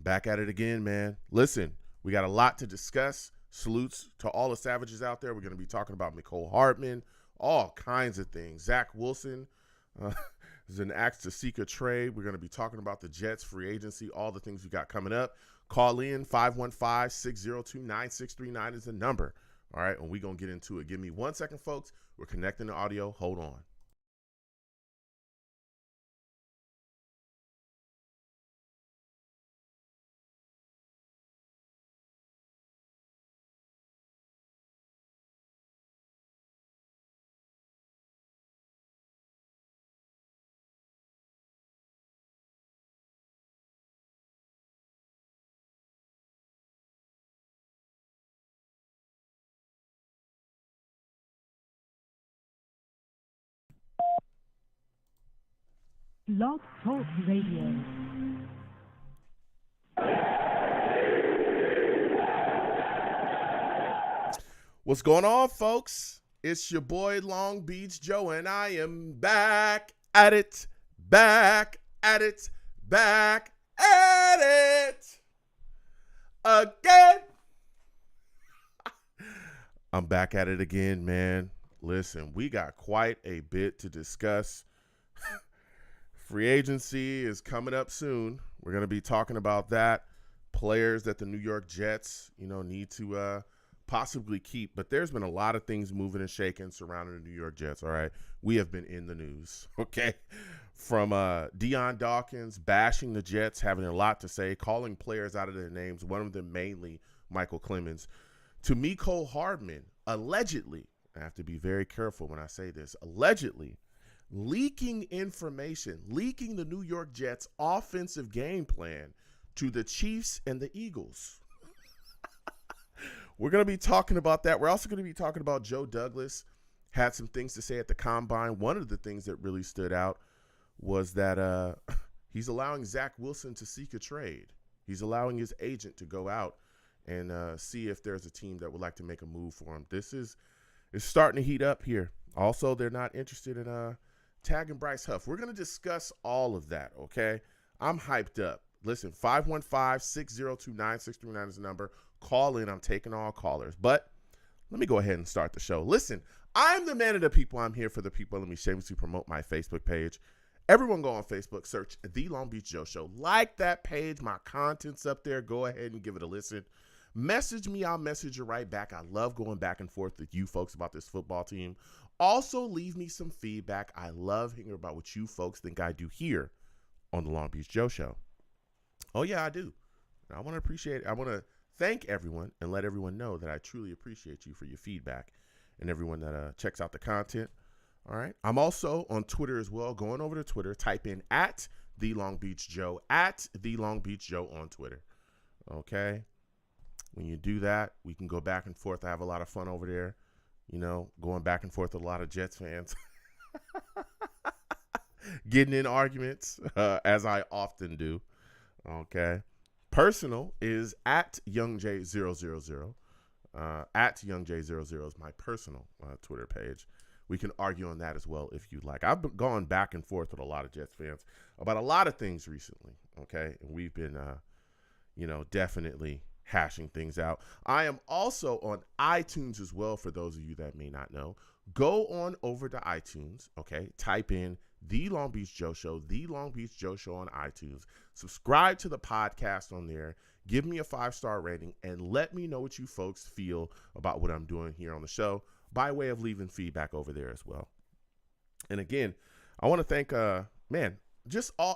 Back at it again, man. Listen, we got a lot to discuss. Salutes to all the savages out there. We're going to be talking about Mecole Hardman, all kinds of things. Zach Wilson is an axe to seek a trade. We're going to be talking about the Jets free agency, all the things we got coming up. Call in 515-602-9639 is the number. All right, and we're going to get into it. Give me 1 second, folks. We're connecting the audio. Hold on. Blog Talk Radio. What's going on, folks? It's your boy Long Beach Joe, and I am back at it again. I'm back at it again, man. Listen, we got quite a bit to discuss. Free agency is coming up soon. We're going to be talking about that. Players that the New York Jets, need to possibly keep. But there's been a lot of things moving and shaking surrounding the New York Jets, all right? We have been in the news, okay? From Deion Dawkins bashing the Jets, having a lot to say, calling players out of their names, one of them mainly Michael Clemens, to Mecole Hardman, allegedly, I have to be very careful when I say this, allegedly, leaking information, leaking the New York Jets offensive game plan to the Chiefs and the Eagles. We're going to be talking about that. We're also going to be talking about Joe Douglas. Had some things to say at the Combine. One of the things that really stood out was that he's allowing Zach Wilson to seek a trade. He's allowing his agent to go out and see if there's a team that would like to make a move for him. It's starting to heat up here. Also, they're not interested in tagging Bryce Huff. We're going to discuss all of that, okay? I'm hyped up. Listen, 515-602-9639 is the number. Call in. I'm taking all callers. But let me go ahead and start the show. Listen, I'm the man of the people. I'm here for the people. Let me shamelessly promote my Facebook page. Everyone go on Facebook, search The Long Beach Joe Show. Like that page. My content's up there. Go ahead and give it a listen. Message me. I'll message you right back. I love going back and forth with you folks about this football team. Also, leave me some feedback. I love hearing about what you folks think I do here on the Long Beach Joe Show. Oh, yeah, I do. I want to appreciate it. I want to thank everyone and let everyone know that I truly appreciate you for your feedback and everyone that checks out the content. All right. I'm also on Twitter as well. Going over to Twitter, type in at The Long Beach Joe, at The Long Beach Joe on Twitter. Okay. When you do that, we can go back and forth. I have a lot of fun over there. Going back and forth with a lot of Jets fans. Getting in arguments, as I often do. Okay. Personal is at YoungJ000. At YoungJ00 is my personal Twitter page. We can argue on that as well if you'd like. I've gone back and forth with a lot of Jets fans about a lot of things recently. Okay. And we've been, definitely hashing things out. I am also on iTunes as well, for those of you that may not know. Go on over to iTunes, okay? Type in The Long Beach Joe Show, The Long Beach Joe Show on iTunes. Subscribe to the podcast on there. Give me a 5-star rating, and let me know what you folks feel about what I'm doing here on the show by way of leaving feedback over there as well. And again, I want to thank,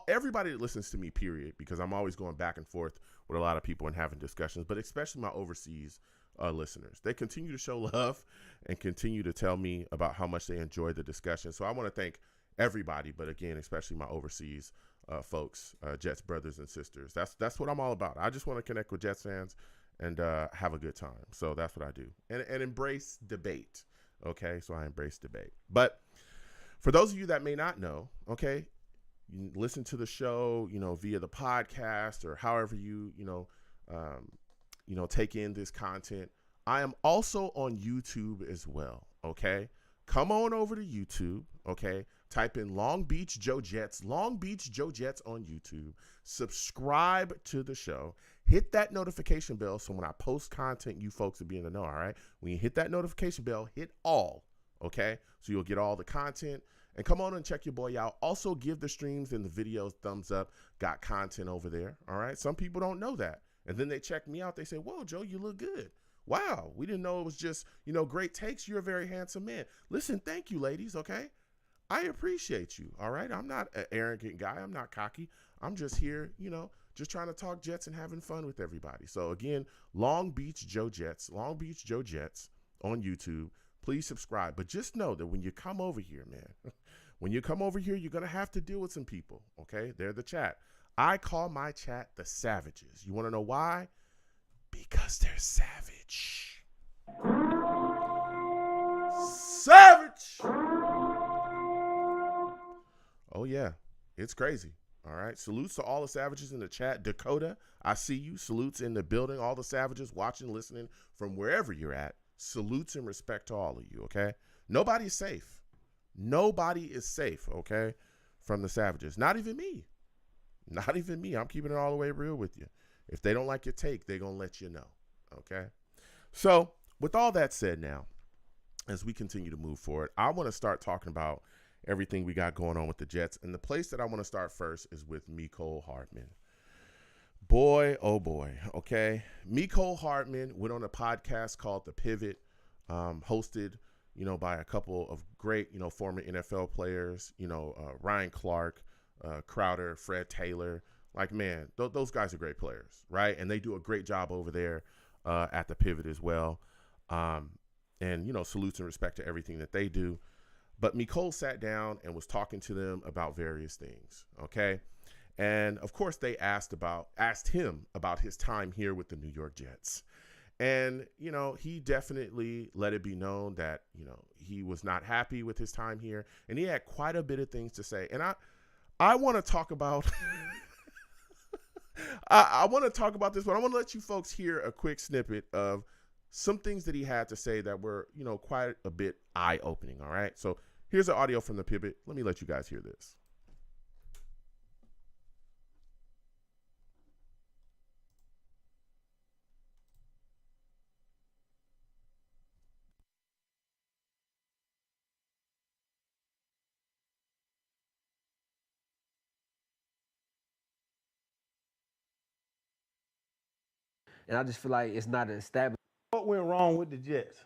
everybody that listens to me, period, because I'm always going back and forth with a lot of people and having discussions, but especially my overseas listeners. They continue to show love and continue to tell me about how much they enjoy the discussion. So I want to thank everybody, but again, especially my overseas folks, Jets brothers and sisters. That's what I'm all about. I just want to connect with Jets fans and have a good time. So that's what I do. And embrace debate. Okay, so I embrace debate. But for those of you that may not know, okay, you listen to the show, via the podcast or however you take in this content. I am also on YouTube as well. Okay, come on over to YouTube. Okay, Type in Long Beach Joe Jets on YouTube. Subscribe to the show. Hit that notification bell so when I post content, you folks will be in the know, all right? When you hit that notification bell, hit all, okay? So you'll get all the content. And come on and check your boy out. Also, give the streams and the videos thumbs up. Got content over there, all right? Some people don't know that. And then they check me out. They say, whoa, Joe, you look good. Wow, we didn't know it was just, great takes. You're a very handsome man. Listen, thank you, ladies, okay? I appreciate you, all right? I'm not an arrogant guy. I'm not cocky. I'm just here, just trying to talk Jets and having fun with everybody. So, again, Long Beach Joe Jets on YouTube. Please subscribe. But just know that when you come over here, man, you're going to have to deal with some people, okay? They're the chat. I call my chat the Savages. You want to know why? Because they're savage. Savage! Oh, yeah. It's crazy. All right. Salutes to all the savages in the chat. Dakota, I see you. Salutes in the building. All the savages watching, listening from wherever you're at. Salutes and respect to all of you, okay? Nobody's safe. Nobody is safe, okay, from the savages. Not even me. Not even me. I'm keeping it all the way real with you. If they don't like your take, they're going to let you know, okay? So with all that said now, as we continue to move forward, I want to start talking about everything we got going on with the Jets. And the place that I want to start first is with Mecole Hardman. Boy, oh boy, okay? Mecole Hardman went on a podcast called The Pivot, hosted, by a couple of great, former NFL players, Ryan Clark, Crowder, Fred Taylor. Like, man, those guys are great players, right? And they do a great job over there at The Pivot as well. And, salutes and respect to everything that they do. But Mecole sat down and was talking to them about various things, okay? And, of course, they asked him about his time here with the New York Jets. And, he definitely let it be known that, he was not happy with his time here. And he had quite a bit of things to say. And I want to talk about I want to talk about this, but I want to let you folks hear a quick snippet of some things that he had to say that were, quite a bit eye-opening, all right? So here's the audio from The Pivot. Let me let you guys hear this. And I just feel like it's not an established. What went wrong with the Jets?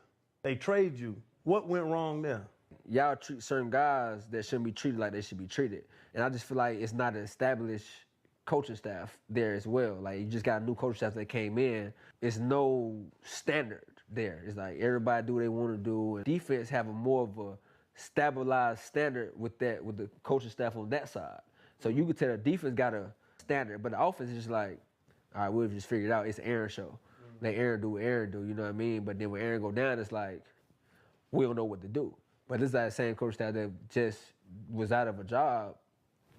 They trade you. What went wrong there? Y'all treat certain guys that shouldn't be treated like they should be treated. And I just feel like it's not an established coaching staff there as well. Like, you just got a new coaching staff that came in. It's no standard there. It's like everybody do what they want to do. And defense have a more of a stabilized standard with the coaching staff on that side. So you could tell the defense got a standard, but the offense is just like, all right, we've just figured it out. It's an Aaron show. Let Aaron do what Aaron do, you know what I mean? But then when Aaron go down, it's like, we don't know what to do. But this is that same coach that just was out of a job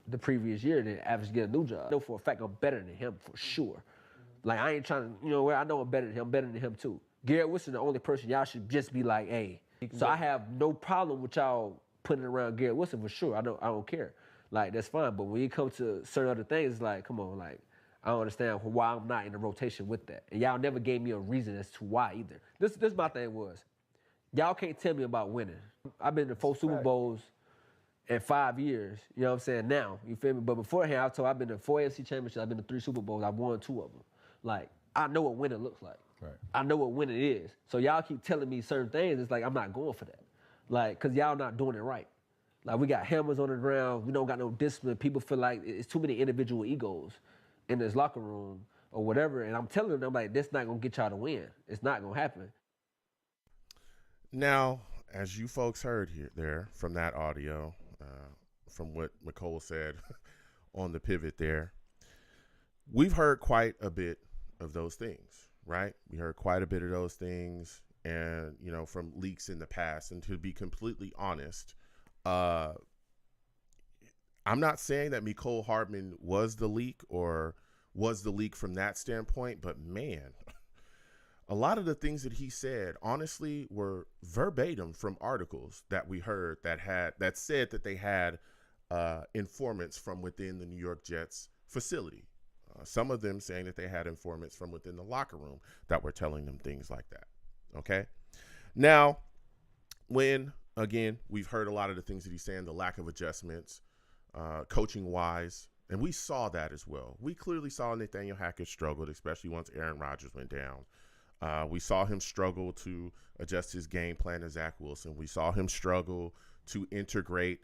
the previous year and then averaged to get a new job. I know for a fact I'm better than him for sure. Like, I ain't trying to, I know I'm better than him too. Garrett Wilson, the only person y'all should just be like, hey. So I have no problem with y'all putting around Garrett Wilson for sure. I don't care. Like, that's fine. But when you come to certain other things, it's like, come on, like, I don't understand why I'm not in the rotation with that. And y'all never gave me a reason as to why either. This my thing was, y'all can't tell me about winning. I've been to 4 Super Bowls in 5 years. You know what I'm saying? Now, you feel me? But beforehand, I've been to 4 AFC championships. I've been to 3 Super Bowls. I've won 2 of them. Like, I know what winning looks like. Right. I know what winning is. So y'all keep telling me certain things. It's like, I'm not going for that. Like, because y'all not doing it right. Like, we got hammers on the ground. We don't got no discipline. People feel like it's too many individual egos in this locker room or whatever. And I'm telling them, like, that's not going to get y'all to win. It's not going to happen. Now, as you folks heard there from that audio, from what Mecole said on The Pivot there, we've heard quite a bit of those things, right? We heard quite a bit of those things and, from leaks in the past. And to be completely honest, I'm not saying that Mecole Hardman was the leak or was the leak from that standpoint, but man, a lot of the things that he said, honestly, were verbatim from articles that we heard that said that they had informants from within the New York Jets facility. Some of them saying that they had informants from within the locker room that were telling them things like that. Okay. Now, again, we've heard a lot of the things that he's saying, the lack of adjustments, coaching wise, and we saw that as well. We clearly saw Nathaniel Hackett struggled, especially once Aaron Rodgers went down. We saw him struggle to adjust his game plan to Zach Wilson. We saw him struggle to integrate,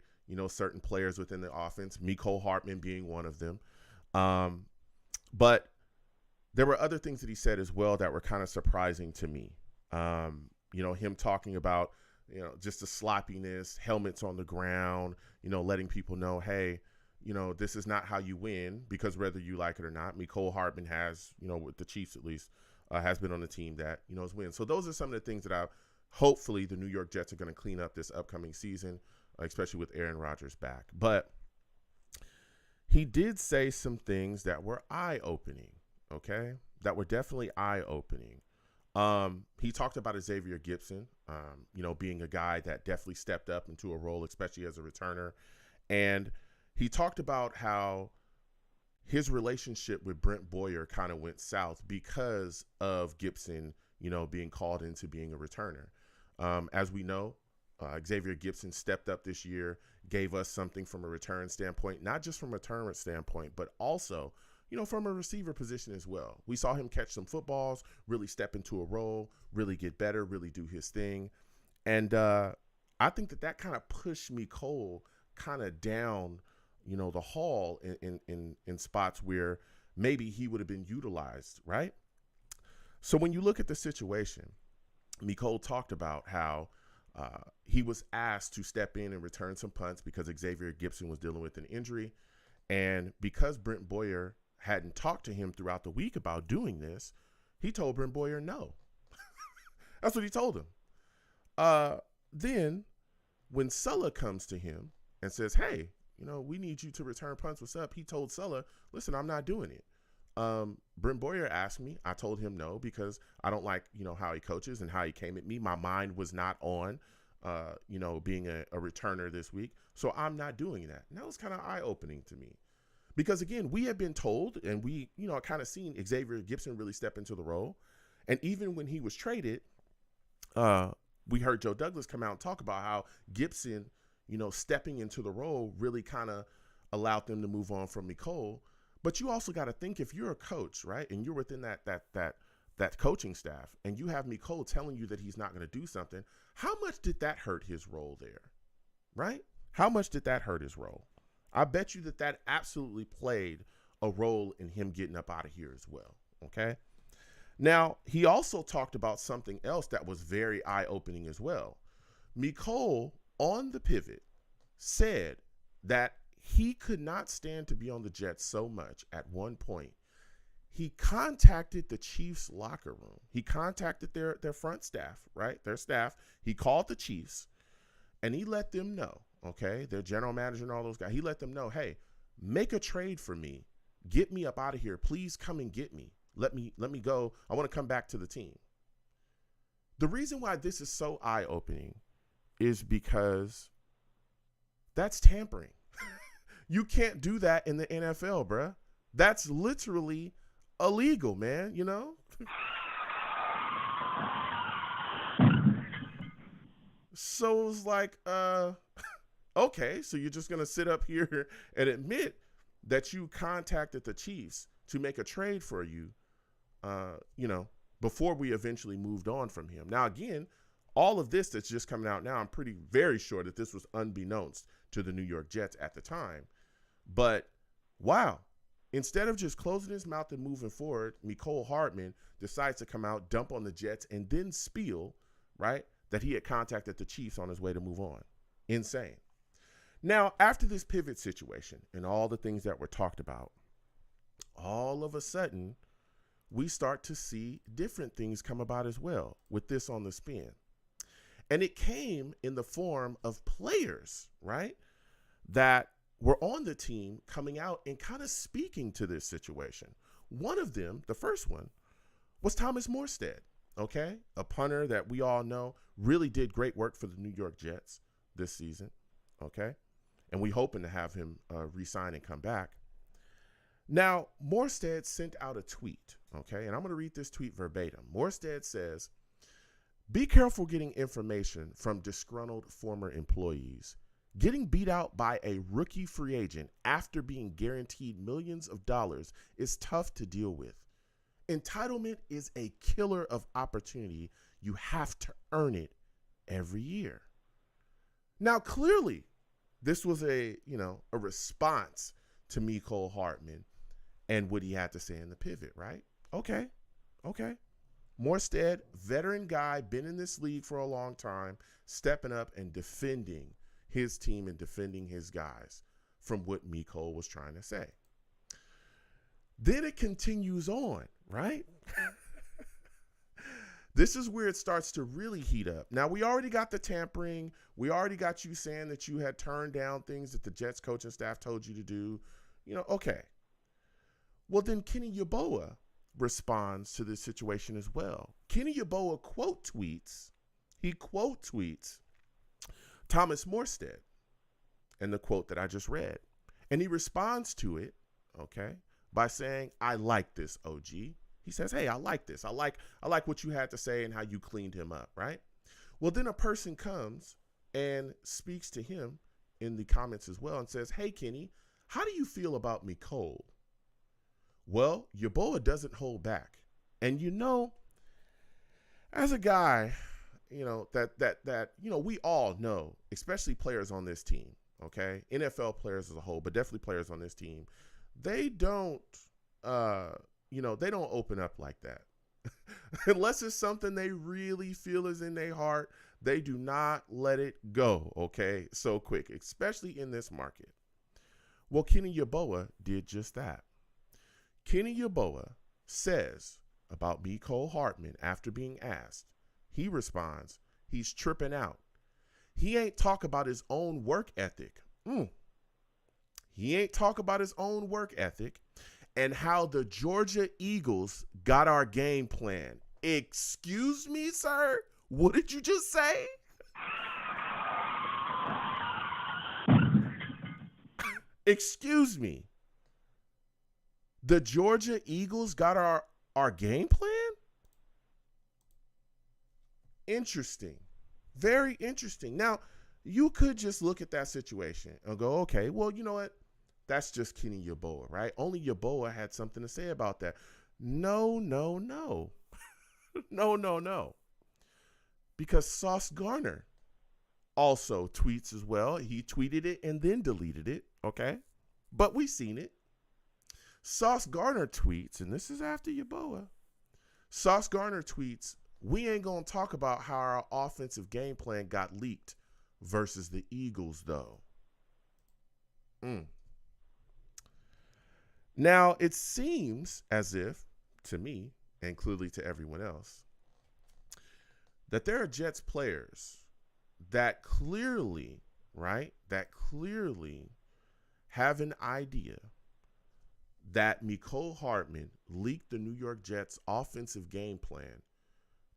certain players within the offense, Mecole Hardman being one of them. But there were other things that he said as well that were kind of surprising to me. Him talking about, just the sloppiness, helmets on the ground, letting people know, hey, this is not how you win, because whether you like it or not, Mecole Hardman has, with the Chiefs at least, has been on the team that, has win. So those are some of the things that hopefully the New York Jets are going to clean up this upcoming season, especially with Aaron Rodgers back. But he did say some things that were eye-opening, okay? That were definitely eye-opening. He talked about Xavier Gipson, being a guy that definitely stepped up into a role, especially as a returner. And he talked about how his relationship with Brent Boyer kind of went south because of Gipson, being called into being a returner. As we know, Xavier Gipson stepped up this year, gave us something from a return standpoint, not just from a return standpoint, but also, from a receiver position as well. We saw him catch some footballs, really step into a role, really get better, really do his thing. And I think that kind of pushed Mecole kind of down, the hall in spots where maybe he would have been utilized, right? So when you look at the situation, Mecole talked about how he was asked to step in and return some punts because Xavier Gipson was dealing with an injury. And because Brent Boyer hadn't talked to him throughout the week about doing this, he told Brent Boyer no. That's what he told him. Then when Sulla comes to him and says, hey, we need you to return punts. What's up? He told Sulla, listen, I'm not doing it. Brent Boyer asked me. I told him no because I don't like, how he coaches and how he came at me. My mind was not on, being a returner this week. So I'm not doing that. And that was kind of eye-opening to me. Because, again, we had been told, and we, kind of seen Xavier Gipson really step into the role. And even when he was traded, we heard Joe Douglas come out and talk about how Gipson, stepping into the role really kind of allowed them to move on from Mecole. But you also got to think, if you're a coach, right, and you're within that coaching staff, and you have Mecole telling you that he's not going to do something, how much did that hurt his role there, right? How much did that hurt his role? I bet you that absolutely played a role in him getting up out of here as well, okay? Now, he also talked about something else that was very eye-opening as well. Mecole, on the pivot, said that he could not stand to be on the Jets so much at one point. He contacted the Chiefs locker room. He contacted their front staff, right? Their staff. He called the Chiefs, and he let them know, okay, their general manager and all those guys, he let them know, hey, make a trade for me. Get me up out of here. Please come and get me. Let me go. I want to come back to the team. The reason why this is so eye-opening is because that's tampering. You can't do that in the NFL, bruh. That's literally illegal, man, So it's like, okay, so you're just going to sit up here and admit that you contacted the Chiefs to make a trade for you, before we eventually moved on from him. Now, again, all of this that's just coming out now, I'm very sure that this was unbeknownst to the New York Jets at the time. But, wow, instead of just closing his mouth and moving forward, Mecole Hardman decides to come out, dump on the Jets, and then spiel, right, that he had contacted the Chiefs on his way to move on. Insane. Now, after this pivot situation and all the things that were talked about, all of a sudden, we start to see different things come about as well with this on the spin. And it came in the form of players, right, that were on the team coming out and kind of speaking to this situation. One of them, the first one, was Thomas Morstead. okay? A punter that we all know really did great work for the New York Jets this season, okay? And we hoping to have him re-sign and come back. Now, Morstead sent out a tweet, okay? And I'm going to read this tweet verbatim. Morstead says, "Be careful getting information from disgruntled former employees. Getting beat out by a rookie free agent after being guaranteed millions of dollars is tough to deal with. Entitlement is a killer of opportunity. You have to earn it every year." Now, clearly, this was a response to Mecole Hardman and what he had to say in the pivot, right? Okay. Morstead, veteran guy, been in this league for a long time, stepping up and defending his team and defending his guys from what Mecole was trying to say. Then it continues on, right? This is where it starts to really heat up. Now, we already got the tampering. We already got you saying that you had turned down things that the Jets coaching staff told you to do. Okay. Well, then Kenny Yeboah responds to this situation as well. Kenny Yeboah quote tweets Thomas Morstead and the quote that I just read. And he responds to it, okay, by saying, "I like this, OG." He says, "Hey, I like this. I like what you had to say and how you cleaned him up," right? Well, then a person comes and speaks to him in the comments as well and says, "Hey, Kenny, how do you feel about Mecole?" Well, Yeboah doesn't hold back. And as a guy, that we all know, especially players on this team, okay? NFL players as a whole, but definitely players on this team, they don't open up like that. Unless it's something they really feel is in their heart, they do not let it go, okay, so quick, especially in this market. Well, Kenny Yeboah did just that. Kenny Yeboah says about Mecole Hardman after being asked, he responds, he's tripping out. He ain't talk about his own work ethic. He ain't talk about his own work ethic and how the Georgia Eagles got our game plan. Excuse me, sir? What did you just say? Excuse me. The Georgia Eagles got our game plan? Interesting. Very interesting. Now, you could just look at that situation and go, okay, well, you know what? That's just Kenny Yeboah, right? Only Yeboah had something to say about that. No. No. Because Sauce Gardner also tweets as well. He tweeted it and then deleted it, okay? But we seen it. Sauce Gardner tweets, and this is after Yeboah. Sauce Gardner tweets, "We ain't going to talk about how our offensive game plan got leaked versus the Eagles, though." Now, it seems as if, to me, and clearly to everyone else, that there are Jets players that clearly, right, have an idea that Mecole Hardman leaked the New York Jets offensive game plan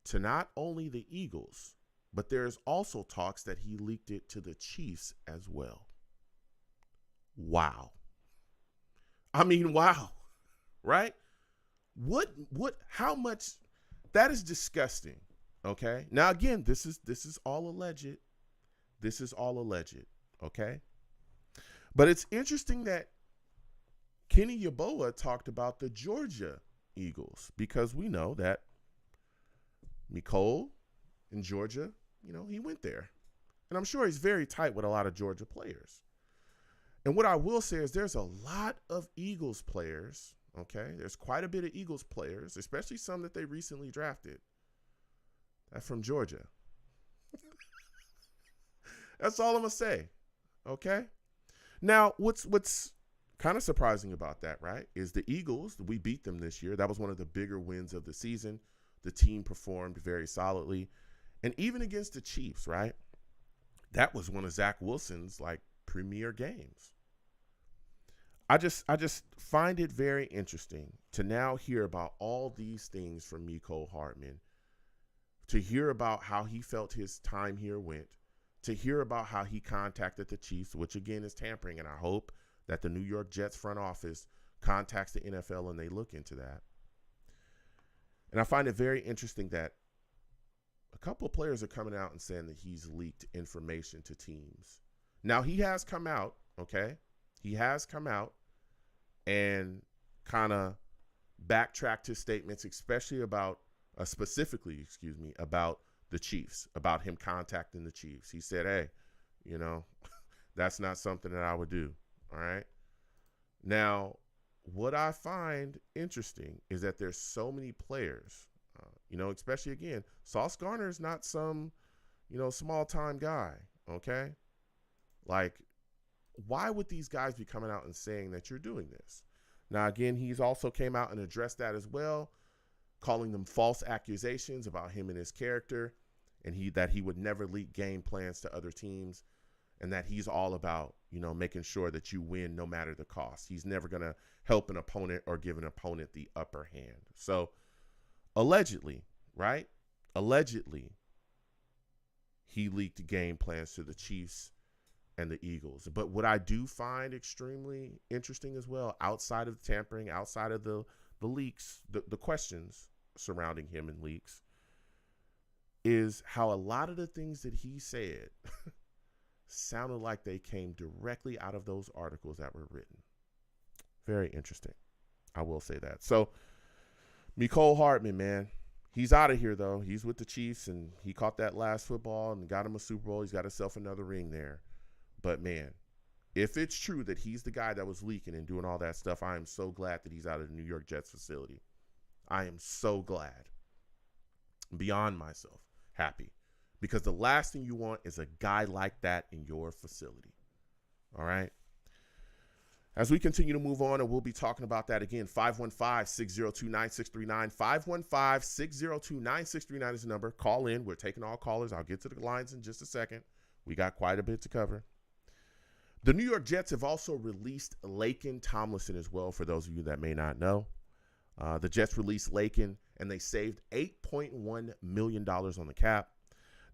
to not only the Eagles, but there's also talks that he leaked it to the Chiefs as well. Wow. I mean, wow. Right? How much? That is disgusting. Okay? Now, again, this is all alleged. This is all alleged. Okay? But it's interesting that Kenny Yeboah talked about the Georgia Eagles because we know that Mecole in Georgia, he went there. And I'm sure he's very tight with a lot of Georgia players. And what I will say is there's a lot of Eagles players, okay? There's quite a bit of Eagles players, especially some that they recently drafted, that's from Georgia. That's all I'm going to say, okay? Now, what's kind of surprising about that, right, is the Eagles, we beat them this year. That was one of the bigger wins of the season. The team performed very solidly. And even against the Chiefs, right, that was one of Zach Wilson's, premier games. I just find it very interesting to now hear about all these things from Mecole Hardman to hear about how he felt his time here went, to hear about how he contacted the Chiefs, which again is tampering. And I hope that the New York Jets front office contacts the NFL and they look into that. And I find it very interesting that a couple of players are coming out and saying that he's leaked information to teams. Now, he has come out, okay? He has come out and kind of backtracked his statements, especially about, specifically about the Chiefs, about him contacting the Chiefs. He said, hey, that's not something that I would do, all right? Now, what I find interesting is that there's so many players, especially again, Sauce Gardner is not some, small time guy. Okay. Like, why would these guys be coming out and saying that you're doing this? Now, again, he's also came out and addressed that as well, calling them false accusations about him and his character, and that he would never leak game plans to other teams, and that he's all about, making sure that you win no matter the cost. He's never going to help an opponent or give an opponent the upper hand. So allegedly, right? Allegedly, he leaked game plans to the Chiefs and the Eagles. But what I do find extremely interesting as well, outside of the tampering, outside of the leaks, the questions surrounding him and leaks, is how a lot of the things that he said sounded like they came directly out of those articles that were written. Very interesting. I will say that. So, Mecole Hardman, man, he's out of here, though. He's with the Chiefs, and he caught that last football and got him a Super Bowl. He's got himself another ring there. But, man, if it's true that he's the guy that was leaking and doing all that stuff, I am so glad that he's out of the New York Jets facility. I am so glad. Beyond myself. Happy. Because the last thing you want is a guy like that in your facility. All right? As we continue to move on, and we'll be talking about that again, 515-602-9639. 515-602-9639 is the number. Call in. We're taking all callers. I'll get to the lines in just a second. We got quite a bit to cover. The New York Jets have also released Laken Tomlinson as well, for those of you that may not know. The Jets released Laken, and they saved $8.1 million on the cap.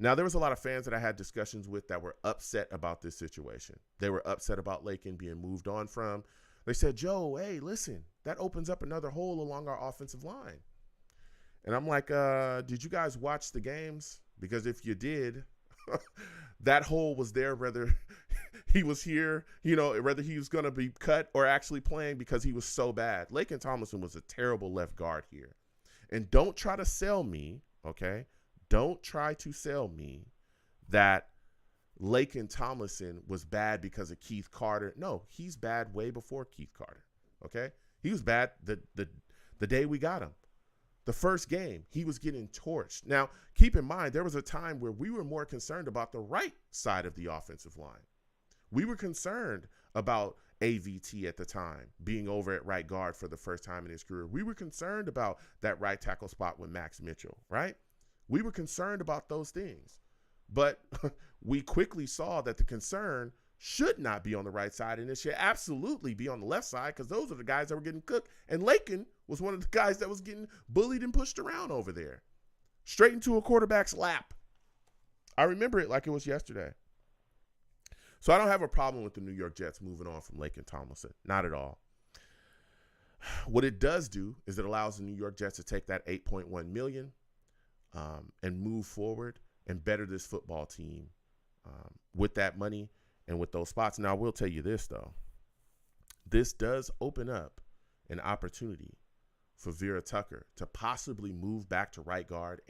Now, there was a lot of fans that I had discussions with that were upset about this situation. They were upset about Laken being moved on from. They said, Joe, hey, listen, that opens up another hole along our offensive line. And I'm like, did you guys watch the games? Because if you did, that hole was there whether he was here, whether he was going to be cut or actually playing, because he was so bad. Laken Tomlinson was a terrible left guard here. And don't try to sell me, okay? Don't try to sell me that Laken Tomlinson was bad because of Keith Carter. No, he's bad way before Keith Carter, okay? He was bad the day we got him. The first game, he was getting torched. Now, keep in mind, there was a time where we were more concerned about the right side of the offensive line. We were concerned about AVT at the time being over at right guard for the first time in his career. We were concerned about that right tackle spot with Max Mitchell, right? We were concerned about those things. But we quickly saw that the concern should not be on the right side, and it should absolutely be on the left side, because those are the guys that were getting cooked. And Laken was one of the guys that was getting bullied and pushed around over there, straight into a quarterback's lap. I remember it like it was yesterday. So I don't have a problem with the New York Jets moving on from Laken Tomlinson. Not at all. What it does do is it allows the New York Jets to take that $8.1 million and move forward and better this football team with that money and with those spots. Now, I will tell you this, though. This does open up an opportunity for Vera Tucker to possibly move back to left guard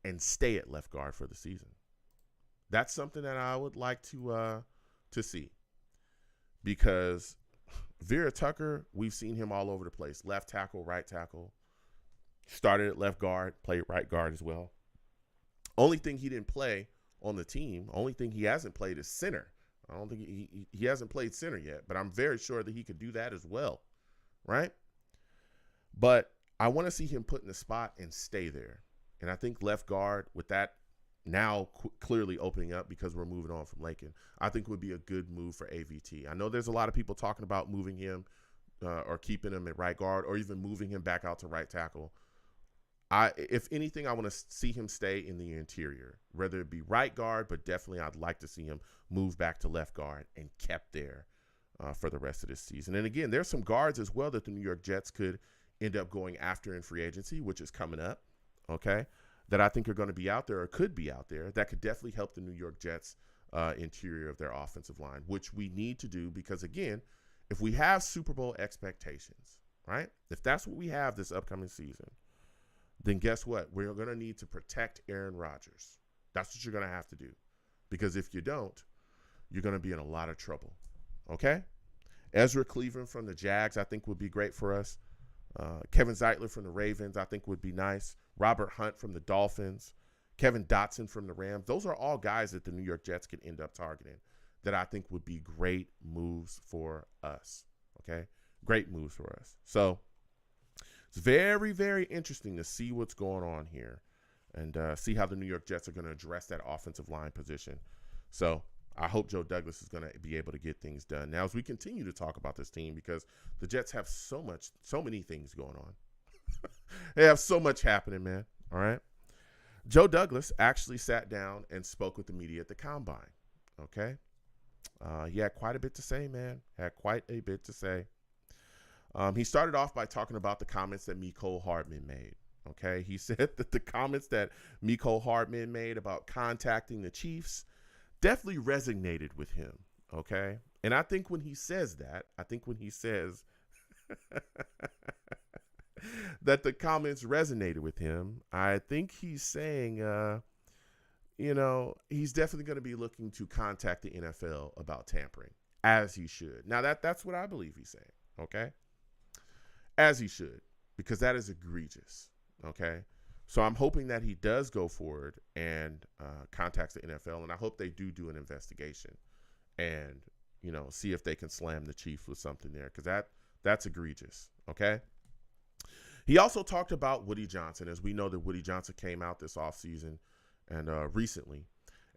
and stay at left guard for the season. That's something that I would like to see, because Vera Tucker, we've seen him all over the place. Left tackle, right tackle. Started at left guard, played right guard as well. Only thing he didn't play on the team, only thing he hasn't played is center. I don't think he hasn't played center yet, but I'm very sure that he could do that as well, right? But I want to see him put in the spot and stay there. And I think left guard, with that now clearly opening up because we're moving on from Laken, I think would be a good move for AVT. I know there's a lot of people talking about moving him or keeping him at right guard, or even moving him back out to right tackle. If anything, I want to see him stay in the interior, whether it be right guard, but definitely I'd like to see him move back to left guard and kept there for the rest of this season. And again, there's some guards as well that the New York Jets could end up going after in free agency, which is coming up, okay, that I think are going to be out there or could be out there that could definitely help the New York Jets interior of their offensive line, which we need to do because, again, if we have Super Bowl expectations, right, if that's what we have this upcoming season, then guess what? We're going to need to protect Aaron Rodgers. That's what you're going to have to do. Because if you don't, you're going to be in a lot of trouble. Okay? Ezra Cleveland from the Jags, I think, would be great for us. Kevin Zeitler from the Ravens, I think, would be nice. Robert Hunt from the Dolphins. Kevin Dotson from the Rams. Those are all guys that the New York Jets could end up targeting that I think would be great moves for us. Okay? Great moves for us. So, it's very, very interesting to see what's going on here and see how the New York Jets are going to address that offensive line position. So I hope Joe Douglas is going to be able to get things done. Now, as we continue to talk about this team, because the Jets have so many things going on. They have so much happening, man. All right. Joe Douglas actually sat down and spoke with the media at the Combine. Okay. He had quite a bit to say, man. He started off by talking about the comments that Mecole Hardman made. Okay, he said that the comments that Mecole Hardman made about contacting the Chiefs definitely resonated with him. Okay, and I think when he says that, that the comments resonated with him, I think he's saying, he's definitely going to be looking to contact the NFL about tampering, as he should. Now that's what I believe he's saying. Okay. As he should, because that is egregious, okay? So I'm hoping that he does go forward and contacts the NFL, and I hope they do an investigation and, see if they can slam the Chiefs with something there, because that's egregious, okay? He also talked about Woody Johnson, as we know that Woody Johnson came out this offseason and recently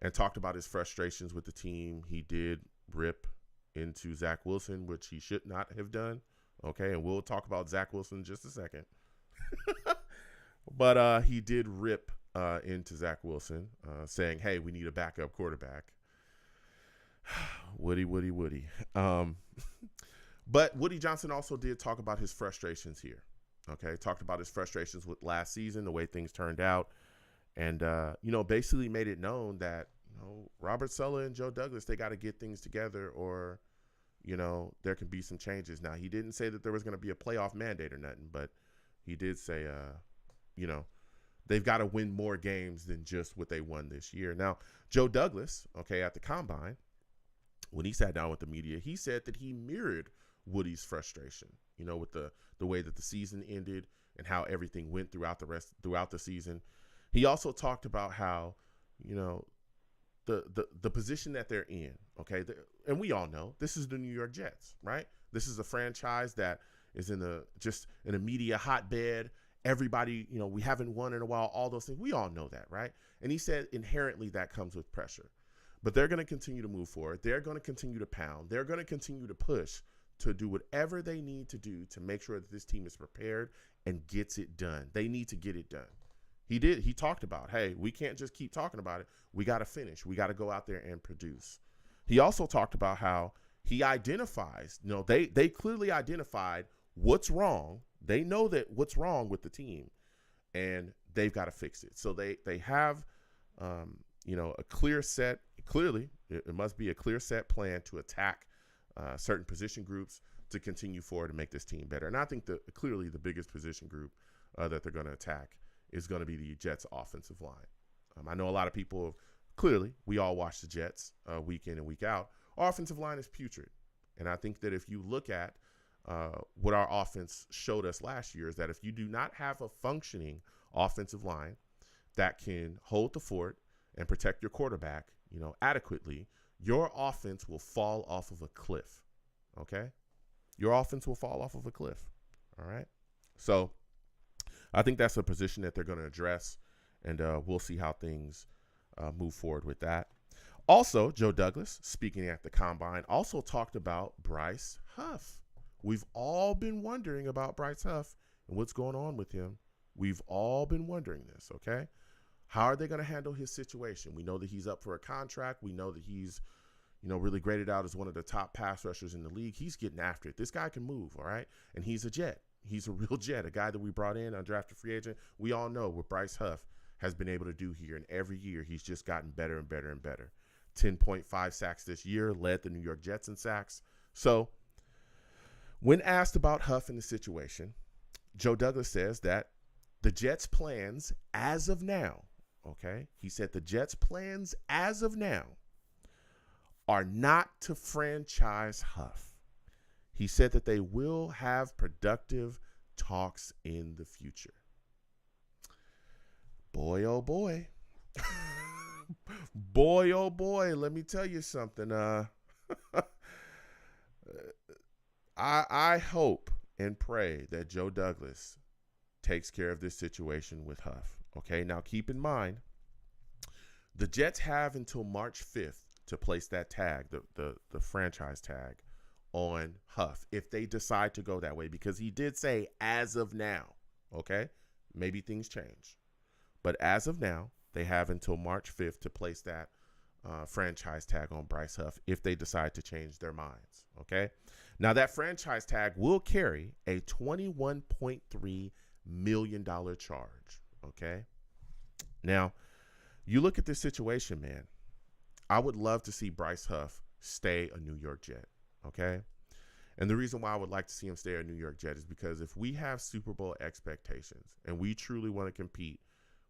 and talked about his frustrations with the team. He did rip into Zach Wilson, which he should not have done. Okay, and we'll talk about Zach Wilson in just a second. But he did rip into Zach Wilson, saying, hey, we need a backup quarterback. Woody. But Woody Johnson also did talk about his frustrations here. Okay, talked about his frustrations with last season, the way things turned out, and, basically made it known that, Robert Saleh and Joe Douglas, they got to get things together or – there can be some changes. Now, he didn't say that there was going to be a playoff mandate or nothing, but he did say, they've got to win more games than just what they won this year. Now, Joe Douglas, okay, at the Combine, when he sat down with the media, he said that he mirrored Woody's frustration, with the way that the season ended and how everything went throughout the season. He also talked about how, the position that they're in, okay? And we all know this is the New York Jets, right? This is a franchise that is in a media hotbed. Everybody, we haven't won in a while, all those things. We all know that, right? And he said inherently that comes with pressure. But they're going to continue to move forward. They're going to continue to pound. They're going to continue to push to do whatever they need to do to make sure that this team is prepared and gets it done. They need to get it done. He talked about, hey, we can't just keep talking about it. We got to finish. We got to go out there and produce. He also talked about how he identifies, they clearly identified what's wrong. They know that what's wrong with the team, and they've got to fix it. So they have, a clear set, clearly, it must be a clear set plan to attack certain position groups to continue forward and make this team better. And I think clearly the biggest position group that they're going to attack is going to be the Jets' offensive line. I know a lot of people, clearly, we all watch the Jets week in and week out. Our offensive line is putrid. And I think that if you look at what our offense showed us last year is that if you do not have a functioning offensive line that can hold the fort and protect your quarterback, adequately, your offense will fall off of a cliff. Okay? Your offense will fall off of a cliff. All right? So I think that's a position that they're going to address, and we'll see how things move forward with that. Also, Joe Douglas, speaking at the Combine, also talked about Bryce Huff. We've all been wondering about Bryce Huff and what's going on with him. We've all been wondering this, okay? How are they going to handle his situation? We know that he's up for a contract. We know that he's, really graded out as one of the top pass rushers in the league. He's getting after it. This guy can move, all right? And he's a Jet. He's a real Jet, a guy that we brought in, undrafted free agent. We all know what Bryce Huff has been able to do here. And every year he's just gotten better and better and better. 10.5 sacks this year, led the New York Jets in sacks. So when asked about Huff and the situation, Joe Douglas says that the Jets' plans as of now, okay? He said the Jets' plans as of now are not to franchise Huff. He said that they will have productive talks in the future. Boy, oh boy. Boy, oh boy, let me tell you something. I hope and pray that Joe Douglas takes care of this situation with Huff. Okay, now keep in mind, the Jets have until March 5th to place that tag, the franchise tag, on Huff if they decide to go that way, because he did say as of now, okay? Maybe things change. But as of now, they have until March 5th to place that franchise tag on Bryce Huff if they decide to change their minds, okay? Now, that franchise tag will carry a $21.3 million charge, okay? Now, you look at this situation, man. I would love to see Bryce Huff stay a New York Jet, okay? And the reason why I would like to see him stay a New York Jet is because if we have Super Bowl expectations and we truly want to compete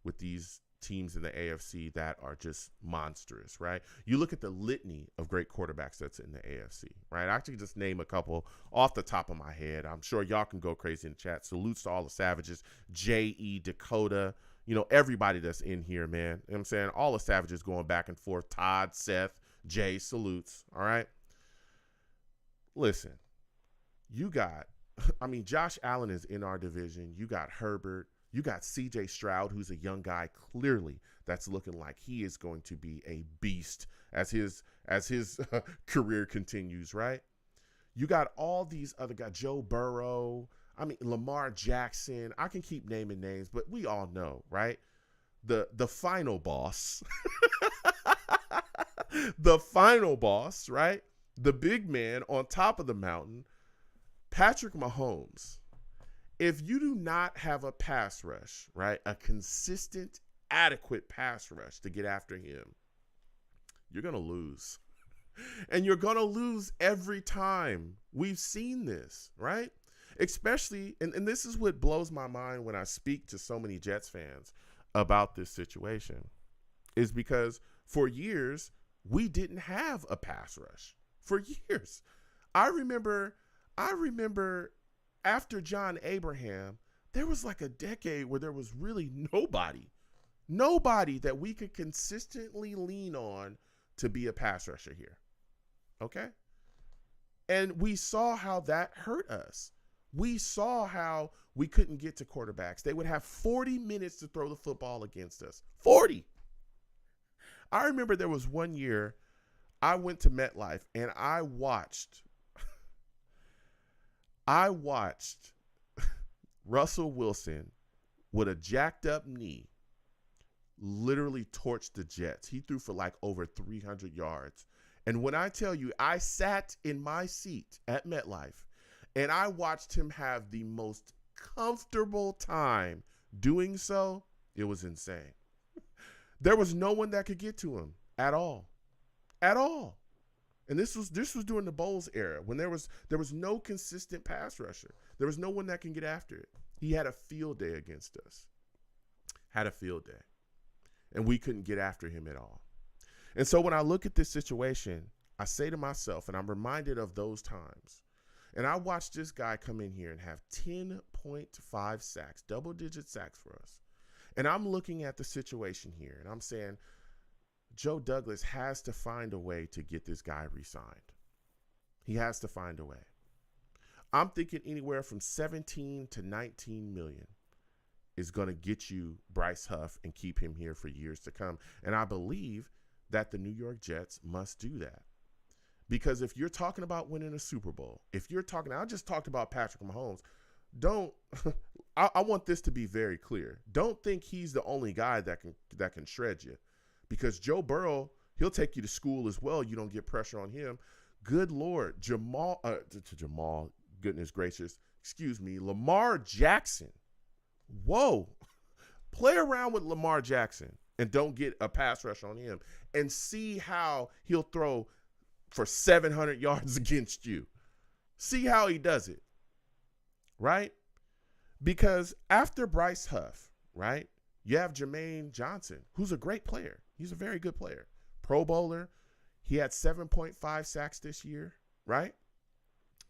with these teams in the AFC that are just monstrous, right? You look at the litany of great quarterbacks that's in the AFC, right? I actually just name a couple off the top of my head. I'm sure y'all can go crazy in the chat. Salutes to all the Savages, J.E., Dakota, everybody that's in here, man. You know what I'm saying? All the Savages going back and forth. Todd, Seth, Jay, salutes, all right? Listen, you got, Josh Allen is in our division. You got Herbert. You got C.J. Stroud, who's a young guy, clearly that's looking like he is going to be a beast as his career continues, right? You got all these other guys, Joe Burrow, Lamar Jackson. I can keep naming names, but we all know, right? The final boss, the final boss, right? The big man on top of the mountain, Patrick Mahomes. If you do not have a pass rush, right, a consistent, adequate pass rush to get after him, you're going to lose. And you're going to lose every time. We've seen this, right? Especially, and this is what blows my mind when I speak to so many Jets fans about this situation, is because for years, we didn't have a pass rush. For years. I remember after John Abraham, there was like a decade where there was really nobody that we could consistently lean on to be a pass rusher here. Okay? And we saw how that hurt us. We saw how we couldn't get to quarterbacks. They would have 40 minutes to throw the football against us. 40. I remember there was one year I went to MetLife and I watched Russell Wilson with a jacked up knee literally torch the Jets. He threw for like over 300 yards. And when I tell you, I sat in my seat at MetLife and I watched him have the most comfortable time doing so. It was insane. There was no one that could get to him at all. At all. And this was during the Bowles era when there was no consistent pass rusher. There was no one that can get after it. He had a field day against us. Had a field day. And we couldn't get after him at all. And so when I look at this situation, I say to myself, and I'm reminded of those times, and I watched this guy come in here and have 10.5 sacks, double-digit sacks for us. And I'm looking at the situation here, and I'm saying, Joe Douglas has to find a way to get this guy re-signed. He has to find a way. I'm thinking anywhere from 17 to 19 million is going to get you Bryce Huff and keep him here for years to come. And I believe that the New York Jets must do that. Because if you're talking about winning a Super Bowl, I just talked about Patrick Mahomes. I want this to be very clear. Don't think he's the only guy that can shred you, because Joe Burrow, he'll take you to school as well. You don't get pressure on him. Good Lord, Jamal, goodness gracious, excuse me, Lamar Jackson. Whoa, play around with Lamar Jackson and don't get a pass rush on him, and see how he'll throw for 700 yards against you. See how he does it, right? Because after Bryce Huff, right, you have Jermaine Johnson, who's a great player. He's a very good player. Pro Bowler. He had 7.5 sacks this year, right?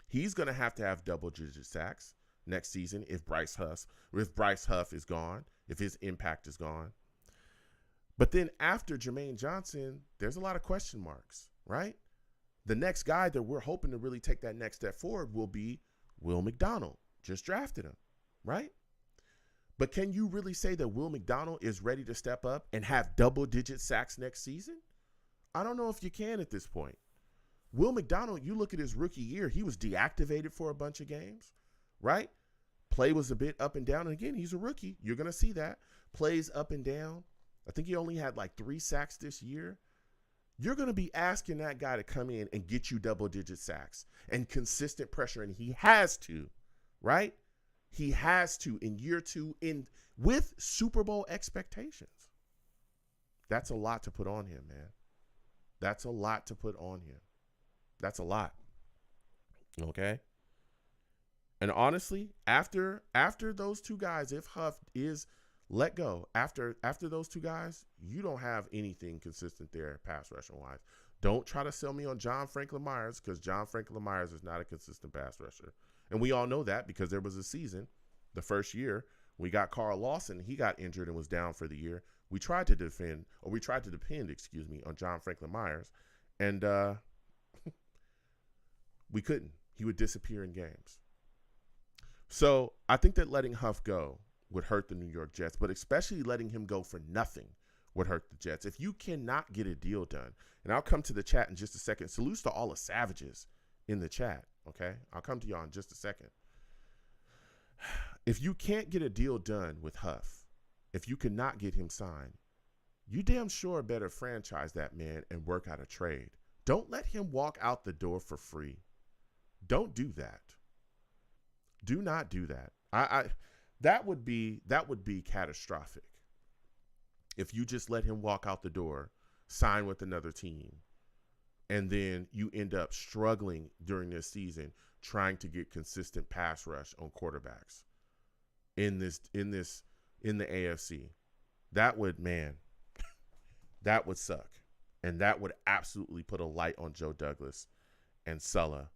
He's going to have double-digit sacks next season if Bryce Huff is gone, if his impact is gone. But then after Jermaine Johnson, there's a lot of question marks, right? The next guy that we're hoping to really take that next step forward will be Will McDonald. Just drafted him, right? But can you really say that Will McDonald is ready to step up and have double-digit sacks next season? I don't know if you can at this point. Will McDonald, you look at his rookie year, he was deactivated for a bunch of games, right? Play was a bit up and down. And again, he's a rookie. You're going to see that. Plays up and down. I think he only had like 3 sacks this year. You're going to be asking that guy to come in and get you double-digit sacks and consistent pressure, and he has to, right? He has to in year 2 with Super Bowl expectations. That's a lot to put on him, man. That's a lot to put on him. That's a lot. Okay? And honestly, after those two guys, if Huff is let go, after those two guys, you don't have anything consistent there pass rushing wise. Don't try to sell me on John Franklin Myers, because John Franklin Myers is not a consistent pass rusher. And we all know that because there was a season, the first year, we got Carl Lawson. He got injured and was down for the year. We tried to depend on John Franklin Myers, and we couldn't. He would disappear in games. So I think that letting Huff go would hurt the New York Jets, but especially letting him go for nothing would hurt the Jets. If you cannot get a deal done, and I'll come to the chat in just a second. Salutes to all the savages in the chat, okay? I'll come to y'all in just a second. If you can't get a deal done with Huff, if you cannot get him signed, you damn sure better franchise that man and work out a trade. Don't let him walk out the door for free. Don't do that. Do not do that. That would be catastrophic. If you just let him walk out the door, sign with another team, and then you end up struggling during this season trying to get consistent pass rush on quarterbacks in the AFC. That would suck. And that would absolutely put a light on Joe Douglas and Sulla,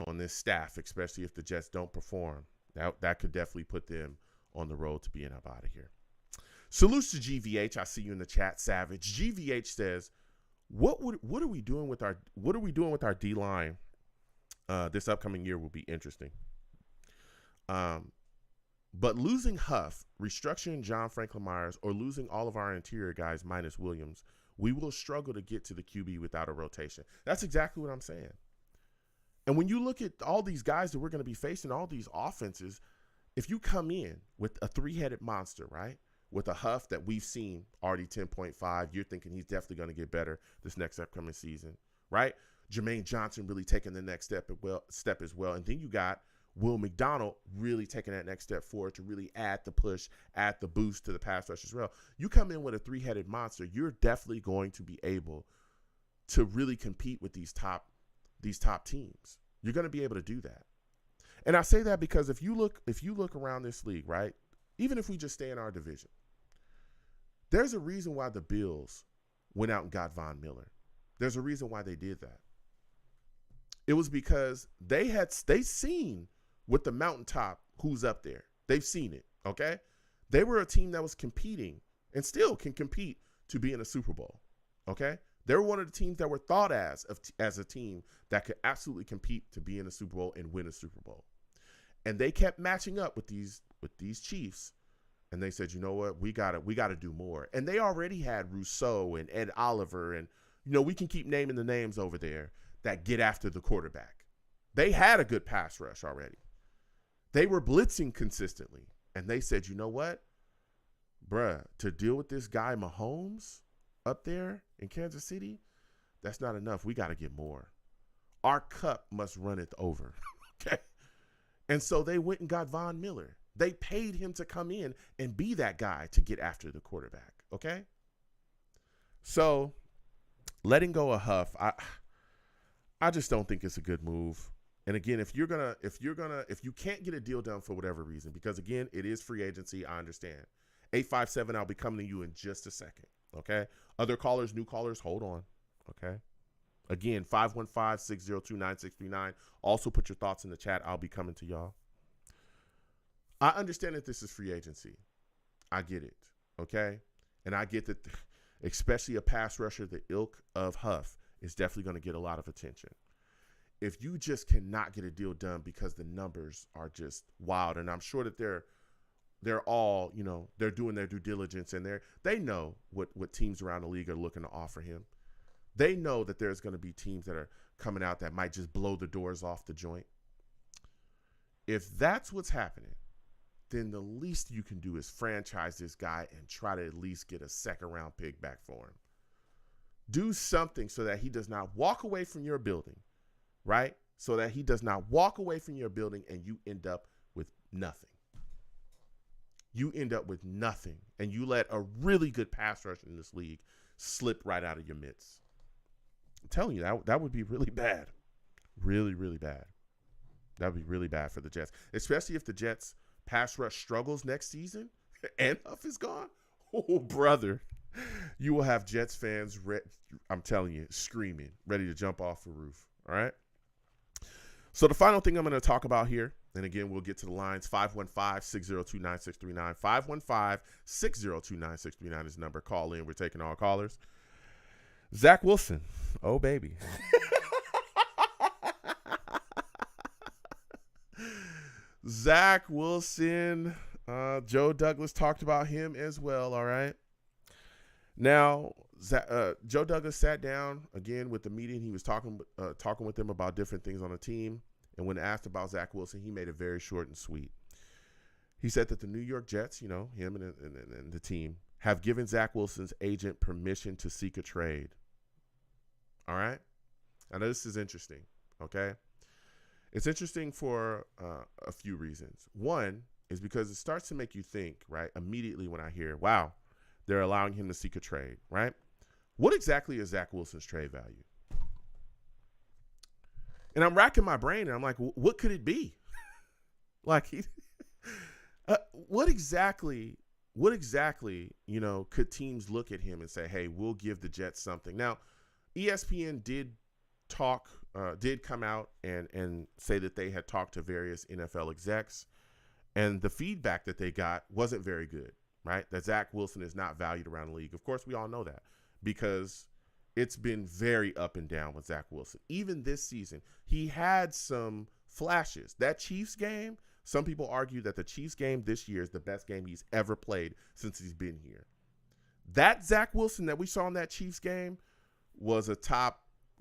on this staff, especially if the Jets don't perform. That could definitely put them on the road to being up out of here. Salutes to GVH. I see you in the chat, Savage. GVH says, what are we doing with our D-line this upcoming year will be interesting. But losing Huff, restructuring John Franklin Myers, or losing all of our interior guys minus Williams, we will struggle to get to the QB without a rotation. That's exactly what I'm saying. And when you look at all these guys that we're going to be facing, all these offenses, if you come in with a 3-headed monster, right, with a Huff that we've seen already 10.5, you're thinking he's definitely going to get better this next upcoming season, right? Jermaine Johnson really taking the next step as well. And then you got Will McDonald really taking that next step forward to really add the push, add the boost to the pass rush as well. You come in with a 3-headed monster, you're definitely going to be able to really compete with these top teams. You're going to be able to do that. And I say that because if you look around this league, right, even if we just stay in our division, there's a reason why the Bills went out and got Von Miller. There's a reason why they did that. It was because they seen with the mountaintop who's up there. They've seen it, okay? They were a team that was competing and still can compete to be in a Super Bowl, okay? They were one of the teams that were thought as a team that could absolutely compete to be in a Super Bowl and win a Super Bowl. And they kept matching up with these Chiefs, and they said, you know what, we gotta do more. And they already had Rousseau and Ed Oliver, and we can keep naming the names over there that get after the quarterback. They had a good pass rush already. They were blitzing consistently. And they said, you know what? Bruh, to deal with this guy Mahomes up there in Kansas City, that's not enough. We got to get more. Our cup must run it over. Okay. And so they went and got Von Miller. They paid him to come in and be that guy to get after the quarterback. Okay. So letting go of Huff, I just don't think it's a good move. And again, if you can't get a deal done for whatever reason, because again, it is free agency, I understand. 857, I'll be coming to you in just a second. Okay. Other callers, new callers, hold on. Okay. Again, 515-602-9639. Also put your thoughts in the chat. I'll be coming to y'all. I understand that this is free agency. I get it. Okay. And I get that, especially a pass rusher, the ilk of Huff is definitely going to get a lot of attention. If you just cannot get a deal done because the numbers are just wild, and I'm sure that they're all, they're doing their due diligence, and they know what teams around the league are looking to offer him. They know that there's going to be teams that are coming out that might just blow the doors off the joint. If that's what's happening, then the least you can do is franchise this guy and try to at least get a second-round pick back for him. Do something so that he does not walk away from your building, right? So that he does not walk away from your building and you end up with nothing. You end up with nothing, and you let a really good pass rusher in this league slip right out of your midst. I'm telling you, that would be really bad. Really, really bad. That would be really bad for the Jets, especially if the Jets pass rush struggles next season and Huff is gone. Oh, brother. You will have Jets fans, I'm telling you, screaming, ready to jump off the roof. All right? So the final thing I'm going to talk about here, and again, we'll get to the lines, 515-602-9639. 515-602-9639 is the number. Call in. We're taking all callers. Zach Wilson. Oh, baby. Zach Wilson. Joe Douglas talked about him as well, all right? Now, Joe Douglas sat down again with the media, and he was talking with them about different things on the team. And when asked about Zach Wilson, he made it very short and sweet. He said that the New York Jets, him and the team, have given Zach Wilson's agent permission to seek a trade. All right? Now, this is interesting, okay? It's interesting for a few reasons. One is because it starts to make you think, right, immediately when I hear, wow, they're allowing him to seek a trade, right? What exactly is Zach Wilson's trade value? And I'm racking my brain, and I'm like, what could it be? Like, what exactly, could teams look at him and say, hey, we'll give the Jets something? Now, ESPN did come out and say that they had talked to various NFL execs, and the feedback that they got wasn't very good, right? That Zach Wilson is not valued around the league. Of course, we all know that because it's been very up and down with Zach Wilson. Even this season, he had some flashes. That Chiefs game, some people argue that the Chiefs game this year is the best game he's ever played since he's been here. That Zach Wilson that we saw in that Chiefs game was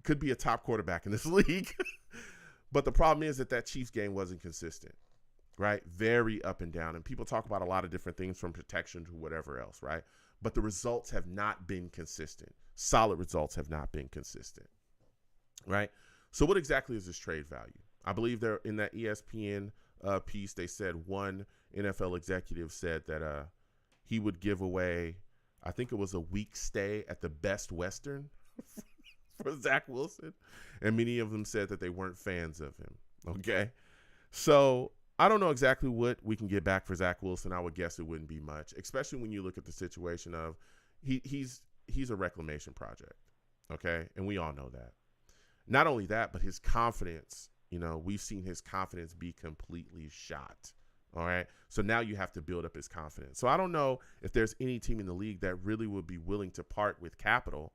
could be a top quarterback in this league. But the problem is that Chiefs game wasn't consistent, right? Very up and down. And people talk about a lot of different things from protection to whatever else, right? But the results have not been consistent. Solid results have not been consistent, right? So what exactly is this trade value? I believe they're in that ESPN piece, they said one NFL executive said that he would give away, I think it was a week stay at the Best Western for Zach Wilson. And many of them said that they weren't fans of him. Okay. So I don't know exactly what we can get back for Zach Wilson. I would guess it wouldn't be much, especially when you look at the situation of he's a reclamation project. Okay. And we all know that. Not only that, but his confidence, we've seen his confidence be completely shot. All right. So now you have to build up his confidence. So I don't know if there's any team in the league that really would be willing to part with capital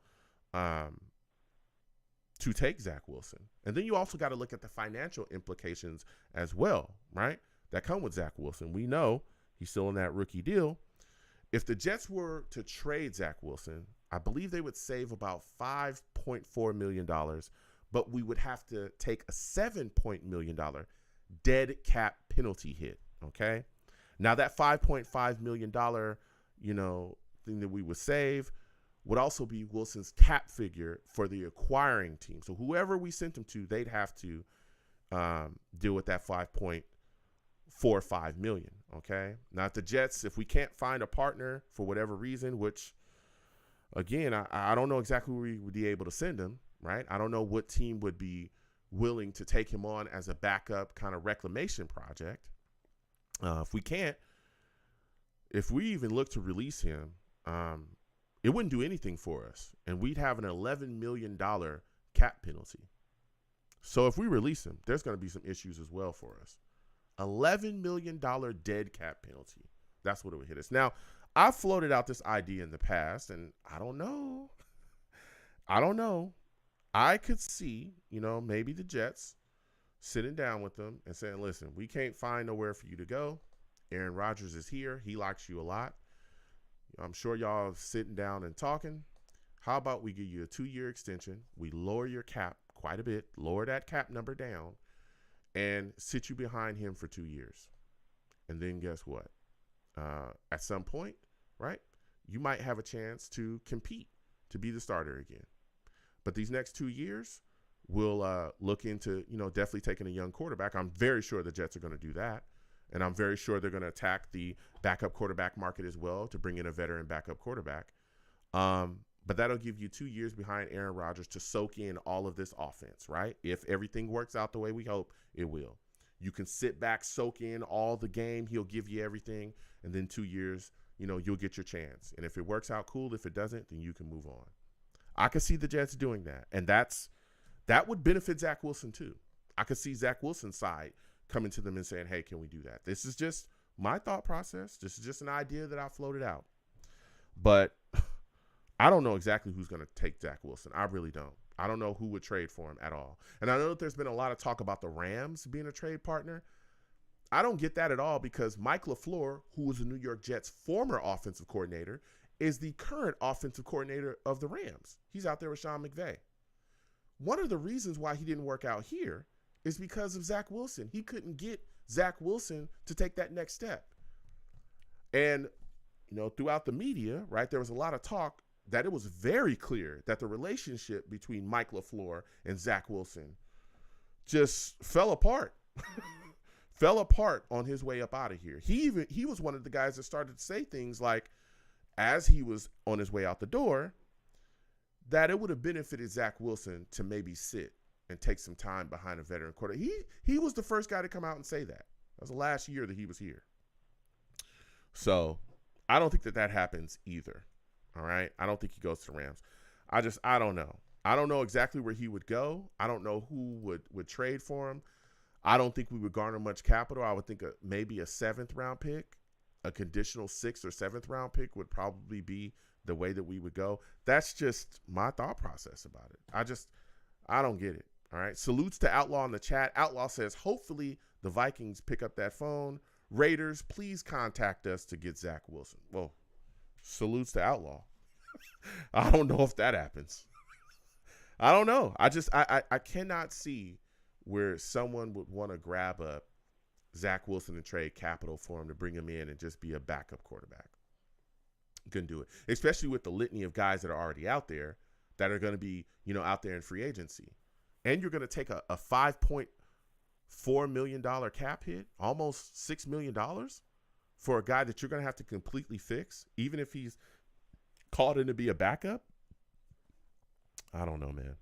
to take Zach Wilson. And then you also got to look at the financial implications as well, right? That come with Zach Wilson. We know he's still in that rookie deal. If the Jets were to trade Zach Wilson, I believe they would save about $5.4 million, but we would have to take a $7 million dead cap penalty hit. Okay. Now that $5.5 million, thing that we would save would also be Wilson's cap figure for the acquiring team. So whoever we sent him to, they'd have to deal with that $5.45 million. Okay. Now at the Jets, if we can't find a partner for whatever reason, which again, I don't know exactly where we would be able to send him, right? I don't know what team would be willing to take him on as a backup kind of reclamation project. If we can't, if we even look to release him, it wouldn't do anything for us. And we'd have an $11 million cap penalty. So if we release him, there's going to be some issues as well for us. $11 million dead cap penalty. That's what it would hit us. Now, I've floated out this idea in the past, and I don't know. I could see, maybe the Jets sitting down with them and saying, listen, we can't find nowhere for you to go. Aaron Rodgers is here. He likes you a lot. I'm sure y'all sitting down and talking. How about we give you a 2-year extension? We lower your cap quite a bit, lower that cap number down, and sit you behind him for 2 years. And then guess what? At some point, right, you might have a chance to compete to be the starter again. But these next 2 years, we'll look into, definitely taking a young quarterback. I'm very sure the Jets are going to do that. And I'm very sure they're going to attack the backup quarterback market as well to bring in a veteran backup quarterback. But that'll give you 2 years behind Aaron Rodgers to soak in all of this offense, right? If everything works out the way we hope it will. You can sit back, soak in all the game. He'll give you everything. And then 2 years, you'll get your chance. And if it works out, cool. If it doesn't, then you can move on. I could see the Jets doing that. And that would benefit Zach Wilson too. I could see Zach Wilson's side coming to them and saying, hey, can we do that? This is just my thought process. This is just an idea that I floated out. But I don't know exactly who's going to take Zach Wilson. I really don't. I don't know who would trade for him at all. And I know that there's been a lot of talk about the Rams being a trade partner. I don't get that at all because Mike LaFleur, who was the New York Jets' former offensive coordinator, is the current offensive coordinator of the Rams. He's out there with Sean McVay. One of the reasons why he didn't work out here is because of Zach Wilson. He couldn't get Zach Wilson to take that next step. And, throughout the media, right, there was a lot of talk that it was very clear that the relationship between Mike LaFleur and Zach Wilson just fell apart. Fell apart on his way up out of here. He was one of the guys that started to say things like, as he was on his way out the door, that it would have benefited Zach Wilson to maybe sit and take some time behind a veteran quarterback. He was the first guy to come out and say that. That was the last year that he was here. So I don't think that happens either. All right. I don't think he goes to the Rams. I don't know. I don't know exactly where he would go. I don't know who would trade for him. I don't think we would garner much capital. I would think maybe a 7th round pick, a conditional 6th or 7th round pick would probably be the way that we would go. That's just my thought process about it. I don't get it. All right. Salutes to Outlaw in the chat. Outlaw says, hopefully the Vikings pick up that phone. Raiders, please contact us to get Zach Wilson. Well, salutes to Outlaw. I don't know if that happens. I don't know. I cannot see where someone would want to grab up Zach Wilson and trade capital for him to bring him in and just be a backup quarterback. Couldn't do it, especially with the litany of guys that are already out there that are going to be, out there in free agency. And you're going to take a $5.4 million cap hit, almost $6 million for a guy that you're going to have to completely fix, even if he's called in to be a backup. I don't know, man.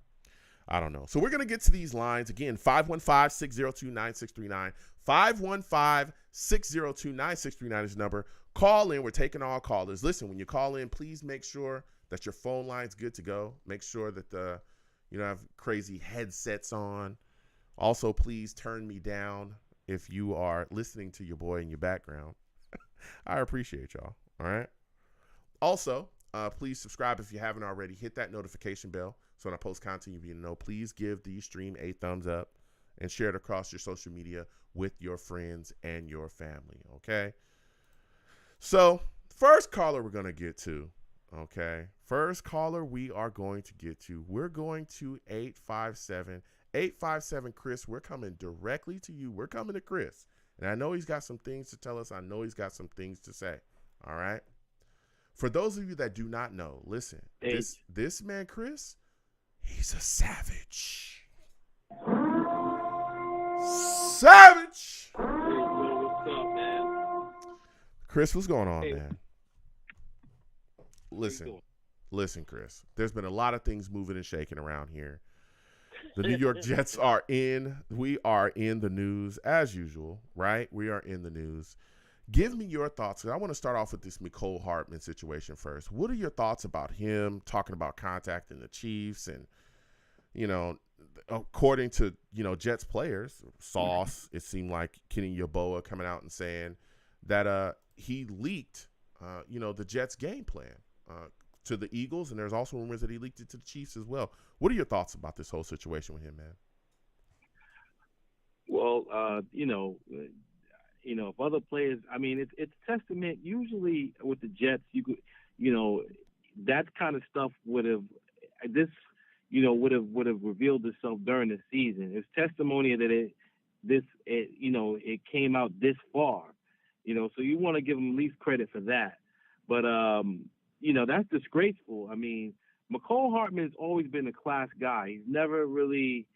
I don't know. So we're going to get to these lines. Again, 515-602-9639. 515-602-9639 is the number. Call in. We're taking all callers. Listen, when you call in, please make sure that your phone line's good to go. Make sure that you don't have crazy headsets on. Also, please turn me down if you are listening to your boy in your background. I appreciate y'all. All right. Also, please subscribe if you haven't already. Hit that notification bell so when I post content, you'll be able to know. Please give the stream a thumbs up and share it across your social media with your friends and your family. Okay. So, first caller we're going to get to. Okay. First caller we are going to get to. We're going to 857 Chris, we're coming directly to you. We're coming to Chris. And I know he's got some things to tell us. I know he's got some things to say. All right. For those of you that do not know, listen, this man, Chris, he's a savage. Savage. What's up, man? Chris, what's going on, Hey. man? Listen, Chris. There's been a lot of things moving and shaking around here. The New York Jets we are in the news as usual, right? We are in the news. Give me your thoughts. I want to start off with this Mecole Hardman situation first. What are your thoughts about him talking about contacting the Chiefs and, according to, Jets players, Sauce, it seemed like Kenny Yeboah coming out and saying that he leaked, the Jets game plan to the Eagles, and there's also rumors that he leaked it to the Chiefs as well. What are your thoughts about this whole situation with him, man? Well, if other players, I mean, it's testament. Usually with the Jets, that kind of stuff would have revealed itself during the season. It's testimony that it came out this far, so you want to give them at least credit for that. But that's disgraceful. I mean, Mecole Hardman's always been a class guy. He's never really,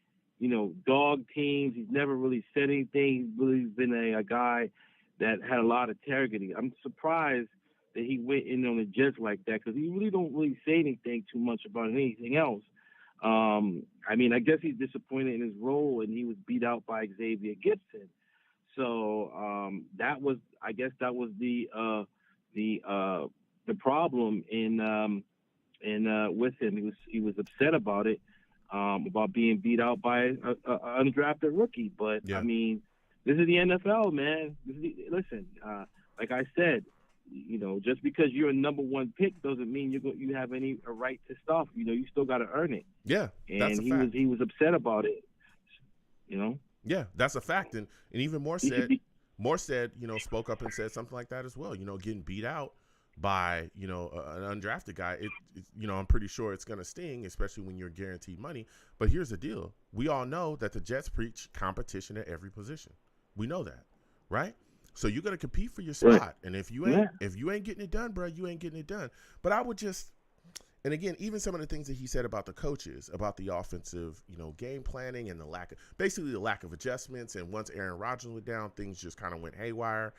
dogged teams. He's never really said anything. He's really been a guy that had a lot of integrity. I'm surprised that he went in on the Jets like that, because he really don't really say anything too much about anything else. I mean, I guess he's disappointed in his role, and he was beat out by Xavier Gibson. So that was the problem with him. He was upset about it, about being beat out by an undrafted rookie. But yeah. I mean, this is the NFL, man. Listen, like I said, just because you're a number one pick doesn't mean you have a right to stuff. You still got to earn it. Yeah, that's a fact. He was upset about it. Yeah, that's a fact, and even more said, spoke up and said something like that as well. Getting beat out by an undrafted guy, I'm pretty sure it's going to sting, especially when you're guaranteed money. But here's the deal: we all know that the Jets preach competition at every position. We know that, right? So you're going to compete for your spot, right. And if you ain't getting it done, bro, you ain't getting it done. But I would just, and again, even some of the things that he said about the coaches, about the offensive, game planning and the lack of adjustments. And once Aaron Rodgers went down, things just kind of went haywire.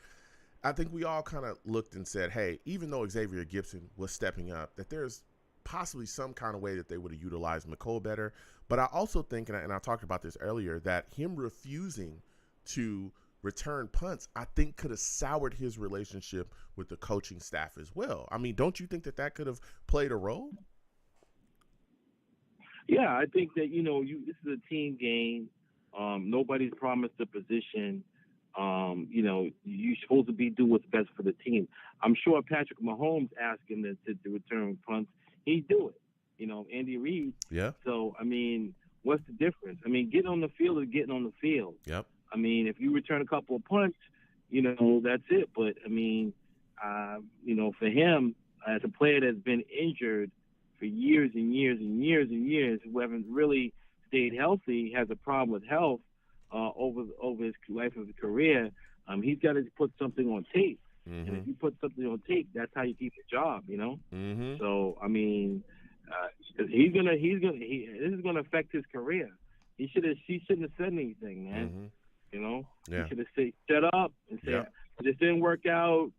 I think we all kind of looked and said, hey, even though Xavier Gibson was stepping up, that there's possibly some kind of way that they would have utilized Mecole better. But I also think, and I talked about this earlier, that him refusing to return punts, I think could have soured his relationship with the coaching staff as well. I mean, don't you think that could have played a role? Yeah, I think that, this is a team game. Nobody's promised a position. You're supposed to do what's best for the team. I'm sure Patrick Mahomes asked him to return punts. He'd do it. Andy Reid. Yeah. So, I mean, what's the difference? I mean, getting on the field is getting on the field. Yep. I mean, if you return a couple of punts, that's it. But, I mean, for him, as a player that's been injured for years and years and years and years, who haven't really stayed healthy, has a problem with health over his life of his career, he's got to put something on tape. Mm-hmm. And if you put something on tape, that's how you keep the job, Mm-hmm. So, I mean, this is gonna affect his career. He shouldn't have said anything, man. Mm-hmm. He should have said, shut up and say, this didn't work out.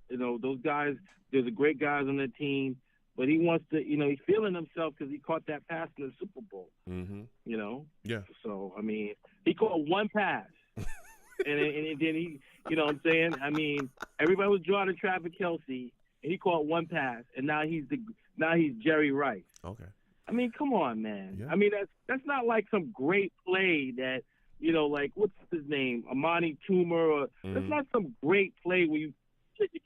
Those guys, there's a great guys on the team, but he wants to, he's feeling himself because he caught that pass in the Super Bowl. Mm-hmm. Yeah. So, I mean, he caught one pass. and then he, what I'm saying? I mean, everybody was drawing to Travis Kelce, and he caught one pass, and now he's Jerry Rice. Okay. I mean, come on, man. Yeah. I mean, that's not like some great play that, like, what's his name? Amani Toomer, or that's not some great play where you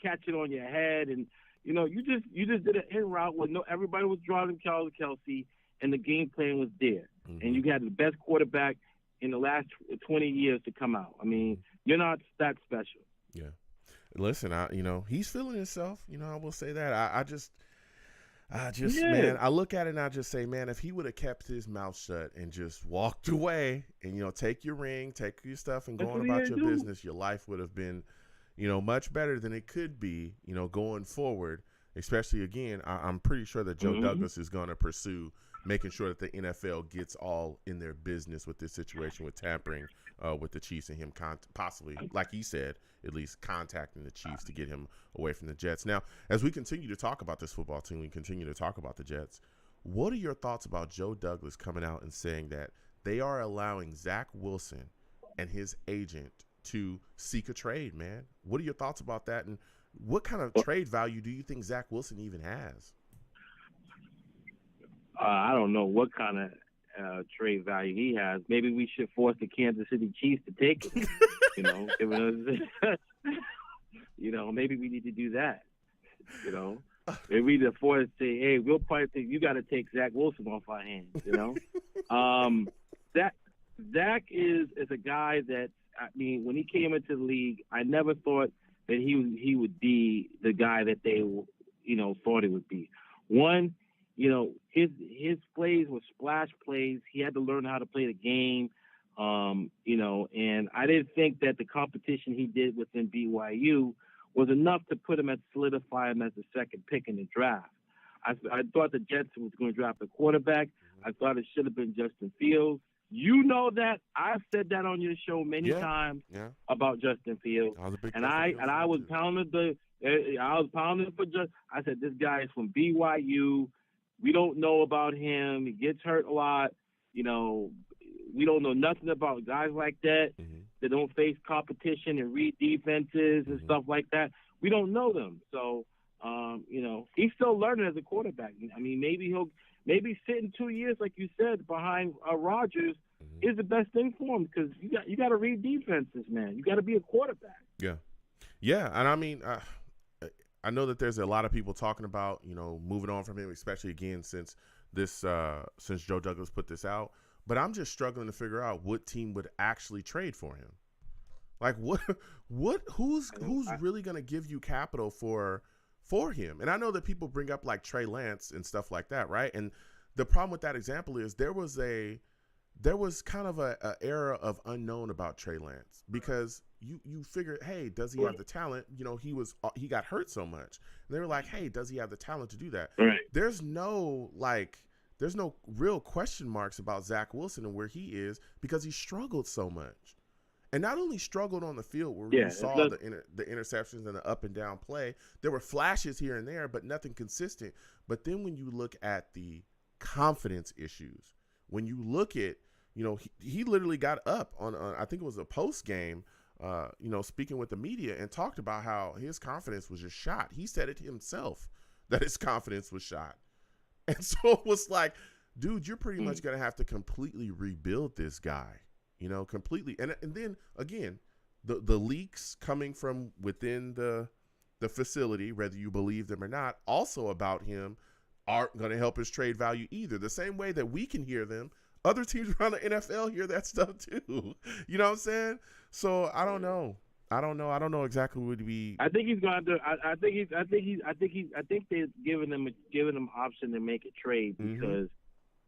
catch it on your head, and you just did an in route where everybody was drawing Charles Kelce, and the game plan was there, and you had the best quarterback in the last 20 years to come out. I mean, you're not that special. Yeah. Listen, he's feeling himself. I will say that. Man, I look at it and I just say, man, if he would have kept his mouth shut and just walked away and, take your ring, take your stuff and go on about your business, your life would have been, much better than it could be, going forward. Especially, again, I'm pretty sure that Joe Douglas is going to pursue making sure that the NFL gets all in their business with this situation with tampering with the Chiefs and him possibly, like he said, at least contacting the Chiefs to get him away from the Jets. Now, as we continue to talk about this football team, we continue to talk about the Jets. What are your thoughts about Joe Douglas coming out and saying that they are allowing Zach Wilson and his agent to seek a trade, man? What are your thoughts about that? And what kind of trade value do you think Zach Wilson even has? I don't know what kind of trade value he has. Maybe we should force the Kansas City Chiefs to take it. Maybe we need to do that. Maybe we need to force say, hey, we'll probably think you got to take Zach Wilson off our hands. Zach is a guy that, when he came into the league, I never thought that he would be the guy that they thought he would be. One, his plays were splash plays. He had to learn how to play the game, and I didn't think that the competition he did within BYU was enough to put him solidify him as the second pick in the draft. I thought the Jets was going to draft a quarterback. I thought it should have been Justin Fields. You know that I've said that on your show many times about Justin Fields, I was pounding for Justin. I said this guy is from BYU. We don't know about him. He gets hurt a lot. We don't know nothing about guys like that that don't face competition and read defenses and stuff like that. We don't know them. So, he's still learning as a quarterback. Maybe sitting 2 years, like you said, behind Rodgers is the best thing for him because you got to read defenses, man. You got to be a quarterback. Yeah, and I know that there's a lot of people talking about moving on from him, especially again since Joe Douglas put this out. But I'm just struggling to figure out what team would actually trade for him. Like who's really going to give you capital for him? And I know that people bring up like Trey Lance and stuff like that, right? And the problem with that example is there was kind of a era of unknown about Trey Lance because you figured, hey, does he have the talent? He got hurt so much. And they were like, hey, does he have the talent to do that? Right. There's no real question marks about Zach Wilson and where he is because he struggled so much. And not only struggled on the field where we saw the interceptions and the up and down play, there were flashes here and there, but nothing consistent. But then when you look at the confidence issues, when you look at, he literally got up on I think it was a post game, speaking with the media and talked about how his confidence was just shot. He said it himself that his confidence was shot. And so it was like, dude, you're pretty much going to have to completely rebuild this guy, completely. And then, again, the leaks coming from within the facility, whether you believe them or not, also about him aren't going to help his trade value either. The same way that we can hear them, other teams around the NFL hear that stuff too. You know what I'm saying? So I don't know. I don't know exactly what we. I think he's going to. I think they're giving him option to make a trade because,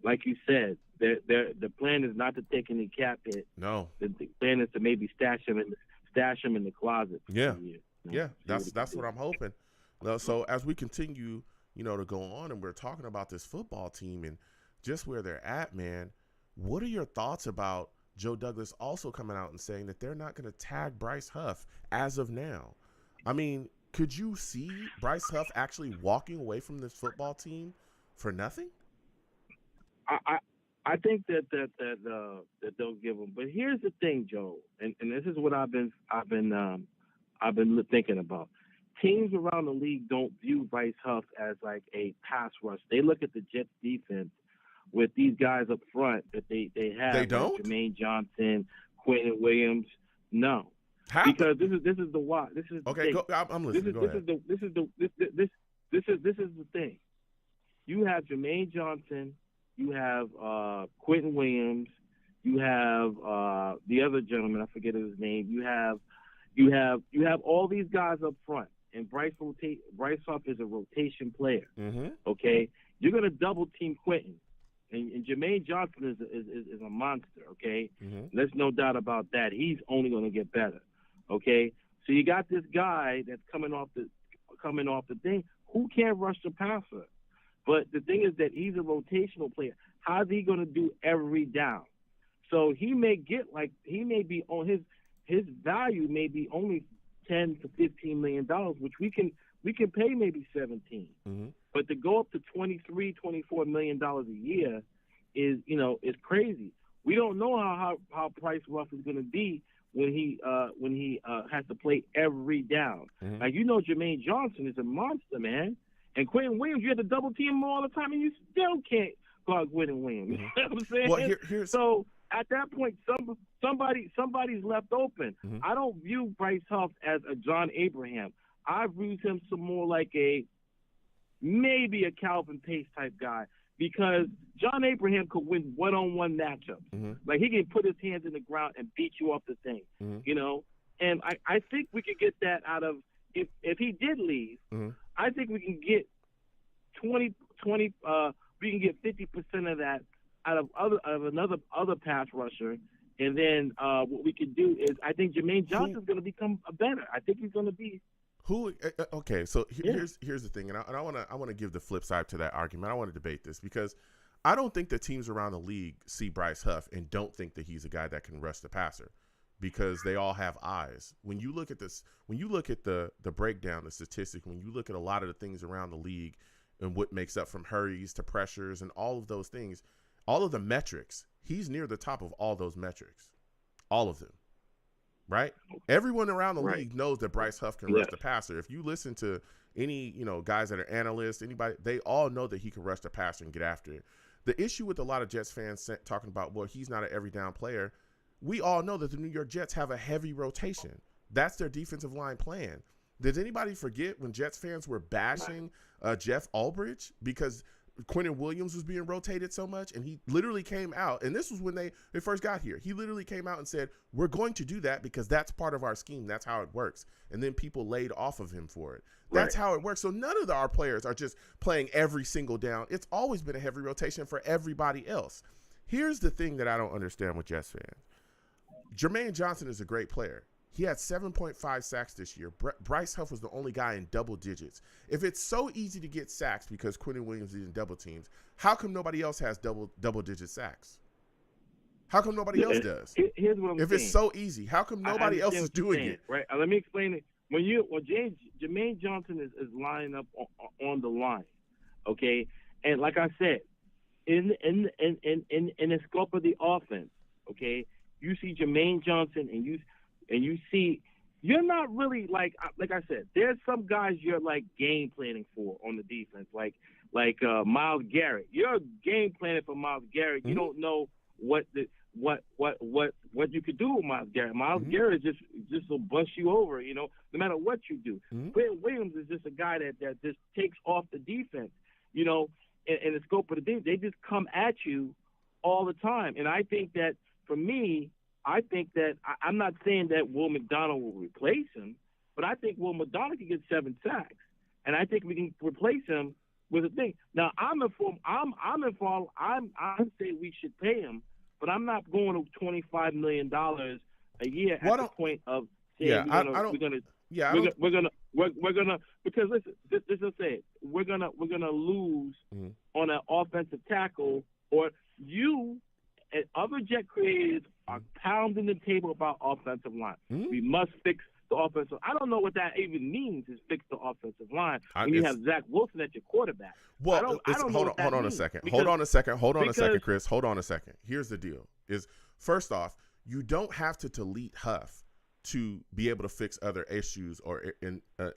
like you said, the plan is not to take any cap hit. No. The plan is to maybe stash him in the closet. Yeah. That's what I'm hoping. So as we continue, to go on, and we're talking about this football team and just where they're at, man. What are your thoughts about Joe Douglas also coming out and saying that they're not going to tag Bryce Huff as of now? I mean, could you see Bryce Huff actually walking away from this football team for nothing? I think that they'll give him. But here's the thing, Joe, and this is what I've been thinking about. Teams around the league don't view Bryce Huff as like a pass rush. They look at the Jets defense with these guys up front that they have. They don't? Like Jermaine Johnson, Quentin Williams. No. How? Because this is the why. This is okay. the thing. I'm listening. Go ahead. This is the thing. You have Jermaine Johnson. You have Quentin Williams. You have the other gentleman. I forget his name. You have all these guys up front. and Bryce Huff is a rotation player. Mm-hmm. Okay, you're gonna double team Quentin, and Jermaine Johnson is a monster. Okay, there's no doubt about that. He's only gonna get better. Okay, so you got this guy that's coming off the thing who can't rush the passer, but the thing is that he's a rotational player. How's he gonna do every down? So he may be on his value may be only $10 to $15 million, which we can pay maybe 17. But to go up to $23, $24 million a year is crazy. We don't know how Bryce Huff is going to be when he has to play every down. Like Jermaine Johnson is a monster, man, and Quentin Williams, you have to double team him all the time, and you still can't guard Quentin Williams. You know what I'm saying? Well, here's so at that point, somebody's left open. I don't view Bryce Huff as a John Abraham. I view him some more like maybe a Calvin Pace type guy, because John Abraham could win one-on-one matchups. Like he can put his hands in the ground and beat you off the thing, And I think we could get that out of if he did leave. I think we can get 20. We can get 50% of that out of another pass rusher, and then what we could do is I think Jermaine Johnson's going to become better. I think he's going to be. Okay, so here's the thing, and I want to give the flip side to that argument. I want to debate this because I don't think the teams around the league see Bryce Huff and don't think that he's a guy that can rush the passer, because they all have eyes. When you look at this, when you look at the breakdown, the statistic, when you look at a lot of the things around the league and what makes up from hurries to pressures and all of those things, all of the metrics, he's near the top of all those metrics, all of them. Right? Everyone around the league knows that Bryce Huff can rush the passer. If you listen to any, guys that are analysts, anybody, they all know that he can rush the passer and get after it. The issue with a lot of Jets fans talking about, well, he's not an every down player. We all know that the New York Jets have a heavy rotation. That's their defensive line plan. Did anybody forget when Jets fans were bashing Jeff Ulbrich because Quentin Williams was being rotated so much, and he literally came out, and this was when they first got here. He literally came out and said, we're going to do that because that's part of our scheme. That's how it works. And then people laid off of him for it. That's how it works. So none of our players are just playing every single down. It's always been a heavy rotation for everybody else. Here's the thing that I don't understand with Jets fans. Jermaine Johnson is a great player. He had 7.5 sacks this year. Bryce Huff was the only guy in double digits. If it's so easy to get sacks because Quentin Williams is in double teams, how come nobody else has double-digit sacks? How come nobody else does? Here's what I'm saying. If it's so easy, how come nobody else is doing it? Right. Let me explain it. When Jermaine Johnson is lining up on the line, okay, and like I said, in the scope of the offense, okay, you see Jermaine Johnson and you see, you're not really like I said, there's some guys you're like game planning for on the defense, like Myles Garrett. You're game planning for Myles Garrett. You don't know what you could do with Myles Garrett. Myles Garrett just will bust you over, no matter what you do. Quentin Williams is just a guy that just takes off the defense, in the scope of the defense. They just come at you all the time, and I think that for me. I think that I'm not saying that Will McDonald will replace him, but I think Will McDonald can get 7 sacks, and I think we can replace him with a thing. Now I'm informed. I say we should pay him, but I'm not going to $25 million a year at the point of saying we're gonna because listen, this is it. We're gonna lose on an offensive tackle, or you and other Jet creators are pounding the table about offensive line. We must fix the offensive. I don't know what that even means, is fix the offensive line when you have Zach Wilson at your quarterback. Well, hold on a second, Chris. Hold on a second. Here's the deal: is first off, you don't have to delete Huff to be able to fix other issues or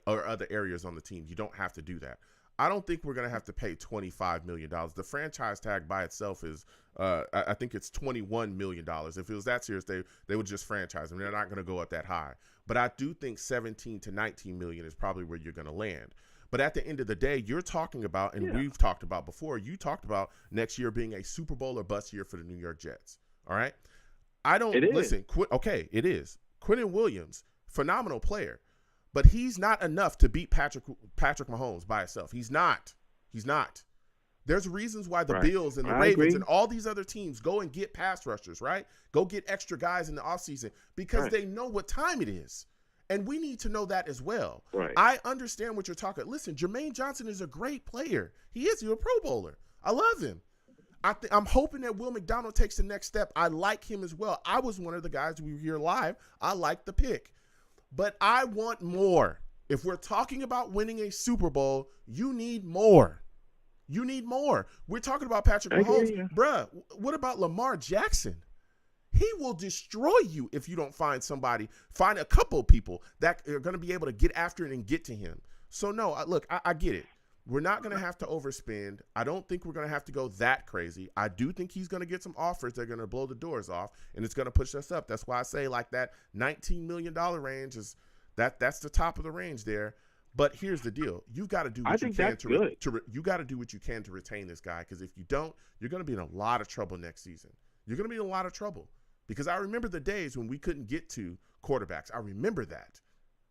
other areas on the team. You don't have to do that. I don't think we're going to have to pay $25 million. The franchise tag by itself is, I think it's $21 million. If it was that serious, they would just franchise them. They're not going to go up that high. But I do think 17 to 19 million is probably where you're going to land. But at the end of the day, you're talking about, and we've talked about before, you talked about next year being a Super Bowl or bust year for the New York Jets. All right? It is. Quentin Williams, phenomenal player. but he's not enough to beat Patrick Mahomes by himself. He's not. There's reasons why the Bills and the Ravens and all these other teams go and get pass rushers, right? Go get extra guys in the offseason because they know what time it is. And we need to know that as well. Right. I understand what you're talking. Listen, Jermaine Johnson is a great player. He is. He's a Pro Bowler. I love him. I'm hoping that Will McDonald takes the next step. I like him as well. I was one of the guys we were here live. I like the pick. But I want more. If we're talking about winning a Super Bowl, you need more. You need more. We're talking about Patrick Mahomes. Bruh, what about Lamar Jackson? He will destroy you if you don't find a couple of people that are going to be able to get after it and get to him. So, no, look, I get it. We're not going to have to overspend. I don't think we're going to have to go that crazy. I do think he's going to get some offers that are going to blow the doors off, and it's going to push us up. That's why I say like that $19 million range is that's the top of the range there. But here's the deal: you've got to do what you can you got to do what you can to retain this guy. Because if you don't, you're going to be in a lot of trouble next season. You're going to be in a lot of trouble. Because I remember the days when we couldn't get to quarterbacks. I remember that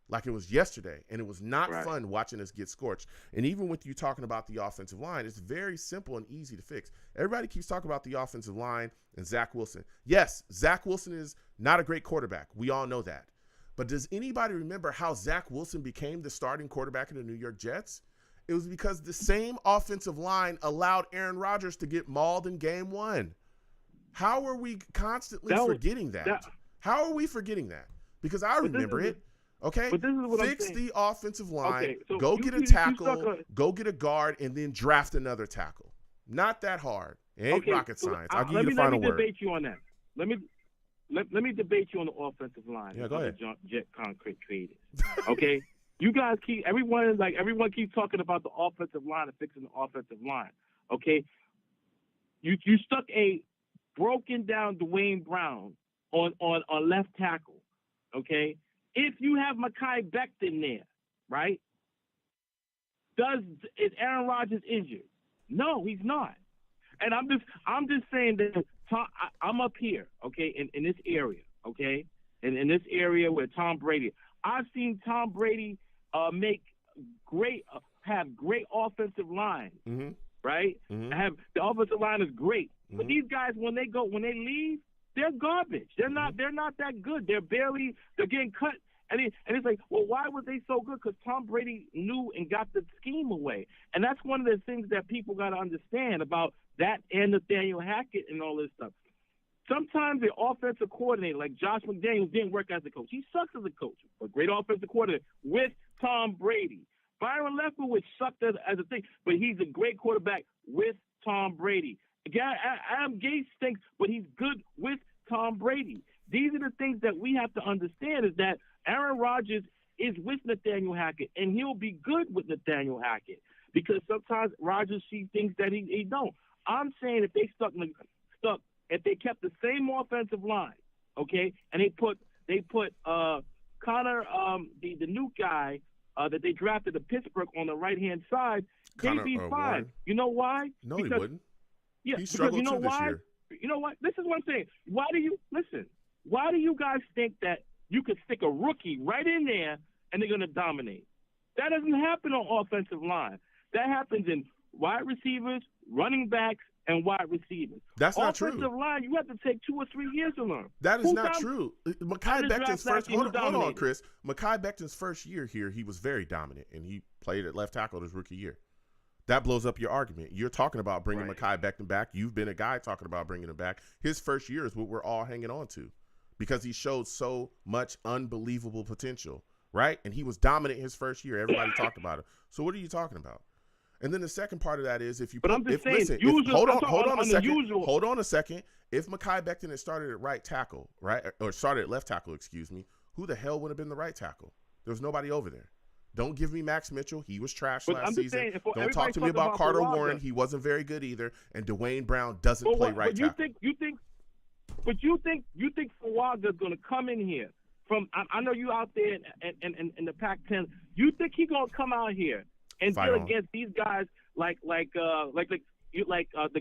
like it was yesterday, and it was not fun watching us get scorched. And even with you talking about the offensive line, it's very simple and easy to fix. Everybody keeps talking about the offensive line and Zach Wilson. Yes, Zach Wilson is not a great quarterback. We all know that. But does anybody remember how Zach Wilson became the starting quarterback in the New York Jets? It was because the same offensive line allowed Aaron Rodgers to get mauled in game 1. How are we constantly forgetting that? How are we forgetting that? Because I remember it. Okay? But this is what Fix I'm saying. the offensive line. Okay, so go get a tackle. Go get a guard, and then draft another tackle. Not that hard. It ain't rocket science. I'll give you the final word. Let me debate you on that. Let me debate you on the offensive line. Yeah, go ahead. Jet concrete traded. Okay? You guys everyone keeps talking about the offensive line and fixing the offensive line. Okay? You stuck a broken down Dwayne Brown on left tackle. Okay? If you have Mekhi Becton there, right? Is Aaron Rodgers injured? No, he's not. And I'm just saying that I'm up here, okay, in this area, okay, in this area where Tom Brady. I've seen Tom Brady have great offensive lines, right? Mm-hmm. The offensive line is great, but these guys when they leave, they're garbage. They're not that good. They're getting cut. And it's like, well, why was they so good? Because Tom Brady knew and got the scheme away. And that's one of the things that people got to understand about that and Nathaniel Hackett and all this stuff. Sometimes the offensive coordinator, like Josh McDaniels, didn't work as a coach. He sucks as a coach, but great offensive coordinator with Tom Brady. Byron Leftwich sucked as a thing, but he's a great quarterback with Tom Brady. Again, Adam Gase stinks, but he's good with Tom Brady. These are the things that we have to understand is that Aaron Rodgers is with Nathaniel Hackett, and he'll be good with Nathaniel Hackett because sometimes Rodgers sees things that he don't. I'm saying if if they kept the same offensive line, okay, and they put Connor, the new guy that they drafted to Pittsburgh on the right-hand side, they'd be fine. Warren. You know why? No, he wouldn't. Yeah, he struggled because this year. You know what? This is what I'm saying. Why do you guys think that you could stick a rookie right in there and they're going to dominate? That doesn't happen on offensive line. That happens in wide receivers, running backs, and wide receivers. That's not true. Offensive line, you have to take 2 or 3 years to learn. That is not true. Mekhi Becton's first. Hold on, Chris. Mekhi Becton's first year here, he was very dominant, and he played at left tackle his rookie year. That blows up your argument. You're talking about bringing Mekhi Becton back. You've been a guy talking about bringing him back. His first year is what we're all hanging on to because he showed so much unbelievable potential, right? And he was dominant his first year. Everybody talked about it. So what are you talking about? And then the second part of that is if you hold on a second. If Mekhi Becton had started at right tackle, right, or started at left tackle, who the hell would have been the right tackle? There was nobody over there. Don't give me Max Mitchell. He was trash last season. Don't talk to me about Carter Warren. He wasn't very good either. And Dwayne Brown doesn't play right tackle. But you think Fawaga's going to come in here from? I know you out there in the Pac-10. You think he's going to come out here and deal against these guys like the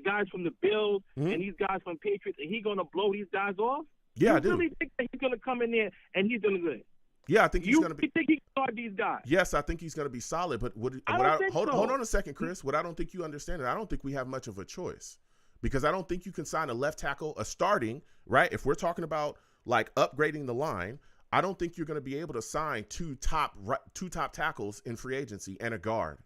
guys from the Bills and these guys from Patriots, and he's going to blow these guys off? Yeah, you I do. Really think that he's going to come in there and he's going to do it? Yeah, I think he's You going to be. think he can guard these guys? Yes, I think he's going to be solid. But I don't think hold so. on a second, Chris. What I don't think you understand is I don't think we have much of a choice, because I don't think you can sign a left tackle, a starting, right? If we're talking about like upgrading the line, I don't think you're going to be able to sign two top tackles in free agency and a guard.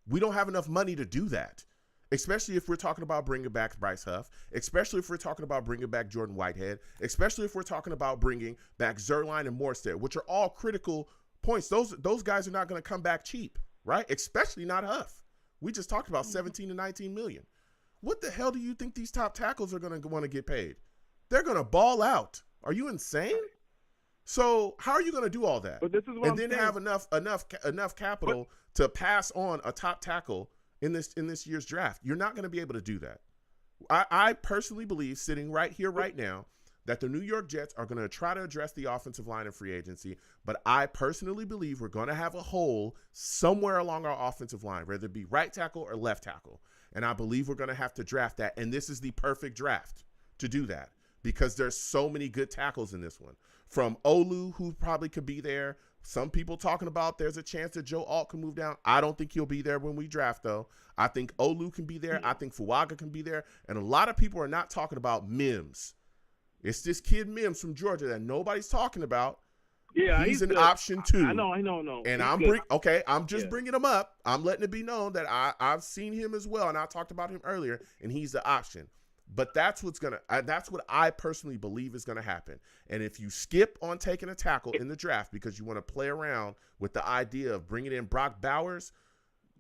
We don't have enough money to do that, especially if we're talking about bringing back Bryce Huff, especially if we're talking about bringing back Jordan Whitehead, especially if we're talking about bringing back Zerline and Morstead, which are all critical points. Those guys are not going to come back cheap, right? Especially not Huff. We just talked about 17 to 19 million. What the hell do you think these top tackles are going to want to get paid? They're going to ball out. Are you insane? So how are you going to do all that? But this is what and I'm then saying. have enough capital to pass on a top tackle in this year's draft? You're not going to be able to do that. I personally believe, sitting right here, right now, that the New York Jets are going to try to address the offensive line in free agency. But I personally believe we're going to have a hole somewhere along our offensive line, whether it be right tackle or left tackle. And I believe we're going to have to draft that. And this is the perfect draft to do that, because there's so many good tackles in this one. From Olu, who probably could be there. Some people talking about there's a chance that Joe Alt can move down. I don't think he'll be there when we draft, though. I think Olu can be there. I think Fuaga can be there. And a lot of people are not talking about Mims. It's this kid Mims from Georgia that nobody's talking about. Yeah, he's an good. option too. I know. And I'm just bringing him up. I'm letting it be known that I've seen him as well, and I talked about him earlier, and he's the option. But that's what I personally believe is gonna happen. And if you skip on taking a tackle in the draft because you want to play around with the idea of bringing in Brock Bowers,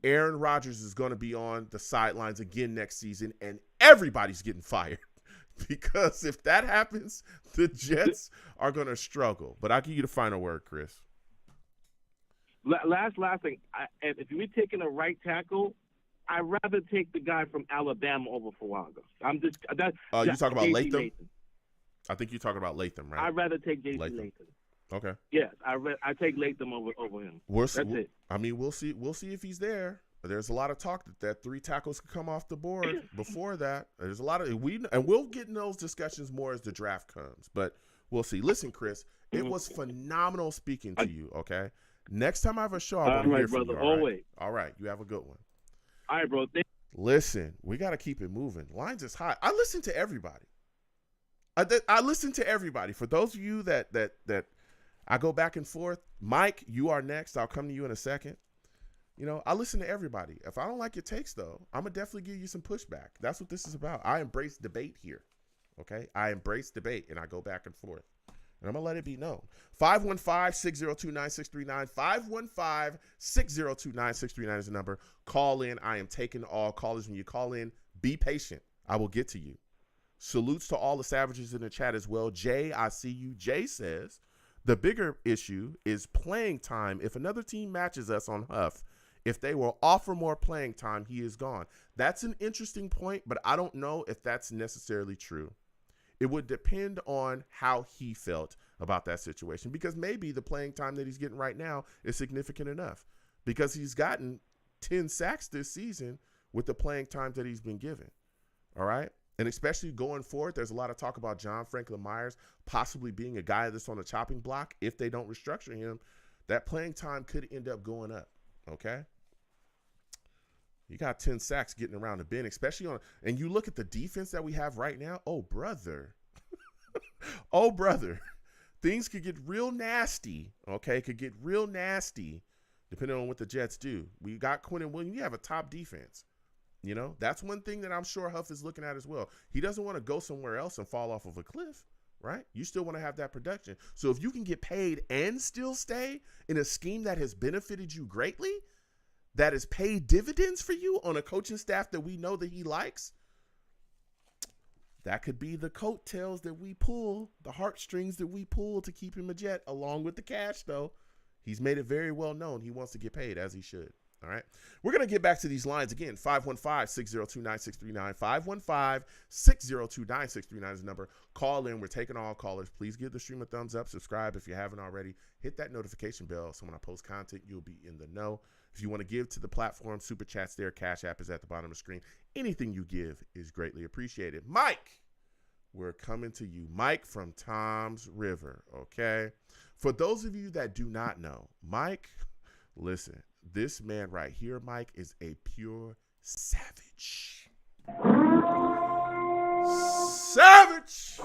Aaron Rodgers is going to be on the sidelines again next season, and everybody's getting fired. Because if that happens, the Jets are going to struggle. But I'll give you the final word, Chris. Last thing. If we're taking a right tackle, I'd rather take the guy from Alabama over Fuaga. You talking about J.C. Latham? I think you're talking about Latham, right? I'd rather take J.C. Latham. Okay. Yes, I take Latham over him. That's it. I mean, we'll see. We'll see if he's there. There's a lot of talk that 3 tackles could come off the board before that. There's a lot of we'll get in those discussions more as the draft comes. But we'll see. Listen, Chris, it was phenomenal speaking to you. Okay. Next time I have a show, I want to hear from you. Always. All right. You have a good one. All right, bro. Listen, we got to keep it moving. Lines is high. I listen to everybody. I listen to everybody. For those of you that I go back and forth, Mike, you are next. I'll come to you in a second. You know, I listen to everybody. If I don't like your takes, though, I'm going to definitely give you some pushback. That's what this is about. I embrace debate here. Okay? I embrace debate, and I go back and forth. And I'm going to let it be known. 515-602-9639. 515-602-9639 is the number. Call in. I am taking all callers. When you call in, be patient. I will get to you. Salutes to all the savages in the chat as well. Jay, I see you. Jay says, the bigger issue is playing time. If another team matches us on Huff, if they will offer more playing time, he is gone. That's an interesting point, but I don't know if that's necessarily true. It would depend on how he felt about that situation, because maybe the playing time that he's getting right now is significant enough, because he's gotten 10 sacks this season with the playing time that he's been given. All right. And especially going forward, there's a lot of talk about John Franklin Myers possibly being a guy that's on the chopping block. If they don't restructure him, that playing time could end up going up. Okay. You got 10 sacks getting around the bend, especially and you look at the defense that we have right now. Oh, brother. Oh, brother. Things could get real nasty. Okay. Could get real nasty depending on what the Jets do. We got Quentin Williams. You have a top defense. You know, that's one thing that I'm sure Huff is looking at as well. He doesn't want to go somewhere else and fall off of a cliff, right? You still want to have that production. So if you can get paid and still stay in a scheme that has benefited you greatly, that has paid dividends for you on a coaching staff that we know that he likes, that could be the coattails that we pull, the heartstrings that we pull to keep him a Jet, along with the cash, though. He's made it very well known he wants to get paid, as he should. All right. We're going to get back to these lines again. 515-602-9639. 515-602-9639 is the number. Call in. We're taking all callers. Please give the stream a thumbs up. Subscribe if you haven't already. Hit that notification bell so when I post content, you'll be in the know. If you want to give to the platform, Super Chat's there. Cash App is at the bottom of the screen. Anything you give is greatly appreciated. Mike, we're coming to you. Mike from Tom's River, okay? For those of you that do not know, Mike, listen, this man right here, Mike, is a pure savage. Savage!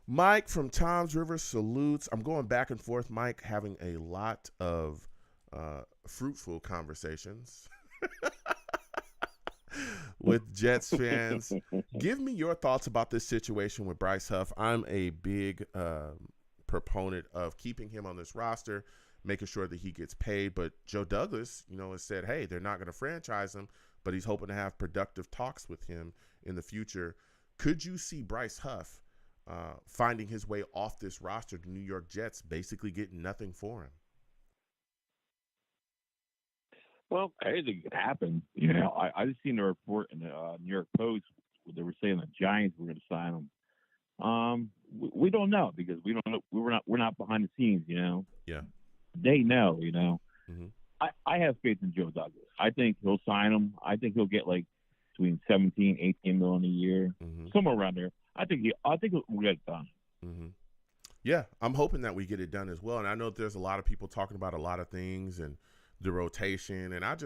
Mike from Toms River salutes. I'm going back and forth, Mike, having a lot of fruitful conversations with Jets fans. Give me your thoughts about this situation with Bryce Huff. I'm a big proponent of keeping him on this roster, making sure that he gets paid. But Joe Douglas, has said, hey, they're not going to franchise him, but he's hoping to have productive talks with him in the future. Could you see Bryce Huff finding his way off this roster to New York Jets, basically getting nothing for him? Well, anything could happen. I just seen a report in the New York Post where they were saying the Giants were going to sign him. We don't know because we don't know. We're not behind the scenes. Yeah. They know. Mm-hmm. I have faith in Joe Douglas. I think he'll sign him. I think he'll get like between 17, 18 million a year, somewhere around there. I think we'll get it done. Mm-hmm. Yeah, I'm hoping that we get it done as well. And I know there's a lot of people talking about a lot of things and the rotation, and I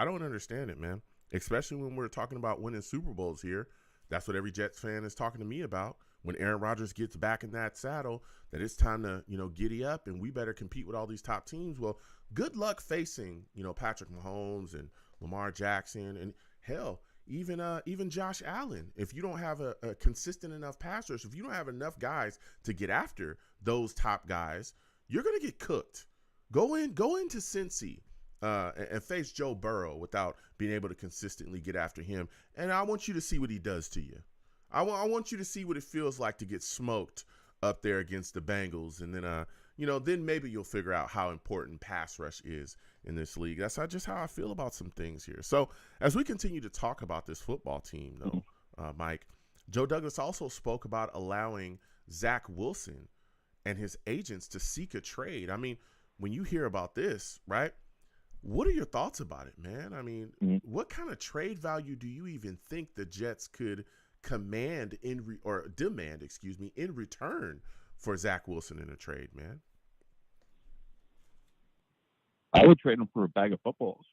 don't understand it, man. Especially when we're talking about winning Super Bowls here. That's what every Jets fan is talking to me about. When Aaron Rodgers gets back in that saddle, that it's time to, giddy up and we better compete with all these top teams. Well, good luck facing, Patrick Mahomes and Lamar Jackson and hell, even Josh Allen. If you don't have a consistent enough pass rush, if you don't have enough guys to get after those top guys, you're going to get cooked. Go into Cincy and face Joe Burrow without being able to consistently get after him. And I want you to see what he does to you. I want you to see what it feels like to get smoked up there against the Bengals. And then, then maybe you'll figure out how important pass rush is in this league. That's just how I feel about some things here. So as we continue to talk about this football team, though, Mike, Joe Douglas also spoke about allowing Zach Wilson and his agents to seek a trade. I mean, when you hear about this, right, what are your thoughts about it, man? I mean, what kind of trade value do you even think the Jets could demand in return for Zach Wilson in a trade, man? I would trade him for a bag of footballs.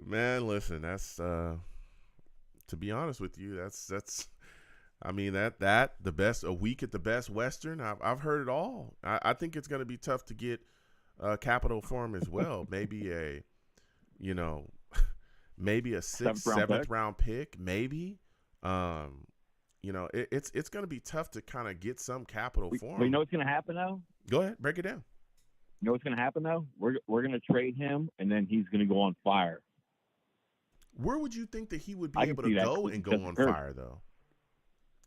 Man, listen, that's to be honest with you, that's I mean that the best, a week at the Best Western. I've heard it all. I think it's going to be tough to get capital for him as well. Maybe a seventh round pick, maybe. It's going to be tough to kind of get some capital for him. But you know what's going to happen though? Go ahead, break it down. You know what's going to happen though? We're going to trade him, and then he's going to go on fire. Where would you think that he would be able to go and go on fire though?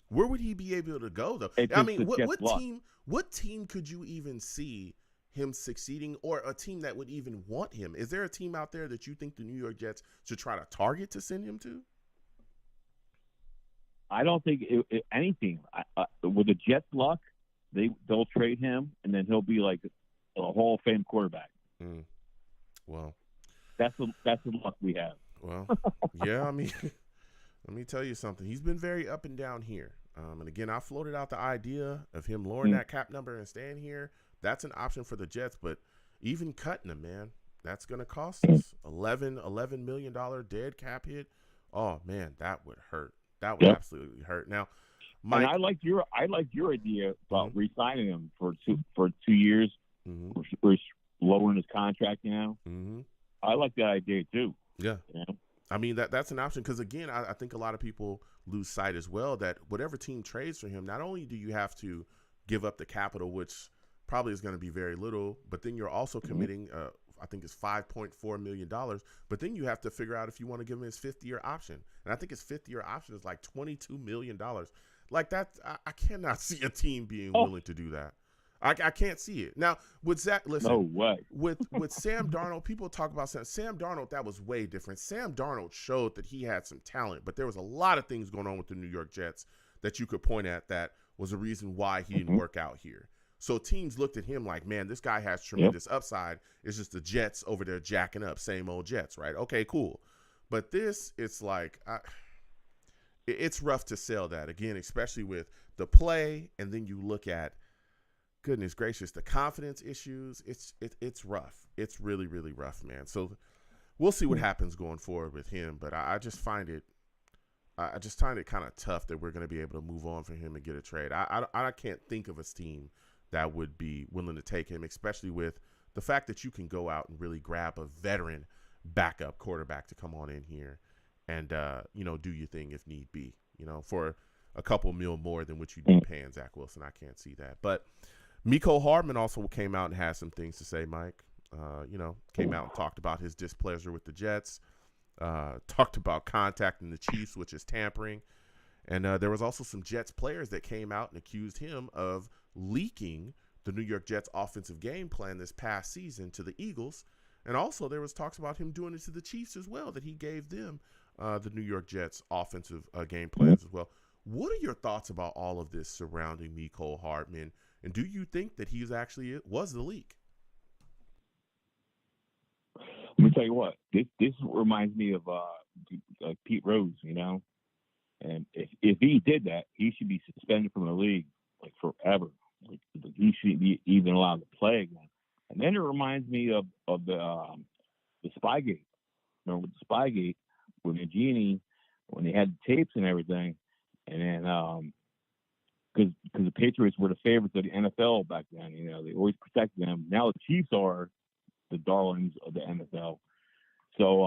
Where would he be able to go though? I mean, what team could you even see him succeeding, or a team that would even want him? Is there a team out there that you think the New York Jets should try to target to send him to? I don't think any team. With the Jets' luck, they'll trade him, and then he'll be like a Hall of Fame quarterback. Well, that's the luck we have. Well, yeah. I mean, let me tell you something. He's been very up and down here. And again, I floated out the idea of him lowering that cap number and staying here. That's an option for the Jets, but even cutting him, man, that's going to cost us $11 million dead cap hit. Oh man, that would hurt. That would absolutely hurt. Now, Mike, and I liked your idea about re-signing him for 2 years. We're lowering his contract now. I like that idea too. Yeah. I mean, that's an option because, again, I think a lot of people lose sight as well that whatever team trades for him, not only do you have to give up the capital, which probably is going to be very little, but then you're also committing, I think it's $5.4 million, but then you have to figure out if you want to give him his fifth-year option. And I think his fifth-year option is like $22 million. Like that, I cannot see a team being willing to do that. I can't see it. Now, with Zach, listen. No way. With Sam Darnold, people talk about Sam Darnold. That was way different. Sam Darnold showed that he had some talent, but there was a lot of things going on with the New York Jets that you could point at that was a reason why he didn't work out here. So teams looked at him like, man, this guy has tremendous upside. It's just the Jets over there jacking up, same old Jets, right? Okay, cool. But this, it's like, it's rough to sell that, again, especially with the play, and then you look at, goodness gracious, the confidence issues. It's rough. It's really, really rough, man. So we'll see what happens going forward with him, but I just find it kind of tough that we're going to be able to move on for him and get a trade. I can't think of a team that would be willing to take him, especially with the fact that you can go out and really grab a veteran backup quarterback to come on in here and, do your thing if need be, for a couple mil more than what you'd be paying Zach Wilson. I can't see that. But Mecole Hardman also came out and had some things to say, Mike. Came out and talked about his displeasure with the Jets, talked about contacting the Chiefs, which is tampering. And there was also some Jets players that came out and accused him of leaking the New York Jets offensive game plan this past season to the Eagles. And also there was talks about him doing it to the Chiefs as well, that he gave them the New York Jets offensive game plans as well. What are your thoughts about all of this surrounding Mecole Hardman? And do you think that he's actually was the leak? Let me tell you what. This reminds me of Pete Rose, And if he did that, he should be suspended from the league like forever. Like he shouldn't be even allowed to play again. And then it reminds me of the Spygate. Remember the Spygate with Nagini when they had the tapes and everything, and then because the Patriots were the favorites of the NFL back then, they always protected them. Now the Chiefs are the darlings of the NFL. So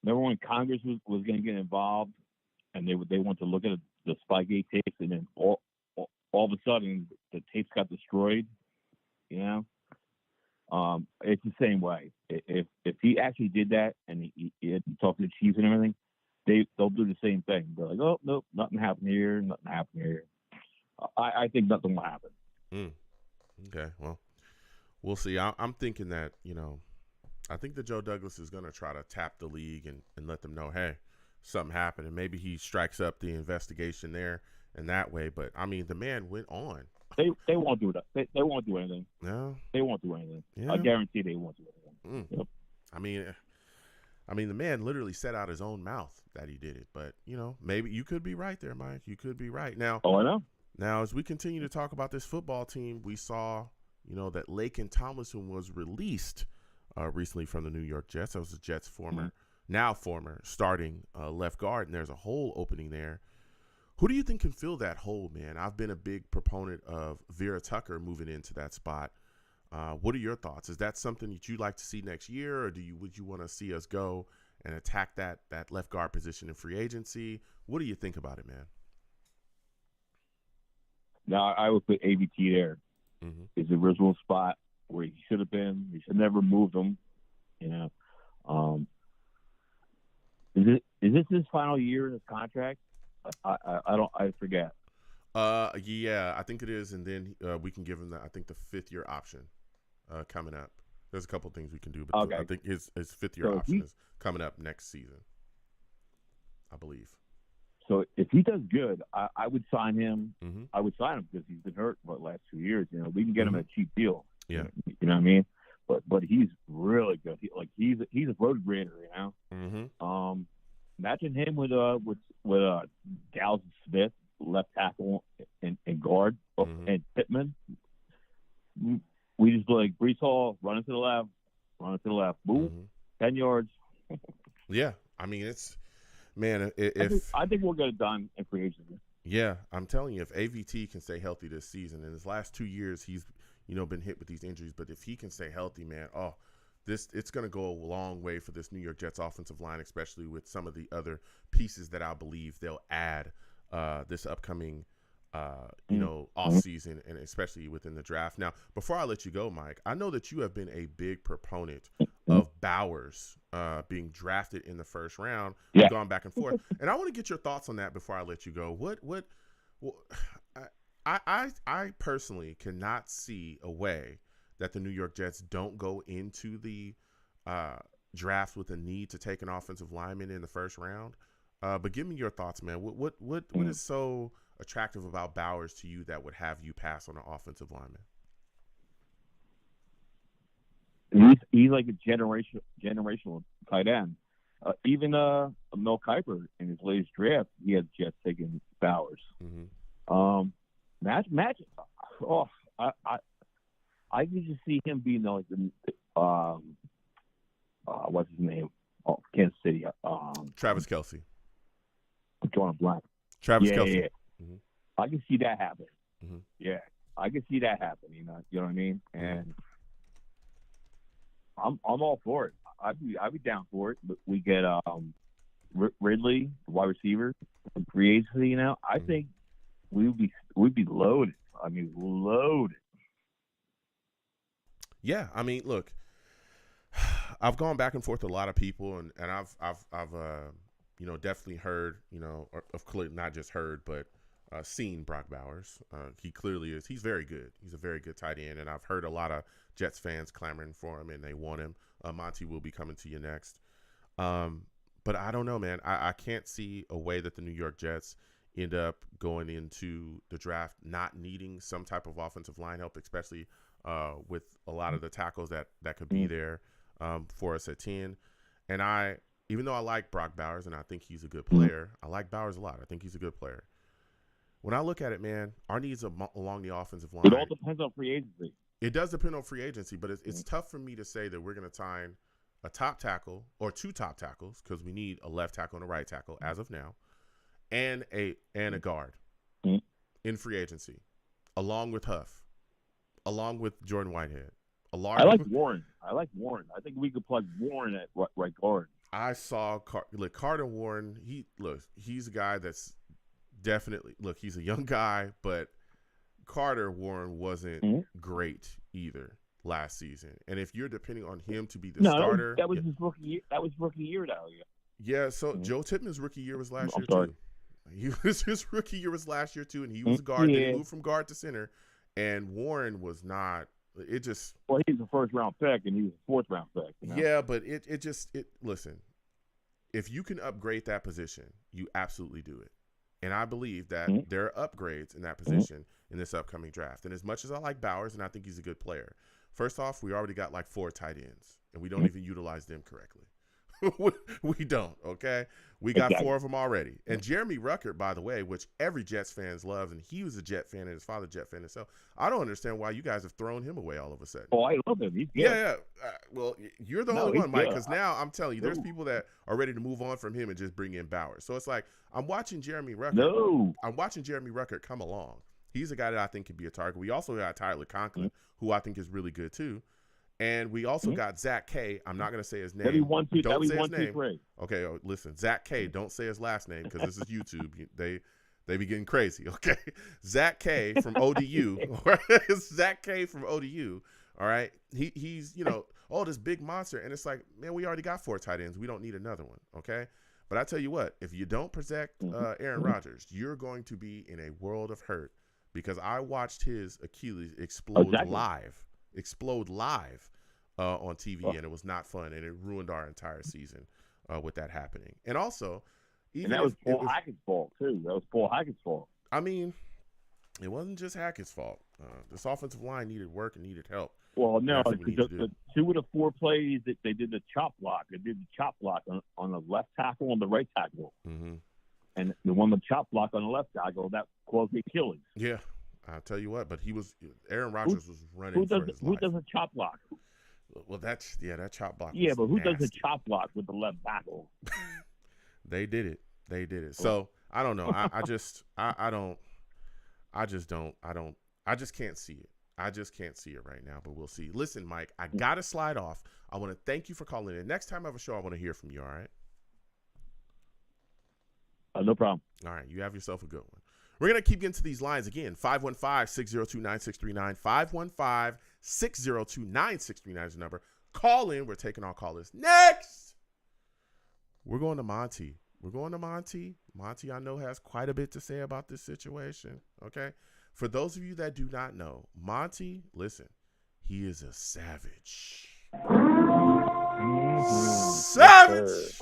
remember when Congress was going to get involved, and they want to look at the Spygate tapes, and then all of a sudden the tapes got destroyed. It's the same way. If he actually did that and he talked to the Chiefs and everything, they'll do the same thing. They're like, oh nope, nothing happened here, nothing happened here. I think nothing will happen. Okay, well, we'll see. I'm thinking that I think that Joe Douglas is going to try to tap the league and let them know, hey, something happened, and maybe he strikes up the investigation there in that way. But I mean, the man went on. They won't do that. They won't do anything. No, they won't do anything. Yeah. I guarantee they won't do anything. Yep. I mean, the man literally said out his own mouth that he did it. But maybe you could be right there, Mike. You could be right. Now, I know. Now, as we continue to talk about this football team, we saw that Laken Tomlinson was released recently from the New York Jets. That was the Jets' former starting left guard, and there's a hole opening there. Who do you think can fill that hole, man? I've been a big proponent of Vera Tucker moving into that spot. What are your thoughts? Is that something that you'd like to see next year, or would you want to see us go and attack that left guard position in free agency? What do you think about it, man? Now, I would put AVT there. His original spot where he should have been. He should never moved him. Is this his final year in his contract? I forget. Yeah, I think it is, and then we can give him the 5th year option coming up. There's a couple things we can do, but okay. I think his 5th year option is coming up next season, I believe. So if he does good, I would sign him. I would sign him because he's been hurt for the last 2 years. We can get him at a cheap deal. Yeah, you know what I mean. But he's really good. He's a road grader. Imagine him with Dallas Smith, left tackle and guard, and Pittman. We just like Brees Hall running to the left, boom, 10 yards. Yeah, I mean it's. Man, I think we'll get it done in free agency. Yeah, I'm telling you, if AVT can stay healthy this season, in his last 2 years, he's been hit with these injuries. But if he can stay healthy, man, it's going to go a long way for this New York Jets offensive line, especially with some of the other pieces that I believe they'll add this upcoming off season, and especially within the draft. Now, before I let you go, Mike, I know that you have been a big proponent of Bowers being drafted in the first round. Yeah. We've gone back and forth, and I want to get your thoughts on that before I let you go. I personally cannot see a way that the New York Jets don't go into the draft with a need to take an offensive lineman in the first round. But give me your thoughts, man. What is so attractive about Bowers to you that would have you pass on an offensive lineman? He's like a generational tight end. Even Mel Kiper in his latest draft, he had Jets taking Bowers. Mm-hmm. Match. Oh, I could just see him being like the what's his name? Oh, Kansas City. Travis Kelce. I'm drawing a blank. Travis Kelce. Yeah. Mm-hmm. I can see that happen. Mm-hmm. Yeah, I can see that happen. You know what I mean? And I'm all for it. I'd be down for it. But we get Ridley, wide receiver, from free agency. You know, I think we'd be loaded. I mean, loaded. Yeah, I mean, look, I've gone back and forth with a lot of people, and I've definitely heard, or of course not just heard, but seen Brock Bowers. He clearly is. He's very good. He's a very good tight end, and I've heard a lot of Jets fans clamoring for him, and they want him. Monty will be coming to you next. But I don't know, man. I can't see a way that the New York Jets end up going into the draft not needing some type of offensive line help, especially with a lot of the tackles that could be there for us at 10. And even though I like Brock Bowers and I think he's a good player, I like Bowers a lot. I think he's a good player. When I look at it, man, our needs along the offensive line. It all depends on free agency. It does depend on free agency, but it's tough for me to say that we're going to sign a top tackle or two top tackles, because we need a left tackle and a right tackle as of now, and a guard in free agency, along with Huff, along with Jordan Whitehead. I like Warren. I think we could plug Warren at right guard. I saw Carter Warren. He's a guy that's definitely he's a young guy, but Carter Warren wasn't great either last season. And if you're depending on him to be the starter, that was his rookie year. That was rookie year, though. Yeah. So Joe Tippmann's rookie year was last year too. His rookie year was last year too, and he was a guard. Then he moved from guard to center, and Warren was not. It just. Well, he's a first round pick, and he was a fourth round pick. Yeah, but it listen. If you can upgrade that position, you absolutely do it. And I believe that there are upgrades in that position in this upcoming draft. And as much as I like Bowers, and I think he's a good player, first off, we already got like 4 tight ends, and we don't even utilize them correctly. We don't, okay? We got 4 of them already. And Jeremy Ruckert, by the way, which every Jets fans loves, and he was a Jet fan and his father Jet fan himself. I don't understand why you guys have thrown him away all of a sudden. Oh, I love him. He's good. Yeah. Well, you're the only one, Mike, because now I'm telling you, there's people that are ready to move on from him and just bring in Bowers. So it's like I'm watching Jeremy Ruckert. I'm watching Jeremy Ruckert come along. He's a guy that I think could be a target. We also got Tyler Conklin, who I think is really good too. And we also got Zach K. I'm not going to say his name. Don't say his name. Okay, listen, Zach K. Don't say his last name, because this is YouTube. They be getting crazy. Okay, Zach K. from ODU. Zach K. from ODU. All right, he's this big monster, and it's like, man, we already got 4 tight ends. We don't need another one. Okay, but I tell you what, if you don't protect Aaron Rodgers, you're going to be in a world of hurt, because I watched his Achilles explode live on TV, and it was not fun, and it ruined our entire season with that happening. And also, that was Paul Hackett's fault too. That was Paul Hackett's fault. I mean, it wasn't just Hackett's fault. This offensive line needed work and needed help. Well, no, the 2 of the 4 plays that they did the chop block. They did the chop block on the left tackle and the right tackle, and the one the chop block on the left tackle that caused the Achilles. Yeah. I'll tell you what, but Aaron Rodgers was running for his life. Who does a chop block? Well, that chop block. Yeah, but who nasty. does a chop block with the left tackle? They did it. So I don't know. I just can't see it. I just can't see it right now, but we'll see. Listen, Mike, I got to slide off. I want to thank you for calling in. Next time I have a show, I want to hear from you, all right? No problem. All right, you have yourself a good one. We're going to keep getting to these lines again. 515-602-9639. 515-602-9639 is the number. Call in. We're taking all callers. Next, we're going to Monty. Monty, I know, has quite a bit to say about this situation, okay? For those of you that do not know, Monty, listen, he is a savage. Savage!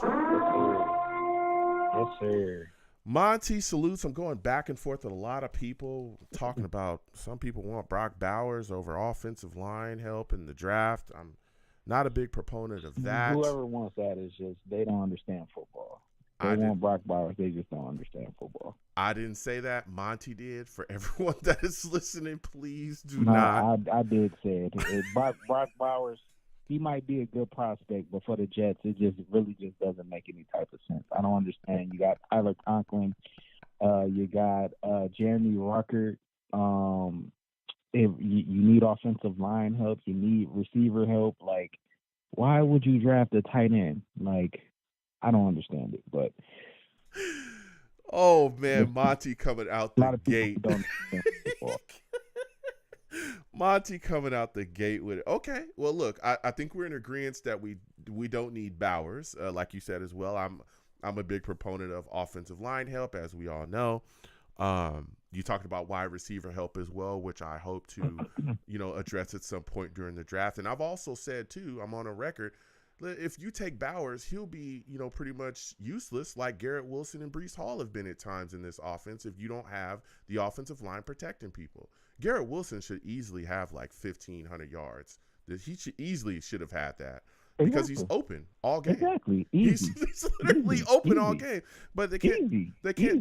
Yes, sir. Monty salutes. I'm going back and forth with a lot of people talking about some people want Brock Bowers over offensive line help in the draft. I'm not a big proponent of that. Whoever wants that is just they don't understand football. They want Brock Bowers. They just don't understand football. I didn't say that. Monty did. For everyone that is listening, please do not. I did say it. Brock Bowers, he might be a good prospect, but for the Jets, it just really just doesn't make any type of sense. I don't understand. You got Tyler Conklin. You got Jeremy Ruckert. If you need offensive line help, you need receiver help. Like, why would you draft a tight end? Like, I don't understand it. But oh man, Monty coming out the gate. Don't understand football. Monty coming out the gate with it. Okay, well look, I think we're in agreement that we don't need Bowers, like you said as well. I'm a big proponent of offensive line help, as we all know. You talked about wide receiver help as well, which I hope to, address at some point during the draft. And I've also said too, I'm on a record, if you take Bowers, he'll be, pretty much useless like Garrett Wilson and Breece Hall have been at times in this offense if you don't have the offensive line protecting people. Garrett Wilson should easily have like 1,500 yards. He should have had that because he's open all game. Exactly. Easy. He's literally open all game. But they can't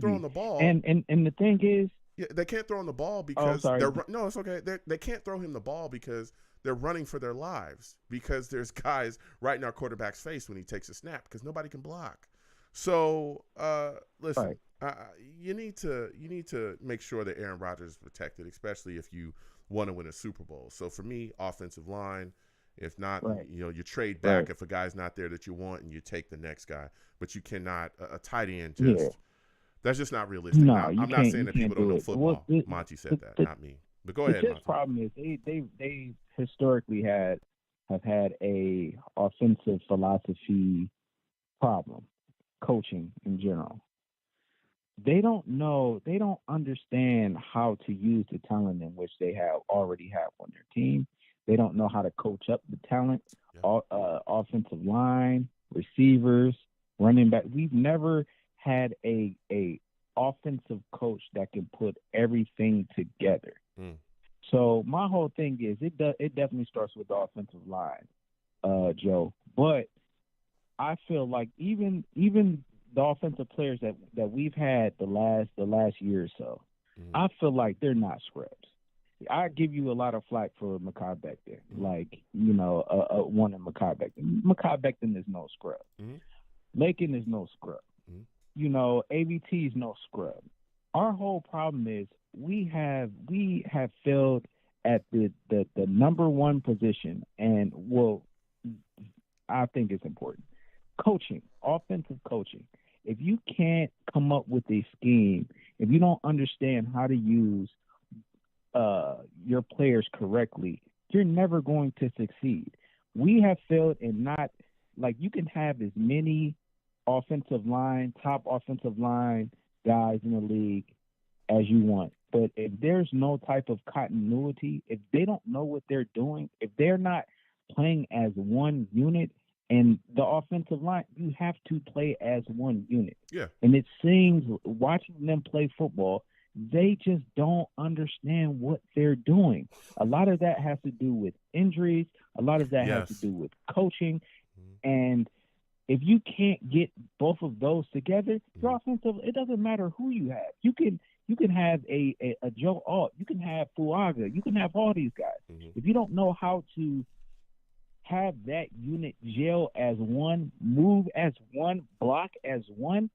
throw on the ball. And the thing is, they can't throw on the ball because it's okay. They can't throw him the ball because they're running for their lives because there's guys right in our quarterback's face when he takes a snap because nobody can block. So listen, you need to make sure that Aaron Rodgers is protected, especially if you want to win a Super Bowl. So for me, offensive line. If not, you trade back if a guy's not there that you want, and you take the next guy. But you cannot a tight end just. That's just not realistic. No, I'm not saying that people don't know football. Monty said that, not me. But go ahead, Monty. The problem is they historically have had a offensive philosophy problem, coaching in general. They don't understand how to use the talent in which they already have on their team. They don't know how to coach up the talent, offensive line, receivers, running back. We've never had a offensive coach that can put everything together. So my whole thing is it definitely starts with the offensive line, Joe. But I feel like even the offensive players that we've had the last year or so, I feel like they're not scrubs. I give you a lot of flack for Mecole Becton, one in Mecole Becton. Mecole Becton is no scrub. Lakin is no scrub. AVT is no scrub. Our whole problem is we have failed at the number one position, and I think it's important. Coaching, offensive coaching. If you can't come up with a scheme, if you don't understand how to use your players correctly, you're never going to succeed. We have failed in not, like, you can have as many top offensive line guys in the league as you want. But if there's no type of continuity, if they don't know what they're doing, if they're not playing as one unit, and the offensive line, you have to play as one unit. Yeah. And it seems, watching them play football, they just don't understand what they're doing. A lot of that has to do with injuries. A lot of that has to do with coaching. And if you can't get both of those together, your offensive, it doesn't matter who you have. You can have a Joe Alt. You can have Fuaga. You can have all these guys. If you don't know how to have that unit gel as one, move as one, block as one,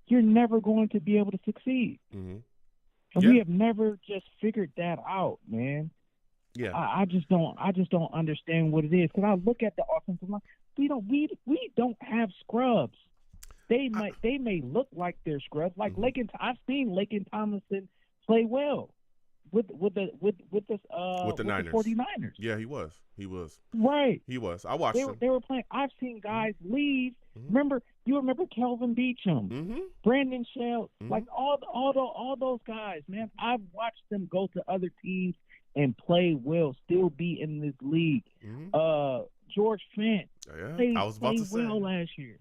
you're never going to be able to succeed. And we have never just figured that out, man. Yeah, I just don't understand what it is. Because I look at the offensive line, we don't have scrubs. They may look like they're scrubs. Like I've seen Lakin Tomlinson play well with the Niners. 49ers. Yeah, he was. Right. He was. I watched him. They were playing. I've seen guys leave. You remember Kelvin Beachum, Brandon Shell, like all those guys, man. I've watched them go to other teams and play well, still be in this league. George Fant I was about to say well last year.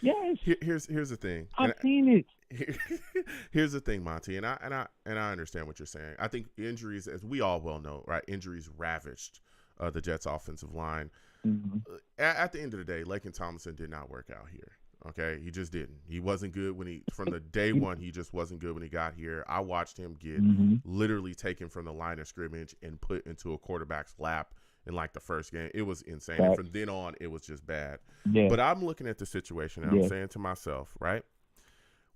Yes. Here's the thing. I've seen it. Here's the thing, Monty, and I understand what you're saying. I think injuries, as we all well know, right? Injuries ravaged the Jets' offensive line. Mm-hmm. At the end of the day, Laken Tomlinson did not work out here. Okay, he just didn't. He wasn't good from the day one. He just wasn't good when he got here. I watched him get literally taken from the line of scrimmage and put into a quarterback's lap in like the first game. It was insane. And from then on, it was just bad. Yeah. But I'm looking at the situation and I'm saying to myself, right,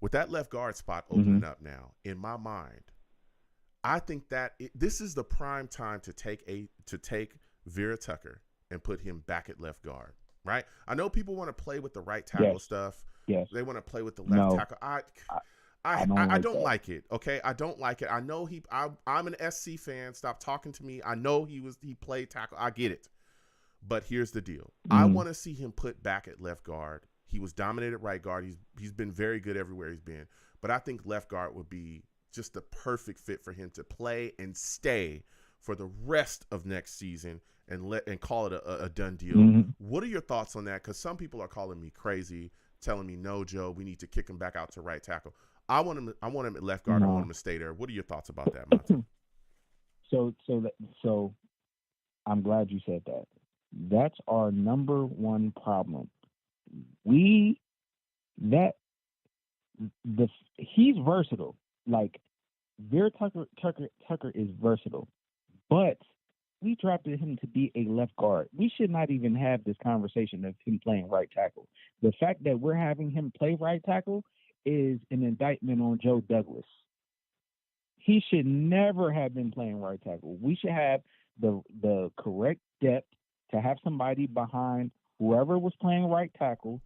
with that left guard spot opening up now, in my mind, I think that this is the prime time to take Vera Tucker and put him back at left guard. Right, I know people want to play with the right tackle stuff. Yes, they want to play with the left tackle. I don't like it. Okay, I don't like it. I know I'm an SC fan. Stop talking to me. I know he played tackle. I get it, but here's the deal. I want to see him put back at left guard. He was dominated at right guard. He's been very good everywhere he's been, but I think left guard would be just the perfect fit for him to play and stay for the rest of next season. And call it a done deal. What are your thoughts on that? Because some people are calling me crazy, telling me, no, Joe, we need to kick him back out to right tackle. I want him at left guard. I want him to stay there. What are your thoughts about that, Monty? So I'm glad you said that. That's our number one problem. He's versatile. Like Vera Tucker is versatile, but we drafted him to be a left guard. We should not even have this conversation of him playing right tackle. The fact that we're having him play right tackle is an indictment on Joe Douglas. He should never have been playing right tackle. We should have the correct depth to have somebody behind whoever was playing right tackle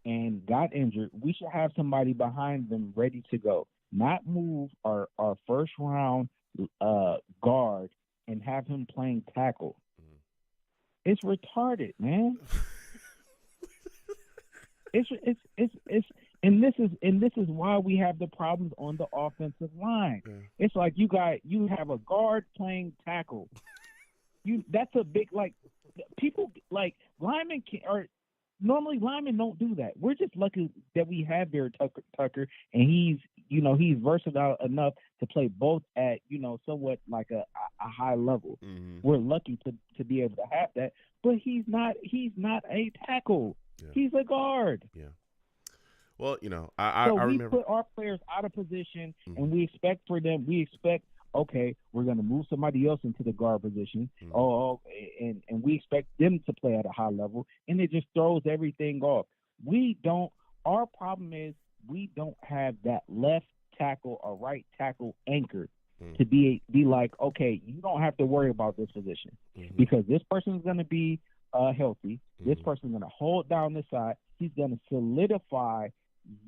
and got injured. We should have somebody behind them ready to go, not move our first round guard and have him playing tackle. It's retarded, man. It's and this is why we have the problems on the offensive line. It's like you have a guard playing tackle. That's a big, like, people like linemen normally linemen don't do that. We're just lucky that we have Vera Tucker and he's versatile enough to play both at, somewhat like a high level. We're lucky to be able to have that, but he's not a tackle. Yeah. He's a guard. Yeah. Well, I remember. We put our players out of position and we expect, okay, we're going to move somebody else into the guard position. And we expect them to play at a high level, and it just throws everything off. Our problem is we don't have that left tackle or right tackle anchor to be like, okay, you don't have to worry about this position because this person is going to be healthy. This person is going to hold down this side. He's going to solidify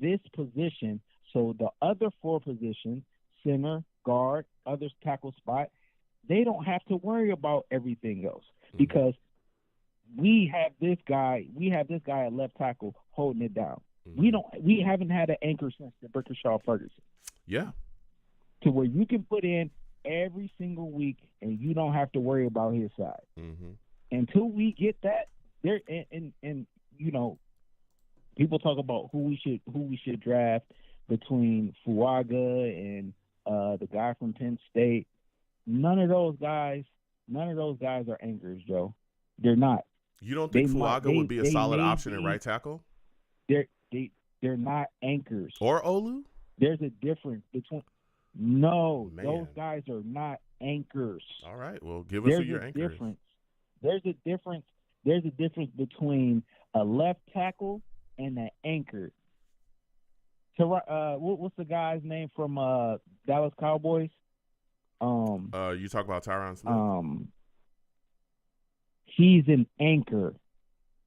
this position. So the other four positions, center, guard, other tackle spot, they don't have to worry about everything else because we have this guy at left tackle holding it down. We haven't had an anchor since the Brickashaw Ferguson. Yeah. To where you can put in every single week and you don't have to worry about his side. Until we get that, there and people talk about who we should draft between Fuaga and the guy from Penn State. None of those guys are anchors, Joe. They're not. You don't think Fuaga would be a solid option at right tackle? They're not anchors. Or Olu? There's a difference between. No, those guys are not anchors. All right. Well, give us who your anchor is. There's a difference between a left tackle and an anchor. What's the guy's name from Dallas Cowboys? You talk about Tyron Smith. He's an anchor.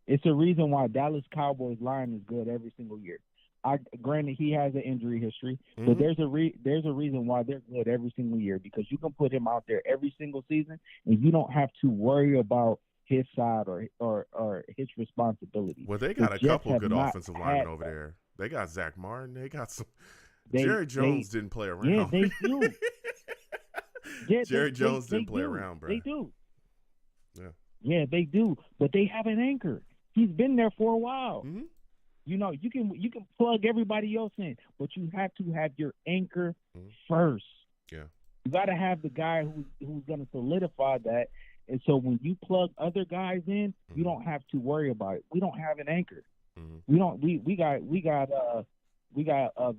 It's a reason why Dallas Cowboys line is good every single year. Granted, he has an injury history, but there's a reason why they're good every single year because you can put him out there every single season, and you don't have to worry about his side or his responsibility. Well, they got a couple good offensive linemen over there. They got Zach Martin. They got some. Jerry Jones didn't play around. Yeah, they do. Jerry Jones didn't play around, bro. They do. Yeah. Yeah, they do. But they have an anchor. He's been there for a while. You know, you can plug everybody else in, but you have to have your anchor first. Yeah. You got to have the guy who's going to solidify that. And so when you plug other guys in, you don't have to worry about it. We don't have an anchor. We don't. We got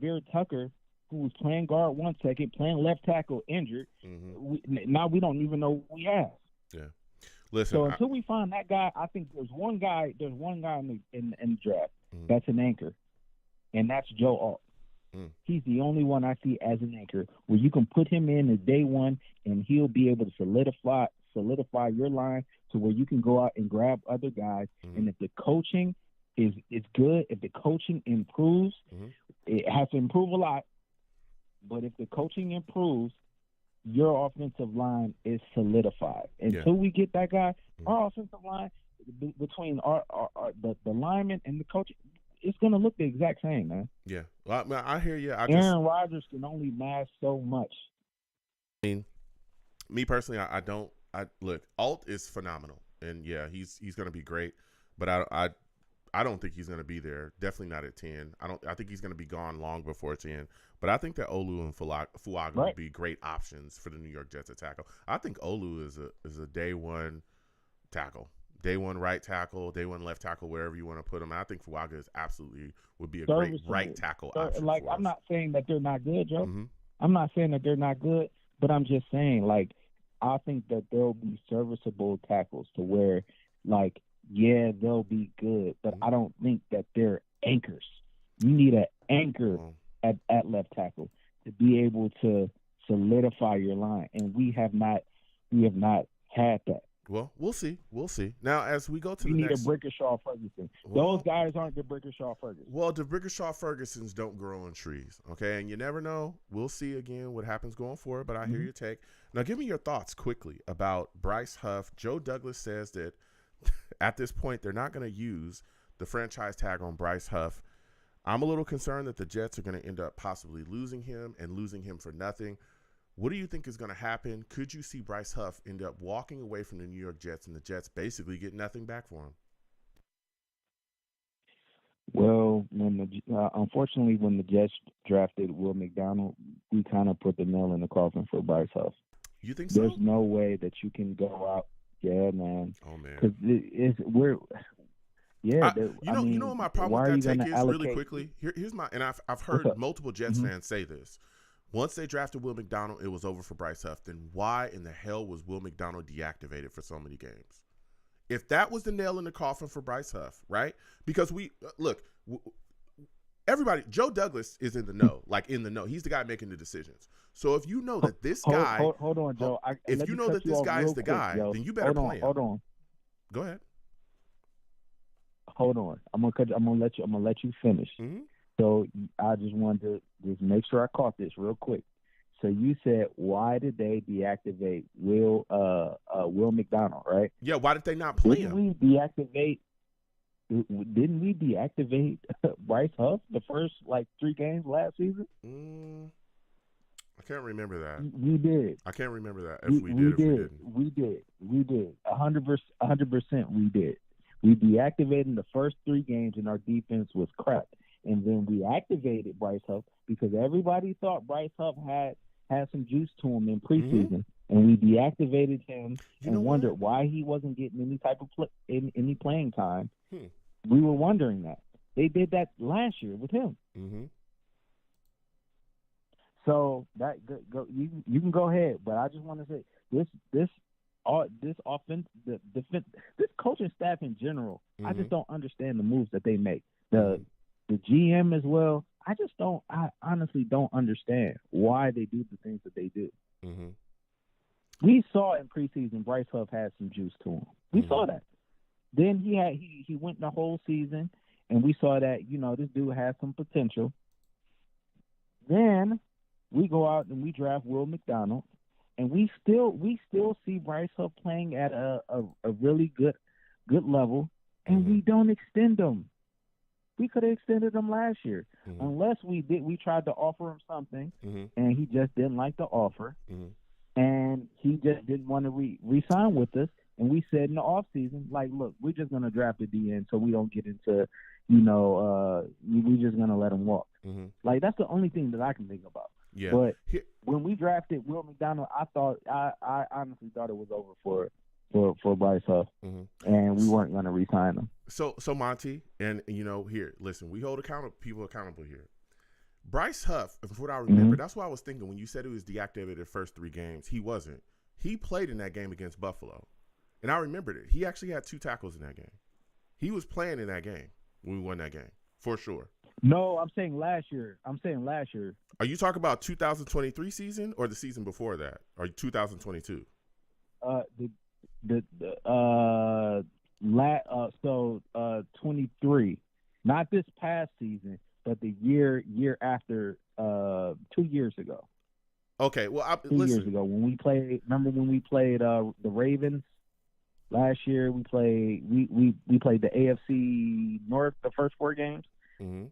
Vera Tucker, who was playing guard 1 second, playing left tackle, injured. Now we don't even know who we have. Yeah. Listen. So until we find that guy, I think there's one guy in the draft that's an anchor, and that's Joe Alt. He's the only one I see as an anchor where you can put him in as day one, and he'll be able to solidify your line to where you can go out and grab other guys. And if the coaching is good, if the coaching improves, it has to improve a lot. But if the coaching improves, your offensive line is solidified. Until we get that guy, our offensive line between the lineman and the coach, it's going to look the exact same, man. Yeah. Well, I hear you. Aaron Rodgers can only mask so much. I mean, me personally, I don't. Look, Alt is phenomenal, and yeah, he's going to be great. But I don't think he's going to be there. Definitely not at 10. I think he's going to be gone long before 10. But I think that Olu and Fuaga would be great options for the New York Jets to tackle. I think Olu is a day one tackle. Day one right tackle, day one left tackle, wherever you want to put him. I think Fuaga would be a great right tackle option. Like, I'm not saying that they're not good, Joe. I'm not saying that they're not good, but I'm just saying, like, I think that there'll be serviceable tackles to where, like, yeah, they'll be good, but I don't think that they're anchors. You need an anchor at left tackle to be able to solidify your line, and we have not had that. Well, we'll see. Now, as we go to we the need next, a Brickashaw Ferguson. Those guys aren't the Brickashaw Ferguson. Well, the Brickashaw Fergusons don't grow on trees, okay? And you never know. We'll see again what happens going forward, but I hear your take. Now, give me your thoughts quickly about Bryce Huff. Joe Douglas says that at this point they're not going to use the franchise tag on Bryce Huff. I'm a little concerned that the Jets are going to end up possibly losing him for nothing. What do you think is going to happen? Could you see Bryce Huff end up walking away from the New York Jets and the Jets basically get nothing back for him? Well, unfortunately, when the Jets drafted Will McDonald, we kind of put the nail in the coffin for Bryce Huff. You think so? There's no way that you can go out. Yeah, man. Oh, man. Because you know what my problem with that take is really quickly? Here's my, and I've heard multiple Jets fans say this. Once they drafted Will McDonald, it was over for Bryce Huff. Then why in the hell was Will McDonald deactivated for so many games? If that was the nail in the coffin for Bryce Huff, right? Because everybody, Joe Douglas is in the know, He's the guy making the decisions. So if you know that this guy, hold on, Joe. If you know that this guy is the guy, then you better play him. Hold on. Go ahead. Hold on. I'm gonna let you finish. So I just wanted to just make sure I caught this real quick. So you said, why did they deactivate Will McDonald, right? Yeah, why did they not play him? Didn't we deactivate Bryce Huff the first 3 games last season? I can't remember that. We did. I can't remember that. If we did. We did. 100% we did. We deactivated the first 3 games and our defense was crap. And then we activated Bryce Huff because everybody thought Bryce Huff had some juice to him in preseason. And we deactivated him and wondered why he wasn't getting any type of any playing time. We were wondering that. They did that last year with him. So that you can go ahead, but I just want to say this offense, this coaching staff in general, I just don't understand the moves that they make. The GM as well. I honestly don't understand why they do the things that they do. We saw in preseason Bryce Huff had some juice to him. We saw that. Then he went the whole season, and we saw that this dude has some potential. Then we go out and we draft Will McDonald, and we still see Bryce Huff playing at a really good level, and we don't extend him. We could have extended him last year, unless we tried to offer him something, and he just didn't like the offer, and he just didn't want to re-sign with us. And we said in the offseason, look, we're just going to draft a DN so we don't get into we just gonna let him walk. Mm-hmm. Like that's the only thing that I can think about. Yeah. But when we drafted Will McDonald, I honestly thought it was over for Bryce Huff, and we weren't gonna re-sign him. So Monty, and here, listen, we hold people accountable here. Bryce Huff, from what I remember, that's why I was thinking when you said he was deactivated the first 3 games, he wasn't. He played in that game against Buffalo, and I remembered it. He actually had 2 tackles in that game. He was playing in that game when we won that game, for sure. No, I'm saying last year. Are you talking about 2023 season or the season before that, or 2022? So 23, not this past season, but the year after, 2 years ago. Okay, well, 2 years ago when we played. Remember when we played the Ravens last year? We played the AFC North the first 4 games. Mm-hmm.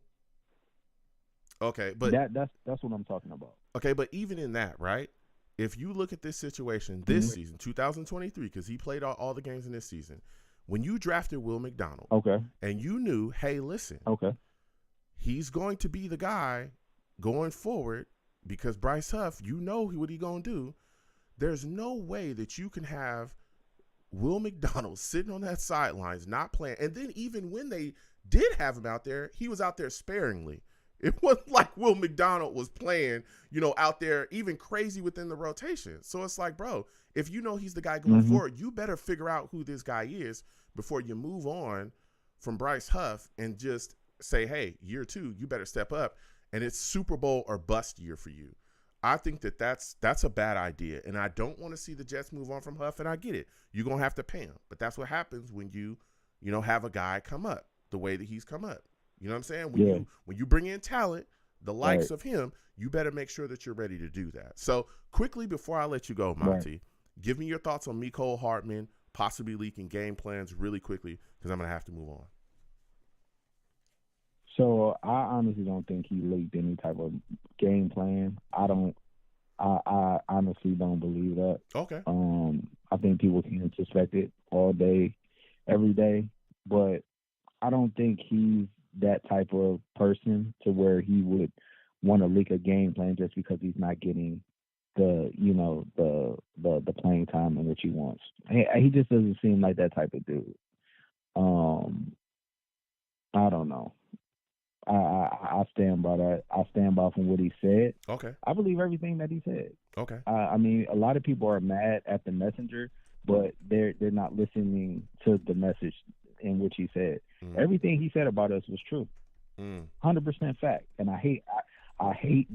Okay, but that's what I'm talking about. Okay, but even in that, right? If you look at this situation this season, 2023, because he played all the games in this season, when you drafted Will McDonald, and you knew, hey, listen, he's going to be the guy going forward because Bryce Huff, you know what he's going to do. There's no way that you can have Will McDonald sitting on that sidelines, not playing. And then even when they did have him out there, he was out there sparingly. It wasn't like Will McDonald was playing, out there even crazy within the rotation. So it's like, bro, if you know he's the guy going forward, you better figure out who this guy is before you move on from Bryce Huff and just say, hey, year 2, you better step up. And it's Super Bowl or bust year for you. I think that's a bad idea. And I don't want to see the Jets move on from Huff. And I get it. You're going to have to pay him. But that's what happens when you have a guy come up the way that he's come up. You know what I'm saying? When you bring in talent, the likes of him, you better make sure that you're ready to do that. So quickly before I let you go, Monty, give me your thoughts on Mecole Hardman possibly leaking game plans really quickly because I'm going to have to move on. So I honestly don't think he leaked any type of game plan. I honestly don't believe that. Okay. I think people can suspect it all day, every day, but I don't think he's that type of person to where he would want to leak a game plan just because he's not getting the playing time in which he wants. He just doesn't seem like that type of dude. I don't know. I stand by that. I stand by from what he said. Okay. I believe everything that he said. Okay. I mean, a lot of people are mad at the messenger, but they're not listening to the message in which he said. Everything he said about us was true. 100% fact. And I hate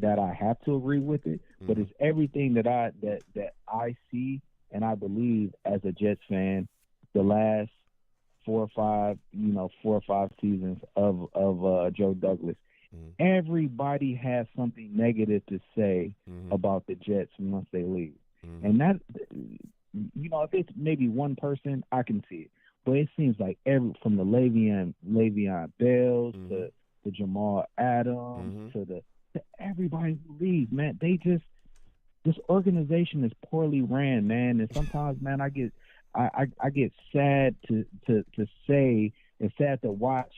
that I have to agree with it, but it's everything that I see and I believe as a Jets fan the last 4 or 5 seasons of Joe Douglas. Everybody has something negative to say about the Jets once they leave. And that, if it's maybe one person, I can see it. But it seems like from the Le'Veon Bell to the Jamal Adams to everybody who leaves, man, this organization is poorly ran, man. And sometimes, man, I get sad to say and sad to watch,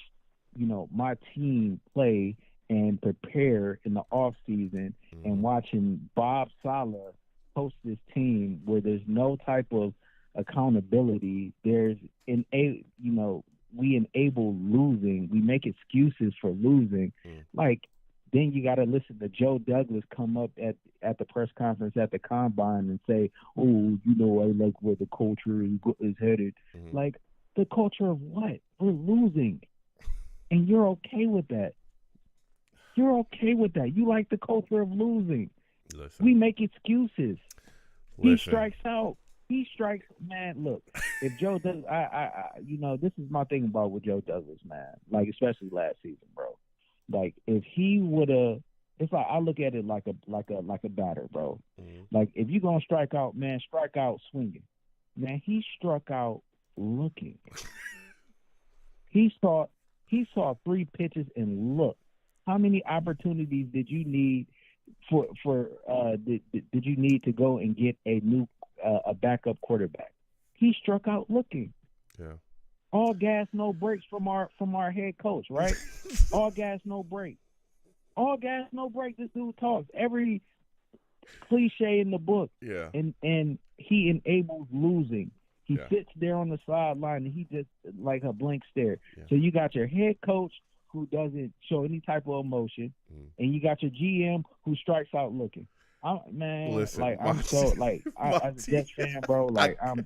my team play and prepare in the off season and watching Bob Saleh coach this team where there's no type of accountability. We enable losing. We make excuses for losing. Like, then you got to listen to Joe Douglas come up at the press conference at the combine and say, "Oh, I like where the culture is headed." Like, the culture of what? We're losing, and you're okay with that. You're okay with that. You like the culture of losing. Listen. We make excuses. He strikes out. He strikes, man. Look, if Joe Douglas, this is my thing about with Joe Douglas, man. Like, especially last season, bro. Like, if he would have, it's like I look at it like a batter, bro. Like, if you're gonna strike out, man, strike out swinging. Man, he struck out looking. He saw 3 pitches and looked. How many opportunities did you need did you need to go and get a backup quarterback? He struck out looking. Yeah. All gas, no brakes from our head coach, right? All gas, no brakes. All gas, no brakes. This dude talks every cliche in the book, Yeah. and he enables losing. He Yeah. sits there on the sideline and he just like a blank stare. Yeah. So you got your head coach who doesn't show any type of emotion, and you got your GM who strikes out looking. Listen, I'm so like as a Jets fan, bro. Like I'm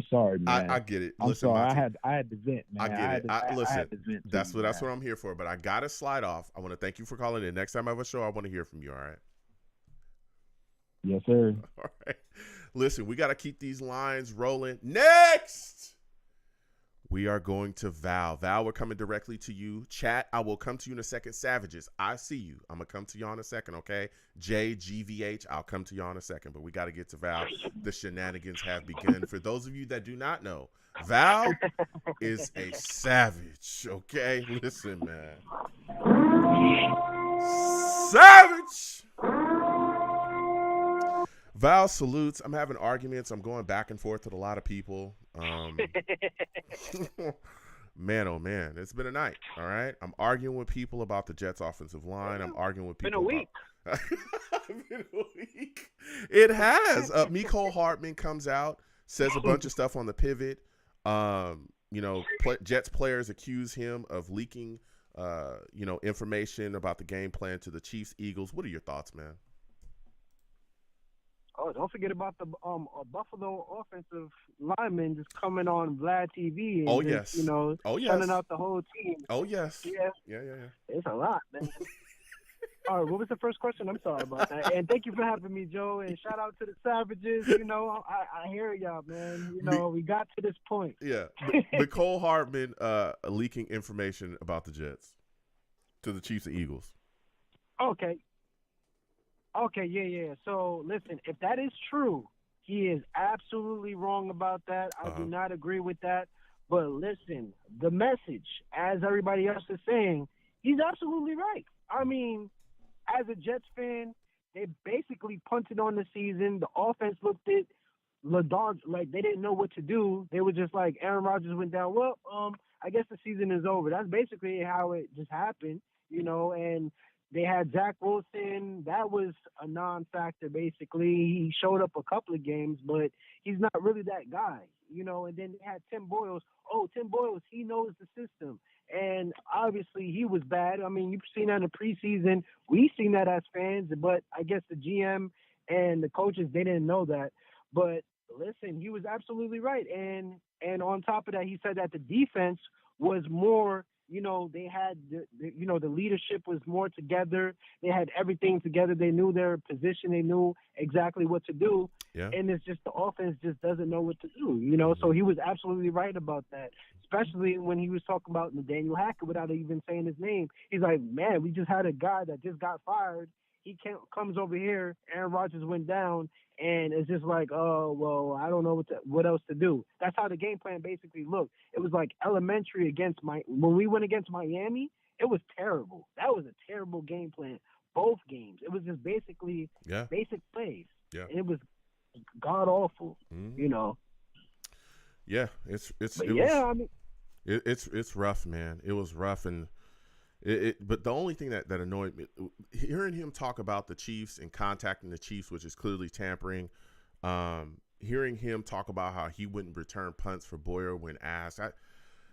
sorry, man. I get it. I'm Listen, sorry. Monty, I had to vent, man. I get it. I Listen, had to vent to that's you, what man. I'm here for. But I gotta slide off. I want to thank you for calling in. Next time I have a show, I want to hear from you. All right. Yes, sir. All right. Listen, we got to keep these lines rolling. Next, we are going to Val. Val, we're coming directly to you. Chat, I will come to you in a second. Savages, I see you. I'm going to come to you in a second, okay? JGVH, I'll come to you in a second. But we got to get to Val. The shenanigans have begun. For those of you that do not know, Val is a savage, okay? Listen, man. Savage! Val salutes. I'm having arguments. I'm going back and forth with a lot of people. Man, oh man, it's been a night. All right, I'm arguing with people about the Jets' offensive line. I'm arguing with people. Been a week. Been a week. It has. Mecole Hardman comes out, says a bunch of stuff on the pivot. Jets players accuse him of leaking, information about the game plan to the Chiefs, Eagles. What are your thoughts, man? Oh, don't forget about the Buffalo offensive lineman just coming on Vlad TV and just, sending out the whole team. Oh, yes. Yeah. It's a lot, man. All right, what was the first question? I'm sorry about that. And thank you for having me, Joe. And shout out to the Savages. I hear y'all, man. We got to this point. Yeah. Mecole Hardman leaking information about the Jets to the Chiefs and Eagles. Okay, yeah. So, listen, if that is true, he is absolutely wrong about that. I do not agree with that. But listen, the message, as everybody else is saying, he's absolutely right. I mean, as a Jets fan, they basically punted on the season. The offense looked at lethargic, like they didn't know what to do. They were just like, Aaron Rodgers went down. Well, I guess the season is over. That's basically how it just happened, and they had Zach Wilson. That was a non-factor, basically. He showed up a couple of games, but he's not really that guy, And then they had Tim Boyles. Oh, Tim Boyles, he knows the system. And obviously he was bad. I mean, you've seen that in the preseason. We've seen that as fans, but I guess the GM and the coaches, they didn't know that. But listen, he was absolutely right. And on top of that, he said that the defense was more – they had, the leadership was more together. They had everything together. They knew their position. They knew exactly what to do. Yeah. And it's just the offense just doesn't know what to do, So he was absolutely right about that, especially when he was talking about Nathaniel Hackett without even saying his name. He's like, man, we just had a guy that just got fired. He comes over here. Aaron Rodgers went down, and it's just like, oh, well, I don't know what else to do. That's how the game plan basically looked. It was like elementary when we went against Miami, it was terrible. That was a terrible game plan. Both games. It was just basically basic plays. Yeah. And it was god awful, Yeah, it's rough, man. It was rough, and but the only thing that annoyed me, hearing him talk about the Chiefs and contacting the Chiefs, which is clearly tampering, hearing him talk about how he wouldn't return punts for Boyer when asked,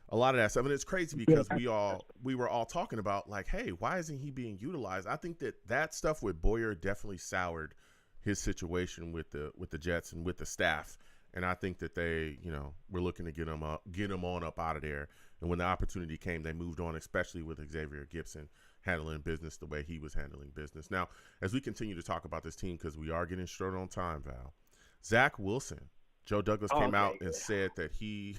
a lot of that stuff. And it's crazy because we were all talking about like, hey, why isn't he being utilized? I think that stuff with Boyer definitely soured his situation with the Jets and with the staff. And I think that they, were looking to get him on up out of there. And when the opportunity came, they moved on, especially with Xavier Gibson handling business the way he was handling business. Now, as we continue to talk about this team, because we are getting short on time, Val, Zach Wilson, Joe Douglas came out and said that he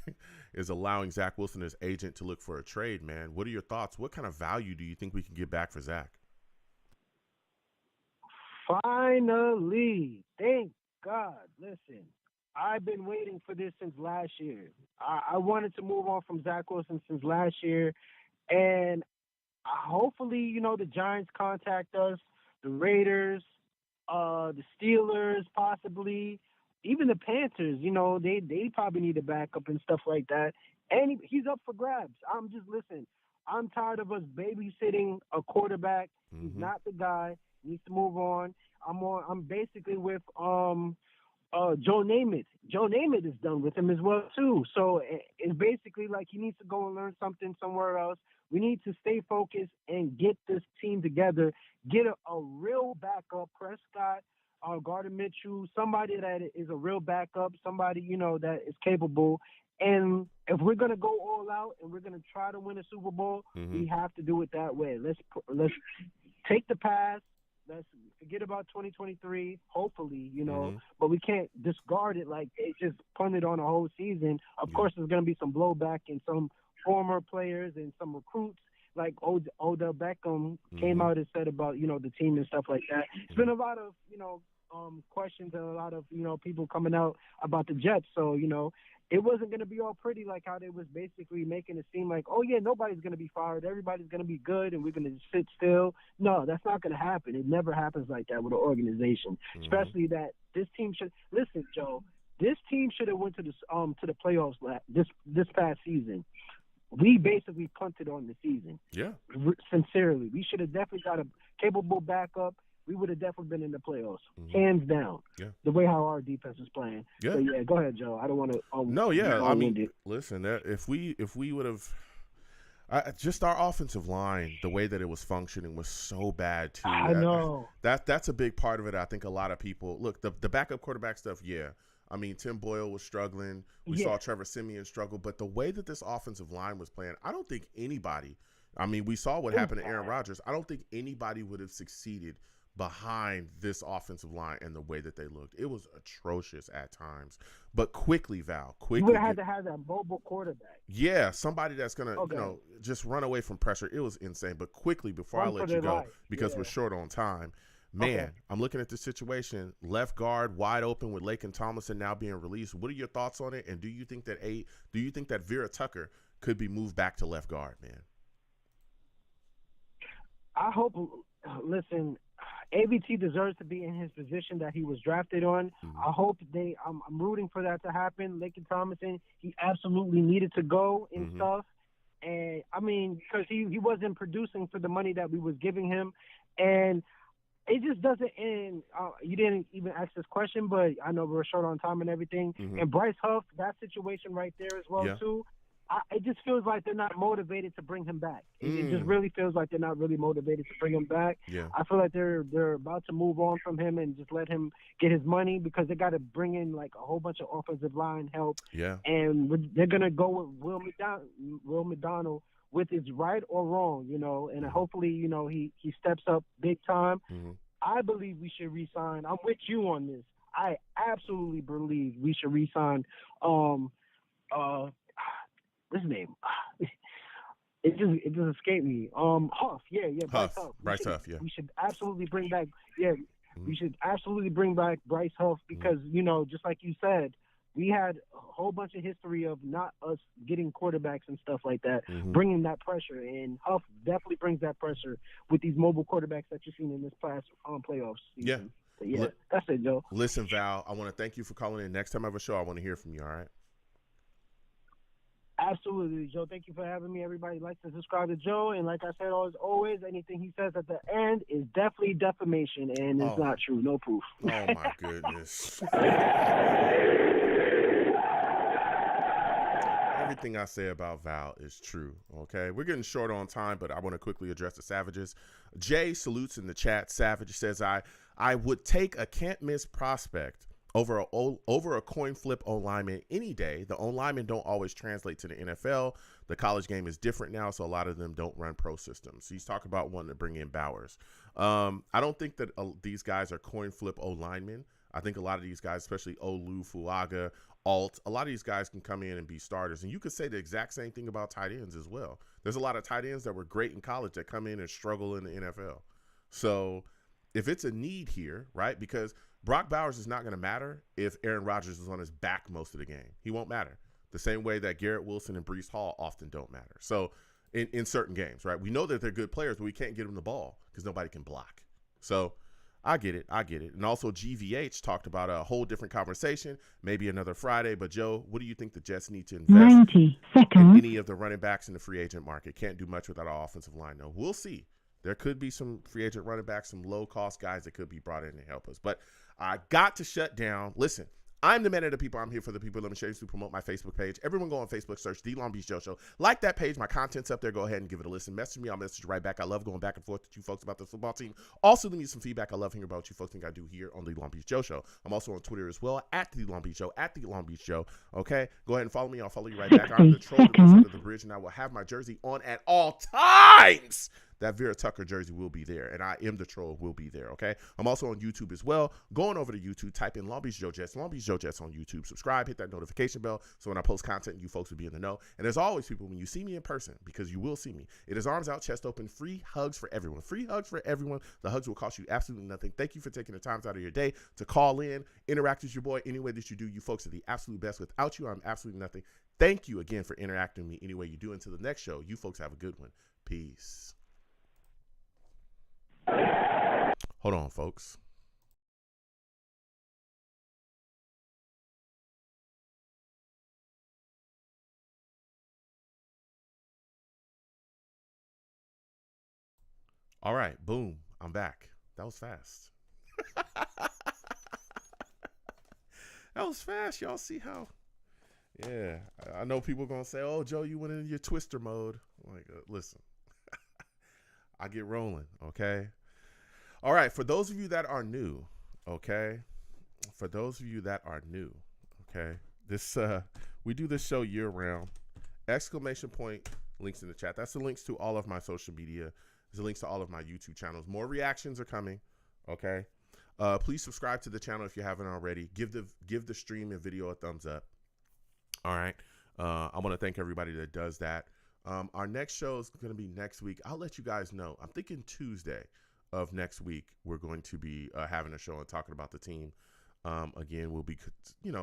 is allowing Zach Wilson, his agent, to look for a trade, man. What are your thoughts? What kind of value do you think we can get back for Zach? Finally. Thank God. Listen. I've been waiting for this since last year. I wanted to move on from Zach Wilson since last year, and hopefully, the Giants contact us, the Raiders, the Steelers, possibly, even the Panthers. They probably need a backup and stuff like that. And he's up for grabs. I'm tired of us babysitting a quarterback. He's not the guy. He needs to move on. I'm basically with Joe Namath. Joe Namath is done with him as well too. So it's basically like he needs to go and learn something somewhere else. We need to stay focused and get this team together. Get a real backup, Prescott, Gardner Mitchell, somebody that is a real backup, somebody that is capable. And if we're gonna go all out and we're gonna try to win a Super Bowl, we have to do it that way. Let's take the past. Let's forget about 2023, hopefully, but we can't discard it like they just punted on a whole season. Of course, there's going to be some blowback and some former players and some recruits like Odell Beckham came out and said about, the team and stuff like that. It's been a lot of, questions and a lot of, people coming out about the Jets. So, it wasn't going to be all pretty like how they was basically making it seem like, oh, yeah, nobody's going to be fired. Everybody's going to be good and we're going to sit still. No, that's not going to happen. It never happens like that with an organization, especially that this team should – listen, Joe, this team should have went to the playoffs this past season. We basically punted on the season. Yeah. Sincerely. We should have definitely got a capable backup. We would have definitely been in the playoffs, hands down. Yeah. The way how our defense is playing. Yeah. So, yeah, go ahead, Joe. I don't want to. No, yeah. I mean, listen. If we would have, just our offensive line, the way that it was functioning was so bad too. I know that's a big part of it. I think a lot of people look the backup quarterback stuff. Yeah. I mean, Tim Boyle was struggling. We saw Trevor Siemian struggle. But the way that this offensive line was playing, I don't think anybody. I mean, we saw what happened to Aaron Rodgers. I don't think anybody would have succeeded behind this offensive line and the way that they looked. It was atrocious at times. But quickly, Val, you would have had to have that mobile quarterback. Yeah, somebody that's going to, just run away from pressure. It was insane. But quickly, before I let you go, because we're short on time, man, I'm looking at the situation. Left guard wide open with Laken Tomlinson now being released. What are your thoughts on it? And do you think that Vera Tucker could be moved back to left guard, man? I hope. Listen, AVT deserves to be in his position that he was drafted on. I hope I'm rooting for that to happen. Laken Tomlinson, he absolutely needed to go and stuff. And I mean, because he wasn't producing for the money that we was giving him. And it just doesn't end. You didn't even ask this question, but I know we're short on time and everything. And Bryce Huff, that situation right there as well, too. It just feels like they're not motivated to bring him back. It just really feels like they're not really motivated to bring him back. Yeah. I feel like they're about to move on from him and just let him get his money because they got to bring in like a whole bunch of offensive line help. Yeah. And they're gonna go with Will McDonald with his right or wrong, and hopefully, he steps up big time. I believe we should re-sign. I'm with you on this. I absolutely believe we should re-sign. What's his name? It just escaped me. Huff. Yeah, Bryce Huff. Yeah. We should absolutely bring back. Yeah, we should absolutely bring back Bryce Huff because just like you said, we had a whole bunch of history of not us getting quarterbacks and stuff like that, bringing that pressure, and Huff definitely brings that pressure with these mobile quarterbacks that you've seen in this past playoffs season. Yeah. That's it, Joe. Listen, Val, I want to thank you for calling in. Next time I have a show, I want to hear from you. All right. Absolutely, Joe. Thank you for having me. Everybody likes to subscribe to Joe. And like I said, as always, anything he says at the end is definitely defamation, and it's not true. No proof. Oh, my goodness. Everything I say about Val is true, okay? We're getting short on time, but I want to quickly address the Savages. Jay salutes in the chat. Savage says, I would take a can't-miss prospect over a coin flip O-lineman any day. The O-linemen don't always translate to the NFL. The college game is different now, so a lot of them don't run pro systems. He's talking about wanting to bring in Bowers. I don't think that these guys are coin flip O-linemen. I think a lot of these guys, especially Olu, Fuaga, Alt, a lot of these guys can come in and be starters. And you could say the exact same thing about tight ends as well. There's a lot of tight ends that were great in college that come in and struggle in the NFL. So if it's a need here, right, because Brock Bowers is not going to matter if Aaron Rodgers is on his back most of the game. He won't matter. The same way that Garrett Wilson and Breece Hall often don't matter. So in certain games, right, we know that they're good players, but we can't get them the ball because nobody can block. So I get it. And also GVH talked about a whole different conversation, maybe another Friday. But Joe, what do you think the Jets need to invest 90 in seconds. any of the running backs in the free agent market? Can't do much without our offensive line, though. We'll see. There could be some free agent running backs, some low-cost guys that could be brought in to help us. But I got to shut down. Listen, I'm the man of the people. I'm here for the people. Let me share to promote my Facebook page. Everyone go on Facebook, search The Long Beach Joe Show. Like that page. My content's up there. Go ahead and give it a listen. Message me. I'll message you right back. I love going back and forth with you folks about the football team. Also, leave me some feedback. I love hearing about what you folks think I do here on The Long Beach Joe Show. I'm also on Twitter as well, at The Long Beach Show, at The Long Beach Joe. Okay? Go ahead and follow me. I'll follow you right back. I'm the troll that lives under the bridge, and I will have my jersey on at all times. That Vera Tucker jersey will be there, and I am the troll will be there, okay? I'm also on YouTube as well. Going over to YouTube, type in Long Beach Joe Jets, Long Beach Joe Jets on YouTube. Subscribe, hit that notification bell, so when I post content, you folks will be in the know. And as always, people, when you see me in person, because you will see me, it is arms out, chest open, free hugs for everyone. Free hugs for everyone. The hugs will cost you absolutely nothing. Thank you for taking the time out of your day to call in, interact with your boy any way that you do. You folks are the absolute best. Without you, I'm absolutely nothing. Thank you again for interacting with me any way you do. Until the next show, you folks have a good one. Peace. Hold on, folks. All right, boom. I'm back. That was fast. That was fast. Y'all see how? Yeah. I know people are going to say, oh, Joe, you went into your twister mode. I'm like, listen. I get rolling, okay? All right, for those of you that are new, okay? For those of you that are new, okay? This we do this show year round. Exclamation point, links in the chat. That's the links to all of my social media. There's the links to all of my YouTube channels. More reactions are coming, okay? Please subscribe to the channel if you haven't already. Give the stream and video a thumbs up. All right. I want to thank everybody that does that. Our next show is going to be next week. I'll let you guys know. I'm thinking Tuesday of next week, we're going to be having a show and talking about the team. Again, we'll be,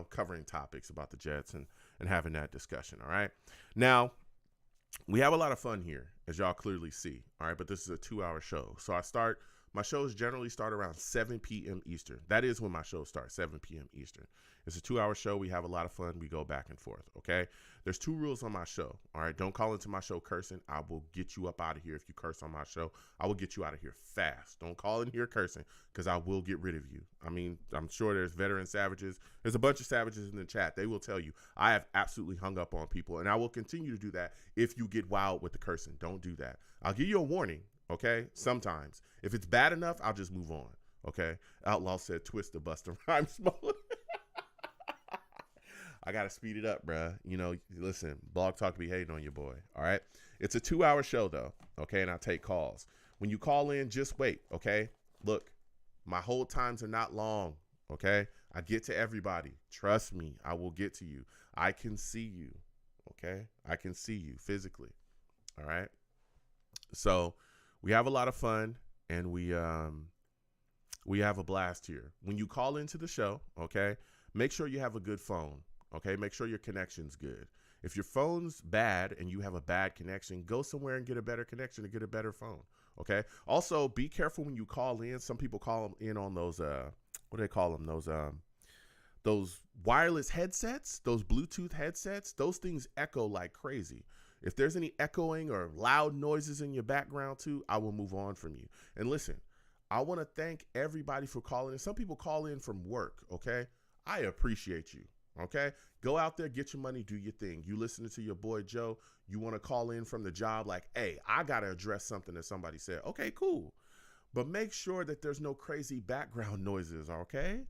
covering topics about the Jets and having that discussion. All right. Now, we have a lot of fun here, as y'all clearly see. All right. But this is a 2-hour show. So my shows generally start around 7 p.m. Eastern. That is when my shows start, 7 p.m. Eastern. It's a 2-hour show. We have a lot of fun. We go back and forth, okay? There's 2 rules on my show, all right? Don't call into my show cursing. I will get you up out of here if you curse on my show. I will get you out of here fast. Don't call in here cursing because I will get rid of you. I mean, I'm sure there's veteran savages. There's a bunch of savages in the chat. They will tell you I have absolutely hung up on people, and I will continue to do that if you get wild with the cursing. Don't do that. I'll give you a warning, okay? Sometimes. If it's bad enough, I'll just move on, okay? Outlaw said twist the Busta Rhymes mode. I got to speed it up, bruh. Listen, Blog Talk be hating on your boy, all right? It's a 2-hour show, though, okay? And I take calls. When you call in, just wait, okay? Look, my hold times are not long, okay? I get to everybody. Trust me, I will get to you. I can see you, okay? I can see you physically, all right? So we have a lot of fun, and we have a blast here. When you call into the show, okay, make sure you have a good phone. Okay, make sure your connection's good. If your phone's bad and you have a bad connection, go somewhere and get a better connection and get a better phone. Okay. Also, be careful when you call in. Some people call in on those what do they call them? Those wireless headsets, those Bluetooth headsets. Those things echo like crazy. If there's any echoing or loud noises in your background too, I will move on from you. And listen, I want to thank everybody for calling in. Some people call in from work. Okay, I appreciate you. Okay, go out there, get your money, do your thing. You listening to your boy Joe, you want to call in from the job like, hey, I got to address something that somebody said. Okay, cool. But make sure that there's no crazy background noises, okay?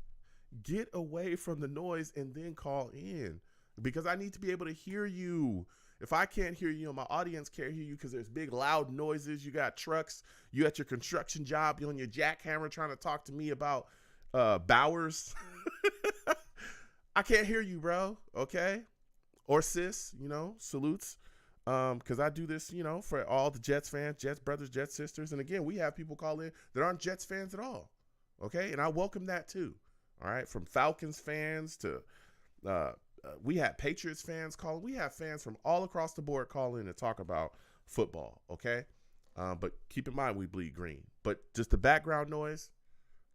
Get away from the noise and then call in because I need to be able to hear you. If I can't hear you and my audience can't hear you because there's big loud noises, you got trucks, you at your construction job, you're on your jackhammer trying to talk to me about Bowers. I can't hear you, bro. Okay. Or sis, salutes. Cause I do this, for all the Jets fans, Jets brothers, Jets sisters. And again, we have people call in that aren't Jets fans at all. Okay. And I welcome that too. All right. From Falcons fans to, we had Patriots fans calling. We have fans from all across the board call in to talk about football. Okay. But keep in mind, we bleed green, but just the background noise.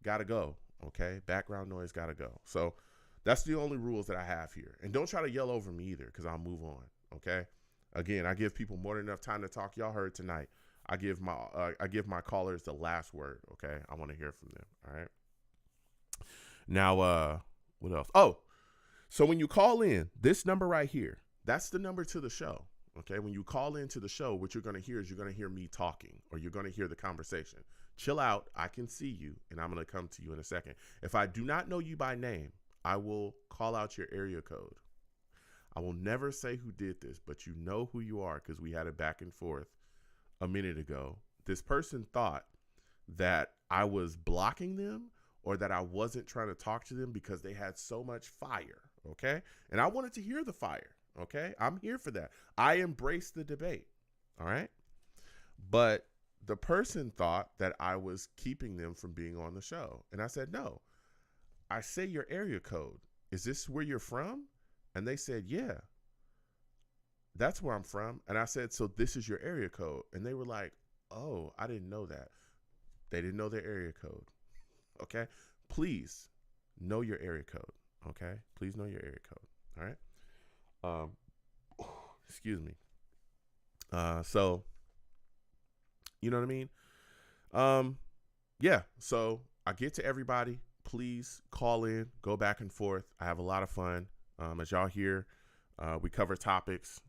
gotta go. Okay, background noise gotta go. So that's the only rules that I have here. And don't try to yell over me either, because I'll move on. Okay. Again, I give people more than enough time to talk. Y'all heard tonight. I give my callers the last word. Okay, I want to hear from them. All right. Now, what else? Oh, so when you call in, this number right here, that's the number to the show. Okay, when you call into the show, what you're going to hear is you're going to hear me talking, or you're going to hear the conversation. Chill out. I can see you, and I'm going to come to you in a second. If I do not know you by name, I will call out your area code. I will never say who did this, but you know who you are because we had it back and forth a minute ago. This person thought that I was blocking them or that I wasn't trying to talk to them because they had so much fire, okay? And I wanted to hear the fire, okay? I'm here for that. I embrace the debate, all right? But the person thought that I was keeping them from being on the show. And I said, no. I say your area code. Is this where you're from? And they said, yeah, that's where I'm from. And I said, so this is your area code. And they were like, oh, I didn't know that. They didn't know their area code. Okay. Please know your area code. Okay. Please know your area code. All right. Excuse me. So, you know what I mean? Yeah. So I get to everybody. Please call in, go back and forth. I have a lot of fun. As y'all hear, we cover topics.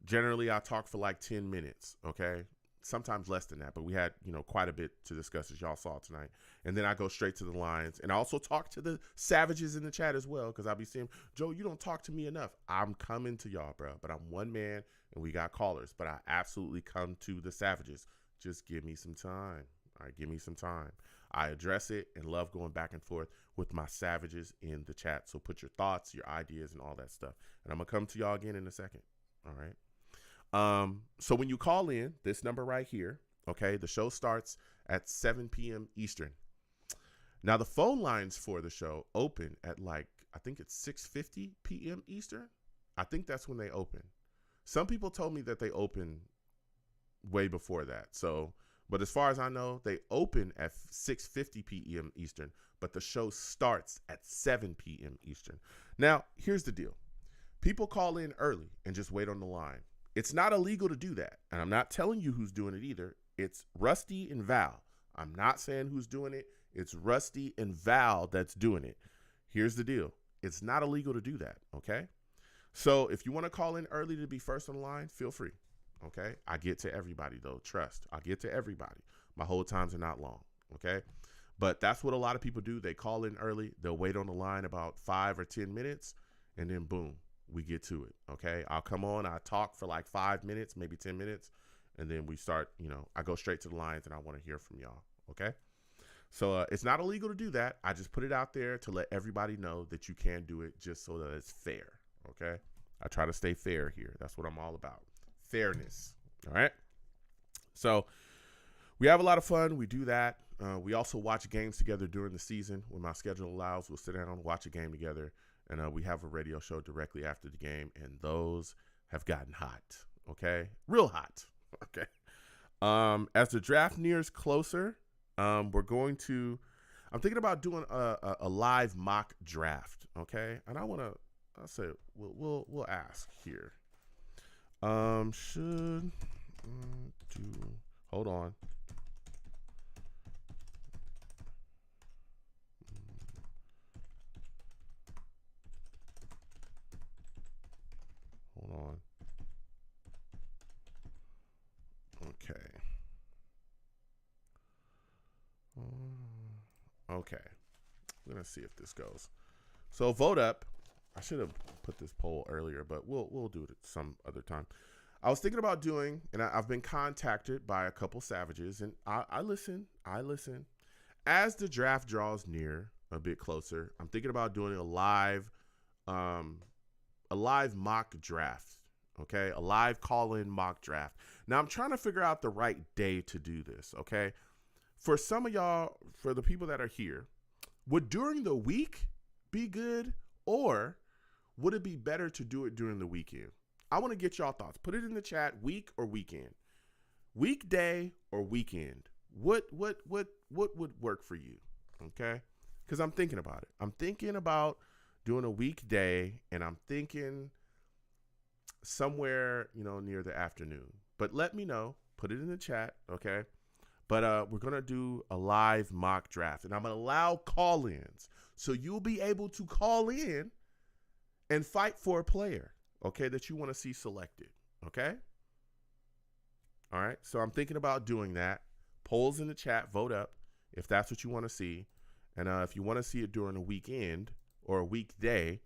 Generally, I talk for like 10 minutes, okay? Sometimes less than that, but we had, quite a bit to discuss, as y'all saw tonight. And then I go straight to the lines. And I also talk to the savages in the chat as well, because I'll be saying, Joe, you don't talk to me enough. I'm coming to y'all, bro, but I'm one man, and we got callers. But I absolutely come to the savages. Just give me some time. All right, give me some time. I address it and love going back and forth with my savages in the chat. So put your thoughts, your ideas, and all that stuff. And I'm going to come to y'all again in a second. All right. So when you call in, this number right here, okay, the show starts at 7 p.m. Eastern. Now, the phone lines for the show open at I think it's 6:50 p.m. Eastern. I think that's when they open. Some people told me that they open way before that. But as far as I know, they open at 6:50 p.m. Eastern, but the show starts at 7 p.m. Eastern. Now, here's the deal. People call in early and just wait on the line. It's not illegal to do that, and I'm not telling you who's doing it either. It's Rusty and Val. I'm not saying who's doing it. It's Rusty and Val that's doing it. Here's the deal. It's not illegal to do that, okay? So if you want to call in early to be first on the line, feel free. Okay, I get to everybody though. Trust, I get to everybody. My hold times are not long. Okay, but that's what a lot of people do. They call in early. They'll wait on the line about 5 or 10 minutes, and then boom, we get to it. Okay, I'll come on. I talk for like 5 minutes, maybe 10 minutes, and then we start. I go straight to the lines, and I want to hear from y'all. Okay, so it's not illegal to do that. I just put it out there to let everybody know that you can do it, just so that it's fair. Okay, I try to stay fair here. That's what I'm all about. Fairness. All right. So we have a lot of fun. We do that. We also watch games together during the season. When my schedule allows, we'll sit down and watch a game together. And we have a radio show directly after the game. And those have gotten hot. Okay. Real hot. Okay. As the draft nears closer, I'm thinking about doing a live mock draft. Okay. And I'll say we'll ask here. Should do, hold on. Hold on. Okay. Okay. We're going to see if this goes. So vote up. I should have put this poll earlier, but we'll do it some other time. I was thinking about doing, and I've been contacted by a couple savages, and I listen. As the draft draws near a bit closer, I'm thinking about doing a live mock draft. Okay, a live call-in mock draft. Now I'm trying to figure out the right day to do this. Okay, for some of y'all, for the people that are here, would during the week be good, or would it be better to do it during the weekend? I want to get y'all thoughts. Put it in the chat, week or weekend. Weekday or weekend. What would work for you? Okay, because I'm thinking about it. I'm thinking about doing a weekday, and I'm thinking somewhere, near the afternoon. But let me know. Put it in the chat, okay? But we're gonna do a live mock draft, and I'm gonna allow call-ins, so you'll be able to call in and fight for a player, okay, that you want to see selected, okay? All right. So I'm thinking about doing that. Polls in the chat. Vote up if that's what you want to see, and if you want to see it during a weekend or a weekday,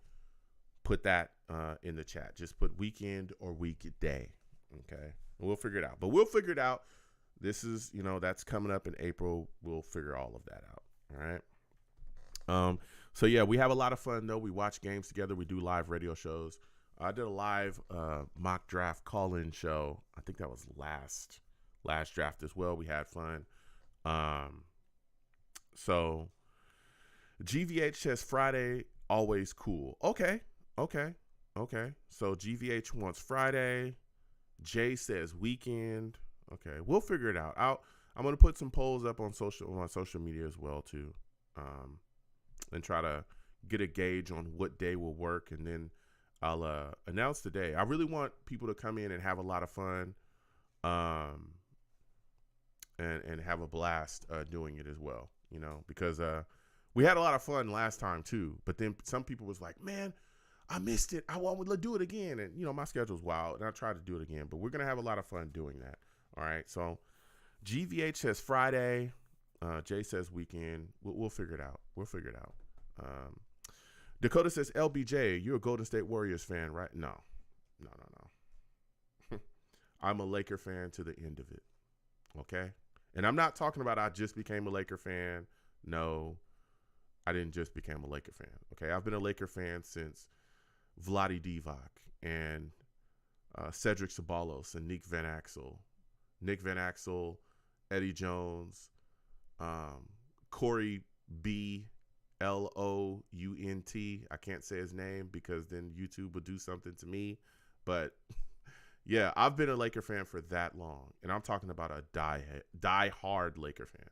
put that in the chat. Just put weekend or weekday, okay? And we'll figure it out. But we'll figure it out. This is, that's coming up in April. We'll figure all of that out. All right. So yeah, we have a lot of fun though. We watch games together. We do live radio shows. I did a live mock draft call-in show. I think that was last draft as well. We had fun. So GVH says Friday always cool. Okay. So GVH wants Friday. Jay says weekend. Okay, we'll figure it out. I'm gonna put some polls up on social media as well too, and try to get a gauge on what day will work, and then I'll announce the day. I really want people to come in and have a lot of fun, and have a blast doing it as well. Because we had a lot of fun last time too. But then some people was like, "Man, I missed it. I want to do it again." And my schedule's wild, and I tried to do it again. But we're gonna have a lot of fun doing that. All right, so GVH says Friday. Jay says weekend. We'll figure it out. Dakota says LBJ, you're a Golden State Warriors fan, right? No. I'm a Laker fan to the end of it. Okay? And I'm not talking about I just became a Laker fan. No, I didn't just become a Laker fan. Okay? I've been a Laker fan since Vlade Divac and Cedric Ceballos and Nick Van Exel, Eddie Jones, Corey B. Lount. I can't say his name because then YouTube would do something to me. But yeah, I've been a Laker fan for that long. And I'm talking about a die-hard Laker fan.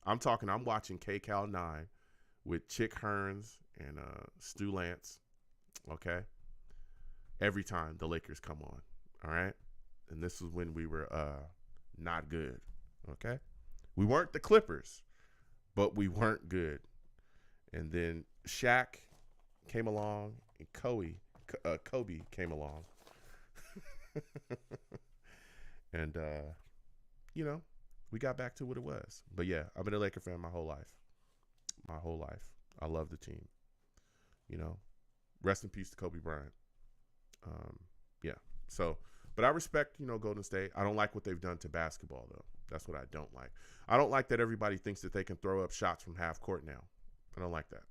I'm watching KCal 9 with Chick Hearns and Stu Lance. Okay? Every time the Lakers come on. All right? And this was when we were not good. Okay? We weren't the Clippers, but we weren't good. And then Shaq came along and Kobe came along. And, we got back to what it was. But, yeah, I've been a Laker fan my whole life. I love the team. Rest in peace to Kobe Bryant. Yeah. So, but I respect, Golden State. I don't like what they've done to basketball, though. That's what I don't like. I don't like that everybody thinks that they can throw up shots from half court now. I don't like that.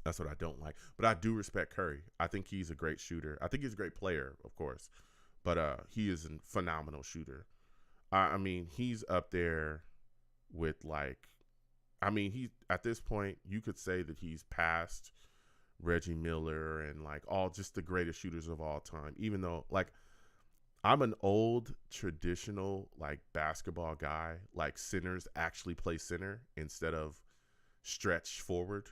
That's what I don't like. But I do respect Curry. I think he's a great shooter. I think he's a great player, of course. But he is a phenomenal shooter. I mean, he's up there with he at this point, you could say that he's past Reggie Miller and all just the greatest shooters of all time. Even though I'm an old traditional basketball guy. Centers actually play center instead of stretch forward.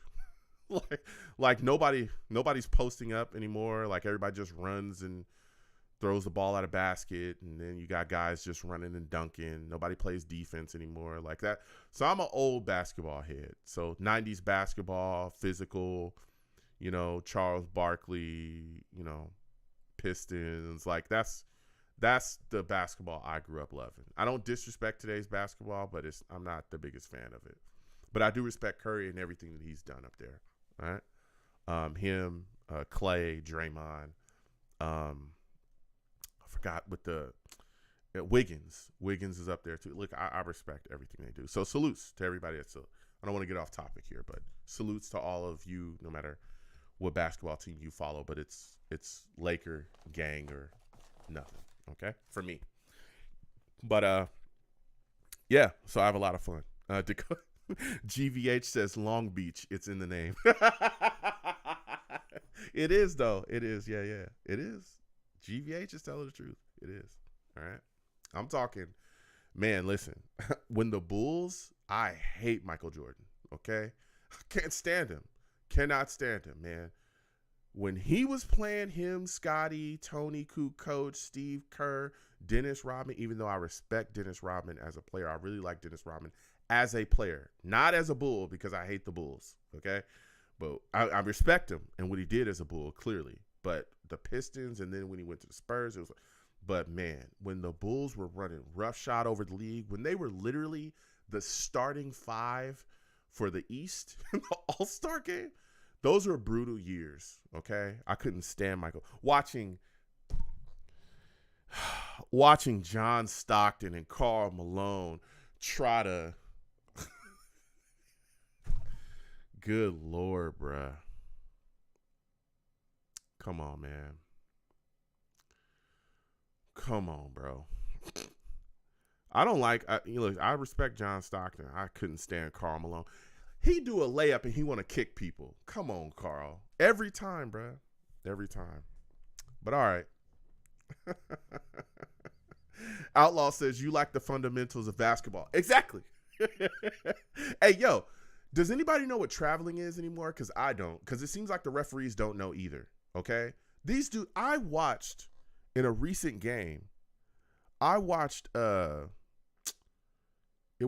Nobody's posting up anymore. Everybody just runs and throws the ball at a basket, and then you got guys just running and dunking. Nobody plays defense anymore like that. So I'm an old basketball head. So 90s basketball, physical, Charles Barkley, Pistons, that's the basketball I grew up loving. I don't disrespect today's basketball, but I'm not the biggest fan of it. But I do respect Curry and everything that he's done up there. All right. Him, Clay, Draymond. I forgot what Wiggins. Wiggins is up there too. Look, I respect everything they do. So salutes to everybody. I don't want to get off topic here, but salutes to all of you, no matter what basketball team you follow. But it's Laker, gang, or nothing. Okay, for me. But yeah. So I have a lot of fun. GVH says Long Beach. It's in the name. It is, though. It is. Yeah. It is. GVH is telling the truth. It is. All right. I'm talking Man, listen, when the Bulls, I hate Michael Jordan, okay? Can't stand him. Cannot stand him, man. When he was playing him, Scotty, Tony Kukoc, Steve Kerr, Dennis Rodman, even though I respect Dennis Rodman as a player, I really like Dennis Rodman as a player, not as a Bull because I hate the Bulls, okay? But I respect him and what he did as a Bull, clearly. But the Pistons and then when he went to the Spurs, it was like, but man, when the Bulls were running roughshod over the league, when they were literally the starting five for the East in the All-Star game, those were brutal years, okay? I couldn't stand Michael. Watching John Stockton and Karl Malone try to good Lord, bruh. Come on, man. Come on, bro. I respect John Stockton. I couldn't stand Karl Malone. He do a layup and he want to kick people. Come on, Carl. Every time, bruh. Every time. But all right. Outlaw says you like the fundamentals of basketball. Exactly. Hey, yo, does anybody know what traveling is anymore? Because I don't. Because it seems like the referees don't know either. Okay? I watched in a recent game, it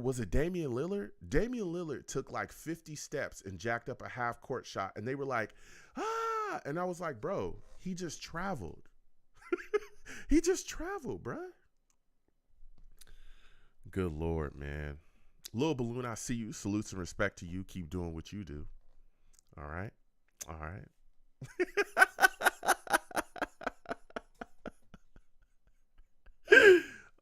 was a Damian Lillard. Damian Lillard took like 50 steps and jacked up a half-court shot, and they were like, ah! And I was like, bro, he just traveled. He just traveled, bro. Good Lord, man. Lil Balloon, I see you. Salutes and respect to you. Keep doing what you do. All right? All right.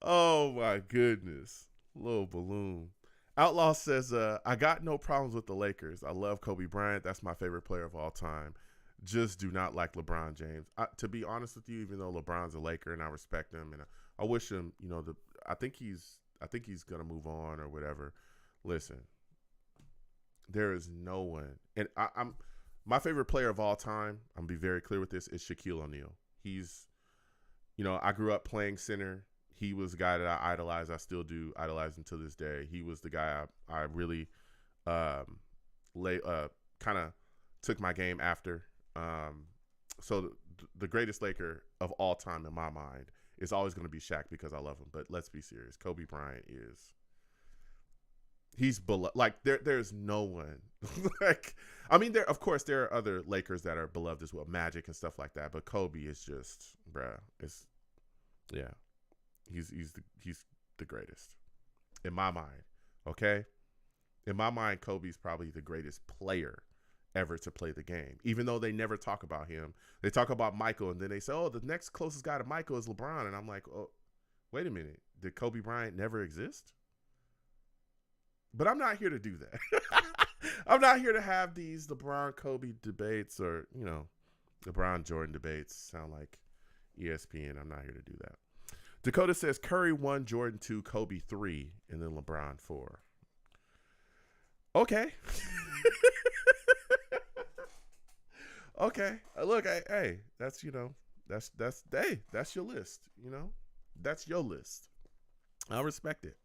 Oh, my goodness. Little Balloon. Outlaw says, I got no problems with the Lakers. I love Kobe Bryant. That's my favorite player of all time. Just do not like LeBron James. To be honest with you, even though LeBron's a Laker and I respect him and I wish him, I think he's going to move on or whatever. Listen, there is no one. And I'm my favorite player of all time, I'm going to be very clear with this, is Shaquille O'Neal. He's, I grew up playing center. He was the guy that I idolized. I still do idolize him to this day. He was the guy I really kind of took my game after. So the greatest Laker of all time in my mind is always going to be Shaq because I love him. But let's be serious. Kobe Bryant he's beloved. Like there's no one. Of course there are other Lakers that are beloved as well, Magic and stuff like that. But Kobe is just, bruh. He's the greatest in my mind. Okay, in my mind, Kobe's probably the greatest player ever to play the game. Even though they never talk about him, they talk about Michael, and then they say, "Oh, the next closest guy to Michael is LeBron," and I'm like, "Oh, wait a minute, did Kobe Bryant never exist?" But I'm not here to do that. I'm not here to have these LeBron Kobe debates or LeBron Jordan debates. Sound like ESPN. I'm not here to do that. Dakota says Curry 1, Jordan 2, Kobe 3, and then LeBron 4. Okay. Okay. Look, hey, that's that's your list, That's your list. I respect it.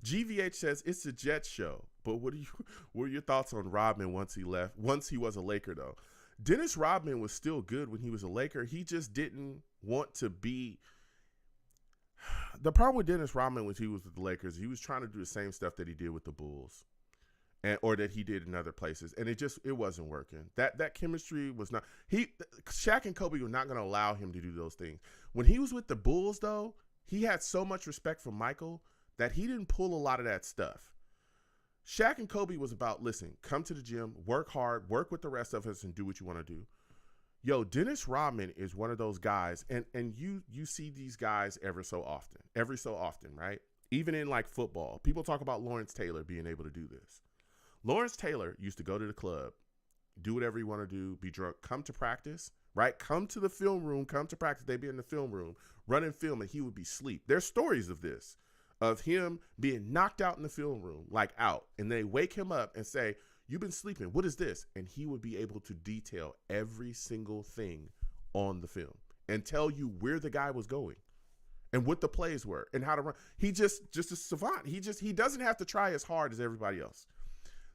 GVH says it's a Jets show, but what are your thoughts on Rodman once he left? Once he was a Laker, though. Dennis Rodman was still good when he was a Laker. He just didn't want to be. The problem with Dennis Rodman when he was with the Lakers, he was trying to do the same stuff that he did with the Bulls, or that he did in other places, and it wasn't working. That chemistry was not. Shaq and Kobe were not going to allow him to do those things. When he was with the Bulls, though, he had so much respect for Michael that he didn't pull a lot of that stuff. Shaq and Kobe was about, listen, come to the gym, work hard, work with the rest of us, and do what you want to do. Yo, Dennis Rodman is one of those guys, and you see these guys every so often, right? Even in like football, people talk about Lawrence Taylor being able to do this. Lawrence Taylor used to go to the club, do whatever you want to do, be drunk, come to practice, right? Come to the film room, come to practice. They'd be in the film room, running film, and he would be asleep. There's stories of this, of him being knocked out in the film room, like out, and they wake him up and say, "You've been sleeping. What is this?" And he would be able to detail every single thing on the film and tell you where the guy was going. and what the plays were and how to run. He just a savant. He doesn't have to try as hard as everybody else.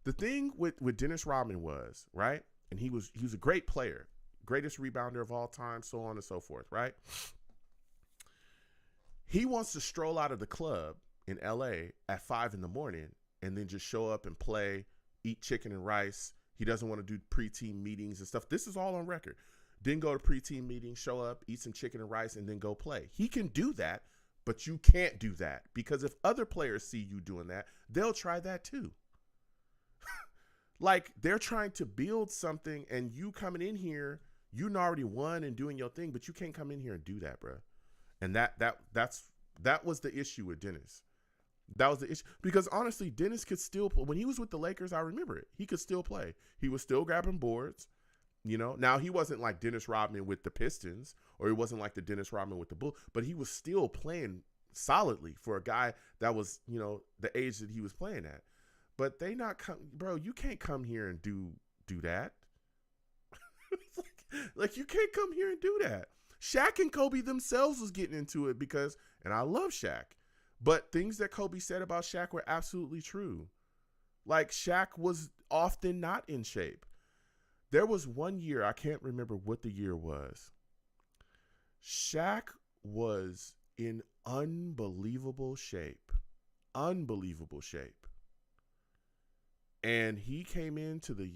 The thing with Dennis Rodman was, right? And he was a great player, greatest rebounder of all time, so on and so forth, right? He wants to stroll out of the club in LA at 5 a.m. and then just show up and play, eat chicken and rice. He doesn't want to do pre-team meetings and stuff. This is all on record. Then go to pre-team meetings, show up, eat some chicken and rice, and then go play. He can do that, but you can't do that because if other players see you doing that, they'll try that too. Like they're trying to build something and you coming in here, you already won and doing your thing, but you can't come in here and do that, bro. And that was the issue with Dennis. That was the issue because honestly, Dennis could still play. When he was with the Lakers, I remember it. He could still play. He was still grabbing boards. You know, now he wasn't like Dennis Rodman with the Pistons, or he wasn't like the Dennis Rodman with the Bulls, but he was still playing solidly for a guy that was, you know, the age that he was playing at. But they not come, bro. You can't come here and do that. like you can't come here and do that. Shaq and Kobe themselves was getting into it because, and I love Shaq, but things that Kobe said about Shaq were absolutely true. Like Shaq was often not in shape. There was one year, I can't remember what the year was. Shaq was in unbelievable shape. Unbelievable shape. And he came into the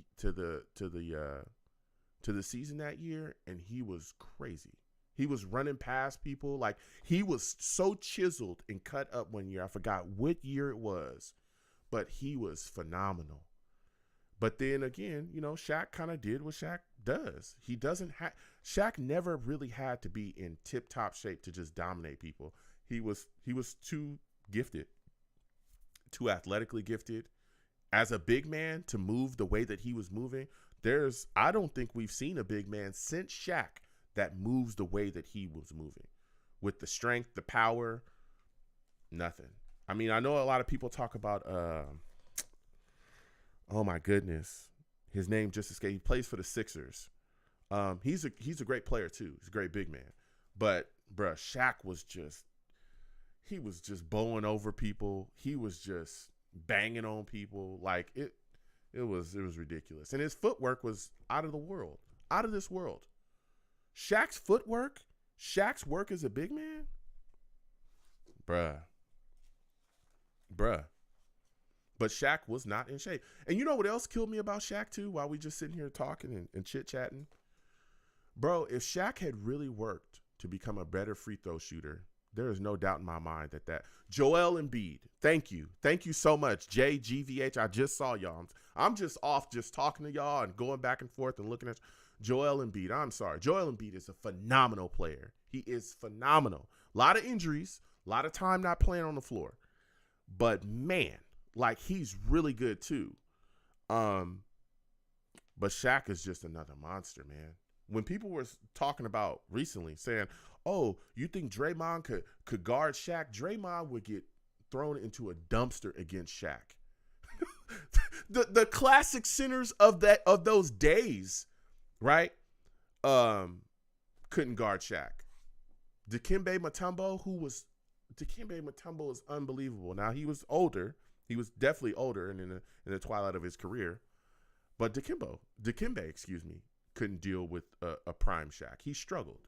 season that year and he was crazy. He was running past people. Like he was so chiseled and cut up one year. I forgot what year it was, but he was phenomenal. But then again, you know, Shaq kind of did what Shaq does. He doesn't have, Shaq never really had to be in tip top shape to just dominate people. He was too gifted, too athletically gifted as a big man to move the way that he was moving. I don't think we've seen a big man since Shaq that moves the way that he was moving with the strength, the power, nothing. I mean, I know a lot of people talk about, oh my goodness, his name just escaped. He plays for the Sixers. He's a great player too. He's a great big man. But bruh, Shaq was just bowing over people. He was just banging on people. Like it was ridiculous. And his footwork was out of the world, out of this world. Shaq's footwork, Shaq's work as a big man, bruh. But Shaq was not in shape. And you know what else killed me about Shaq too, while we just sitting here talking and chit-chatting? Bro, if Shaq had really worked to become a better free throw shooter, there is no doubt in my mind that Joel Embiid, thank you. Thank you so much. JGVH, I just saw y'all. I'm just off just talking to y'all and going back and forth and looking at Joel Embiid. I'm sorry. Joel Embiid is a phenomenal player. He is phenomenal. A lot of injuries, a lot of time not playing on the floor. But man, like he's really good too. But Shaq is just another monster, man. When people were talking about recently saying, oh, you think Draymond could guard Shaq? Draymond would get thrown into a dumpster against Shaq. the classic centers of those days, right? Couldn't guard Shaq. Dikembe Mutombo is unbelievable. Now he was older. He was definitely older and in the twilight of his career. But Dikembe, couldn't deal with a prime Shaq. He struggled.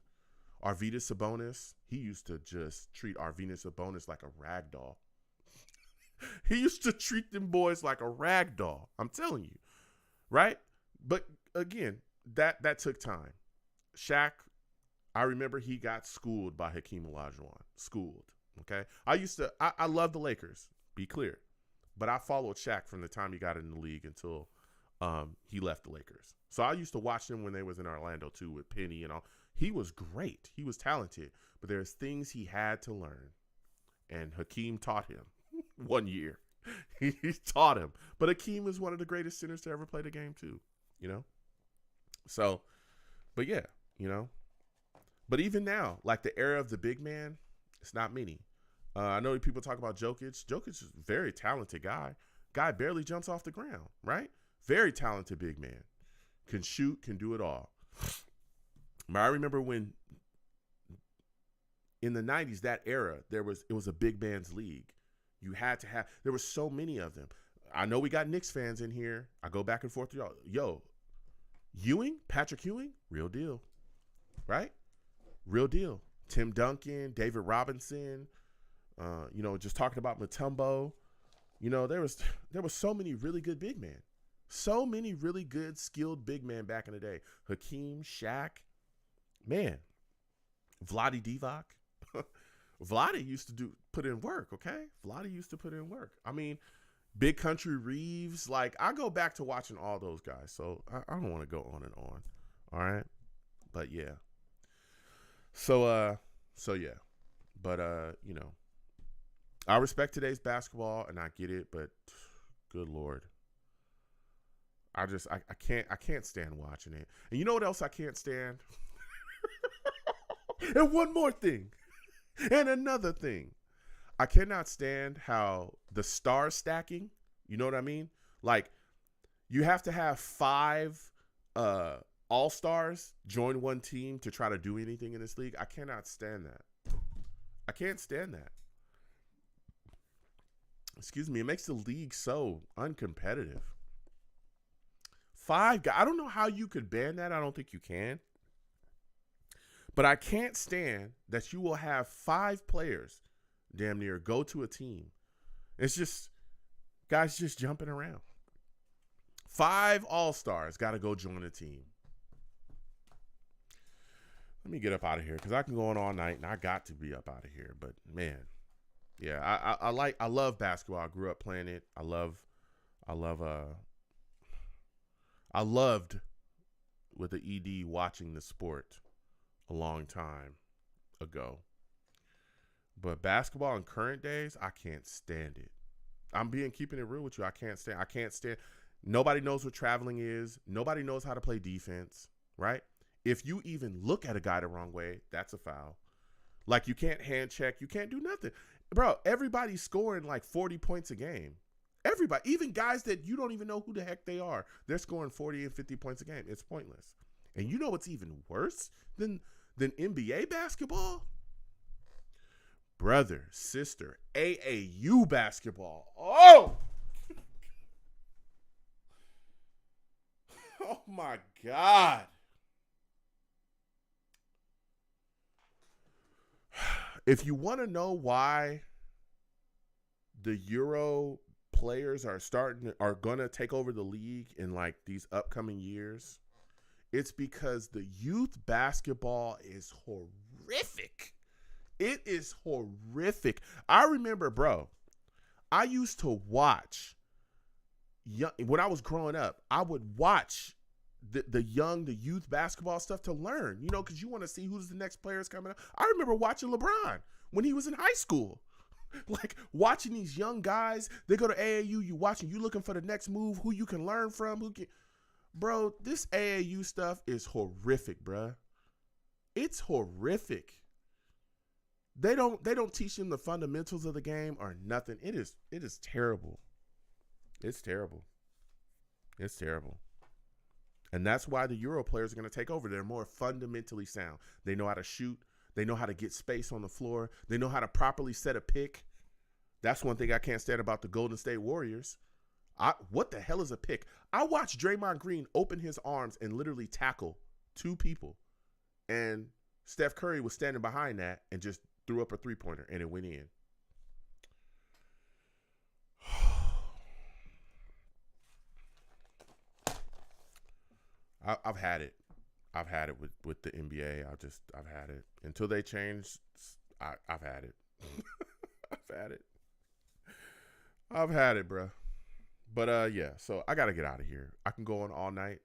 Arvydas Sabonis, he used to just treat Arvydas Sabonis like a rag doll. He used to treat them boys like a rag doll. I'm telling you, right? But again, that took time. Shaq, I remember he got schooled by Hakeem Olajuwon. Schooled. Okay. I love the Lakers, be clear, but I followed Shaq from the time he got in the league until he left the Lakers. So I used to watch them when they was in Orlando too with Penny and all. He was great. He was talented, but there's things he had to learn. And Hakeem taught him 1 year. He taught him. But Hakeem is one of the greatest centers to ever play the game too, you know? So, but yeah, you know. But even now, like the era of the big man, it's not many. I know people talk about Jokic. Jokic is a very talented guy. Guy barely jumps off the ground, right? Very talented big man. Can shoot, can do it all. But I remember when in the 90s, that era, it was a big man's league. You had to have, there were so many of them. I know we got Knicks fans in here. I go back and forth with y'all. Yo, Patrick Ewing, real deal, right? Real deal. Tim Duncan, David Robinson, just talking about Mutombo. There was so many really good big men. So many really good, skilled big men back in the day. Hakeem, Shaq, man, Vlade Divac. Vlade used to put in work, okay? Vlade used to put in work. I mean, Big Country Reeves. Like, I go back to watching all those guys, so I don't want to go on and on. All right? But, yeah. So yeah. But, I respect today's basketball, and I get it, but good Lord. I can't stand watching it. And you know what else I can't stand? And one more thing. And another thing. I cannot stand how the star stacking, you know what I mean? Like, you have to have 5 all-stars join one team to try to do anything in this league. I cannot stand that. I can't stand that. Excuse me. It makes the league so uncompetitive. 5 guys. I don't know how you could ban that. I don't think you can. But I can't stand that you will have 5 players damn near go to a team. It's just guys just jumping around. 5 all-stars got to go join a team. Let me get up out of here because I can go on all night and I got to be up out of here. But man, yeah, I love basketball. I grew up playing it. I loved with the ED watching the sport a long time ago. But basketball in current days, I can't stand it. I'm keeping it real with you. I can't stand. Nobody knows what traveling is. Nobody knows how to play defense, right? If you even look at a guy the wrong way, that's a foul. Like, you can't hand check. You can't do nothing. Bro, everybody's scoring like 40 points a game. Everybody, even guys that you don't even know who the heck they are, they're scoring 40 and 50 points a game. It's pointless. And you know what's even worse than NBA basketball? Brother, sister, AAU basketball. Oh! Oh my God. If you want to know why the Euro players are going to take over the league in like these upcoming years, it's because the youth basketball is horrific. It is horrific. I remember, bro, I used to watch when I was growing up, I would watch the youth basketball stuff to learn, because you want to see who's the next players coming up. I remember watching LeBron when he was in high school. Like, watching these young guys, they go to AAU, you looking for the next move, who you can learn from, bro, this AAU stuff is horrific, bro. It's horrific. They don't teach them the fundamentals of the game or nothing. It is terrible. It's terrible. It's terrible. And that's why the Euro players are going to take over. They're more fundamentally sound. They know how to shoot. They know how to get space on the floor. They know how to properly set a pick. That's one thing I can't stand about the Golden State Warriors. What the hell is a pick? I watched Draymond Green open his arms and literally tackle 2 people. And Steph Curry was standing behind that and just threw up a 3-pointer and it went in. I've had it. I've had it with the NBA. I've had it. Until they change, I've had it. I've had it. I've had it, bro. But yeah, so I gotta get out of here. I can go on all night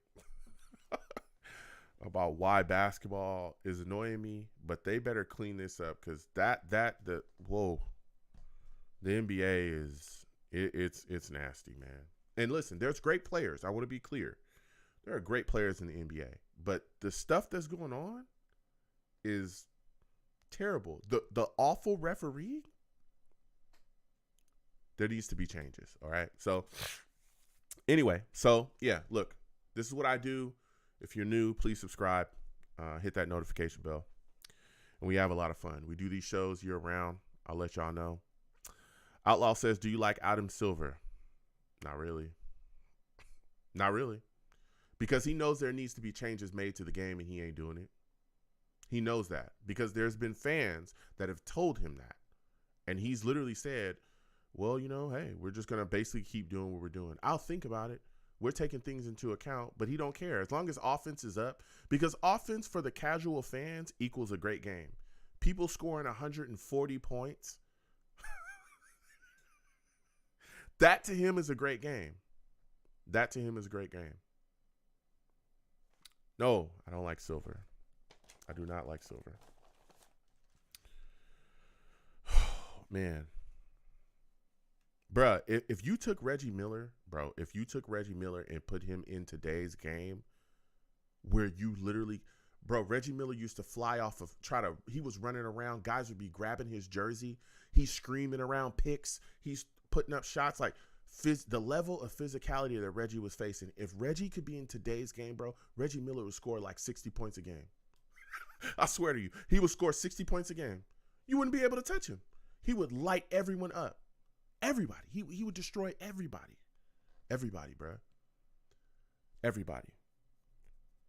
about why basketball is annoying me, but they better clean this up because the NBA it's nasty, man. And listen, there's great players. I want to be clear. There are great players in the NBA, but the stuff that's going on is terrible. The awful referee, there needs to be changes, all right? So anyway, yeah, look, this is what I do. If you're new, please subscribe. Hit that notification bell. and we have a lot of fun. We do these shows year round. I'll let y'all know. Outlaw says, do you like Adam Silver? Not really. Not really. Because he knows there needs to be changes made to the game, and he ain't doing it. He knows that because there's been fans that have told him that. And he's literally said, well, hey, we're just going to basically keep doing what we're doing. I'll think about it. We're taking things into account, but he don't care as long as offense is up, because offense for the casual fans equals a great game. People scoring 140 points. That to him is a great game. That to him is a great game. No, I don't like Silver. I do not like Silver. Man. Bruh, if you took Reggie Miller, and put him in today's game where you literally, Reggie Miller used to fly off of, he was running around, guys would be grabbing his jersey, he's screaming around picks, he's putting up shots, like the level of physicality that Reggie was facing. If Reggie could be in today's game, bro, Reggie Miller would score like 60 points a game. I swear to you, he would score 60 points a game. You wouldn't be able to touch him. He would light everyone up. Everybody. He would destroy everybody. Everybody, bro. Everybody.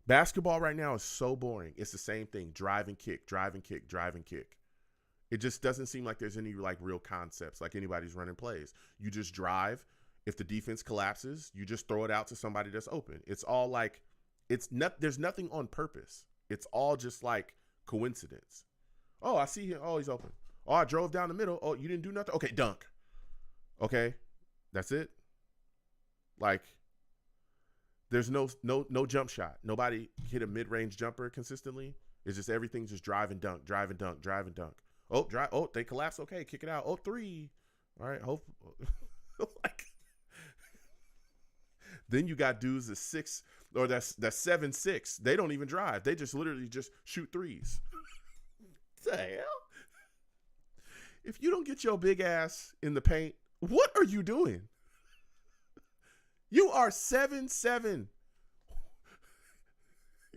Basketball right now is so boring. It's the same thing. Drive and kick, drive and kick, drive and kick. It just doesn't seem like there's any like real concepts, like anybody's running plays. You just drive. If the defense collapses, you just throw it out to somebody that's open. It's all like, there's nothing on purpose. It's all just like coincidence. Oh, I see him. Oh, he's open. Oh, I drove down the middle. Oh, you didn't do nothing? Okay, dunk. Okay, that's it. Like, there's no jump shot. Nobody hit a mid-range jumper consistently. It's just everything just drive and dunk, drive and dunk, drive and dunk. Oh, drive. Oh, they collapse. Okay, kick it out. Oh, 3. All right. Hope. Like, then you got dudes that's 6 or that's 7'6". They don't even drive. They just literally just shoot threes. What the hell? If you don't get your big ass in the paint, what are you doing? You are 7'7".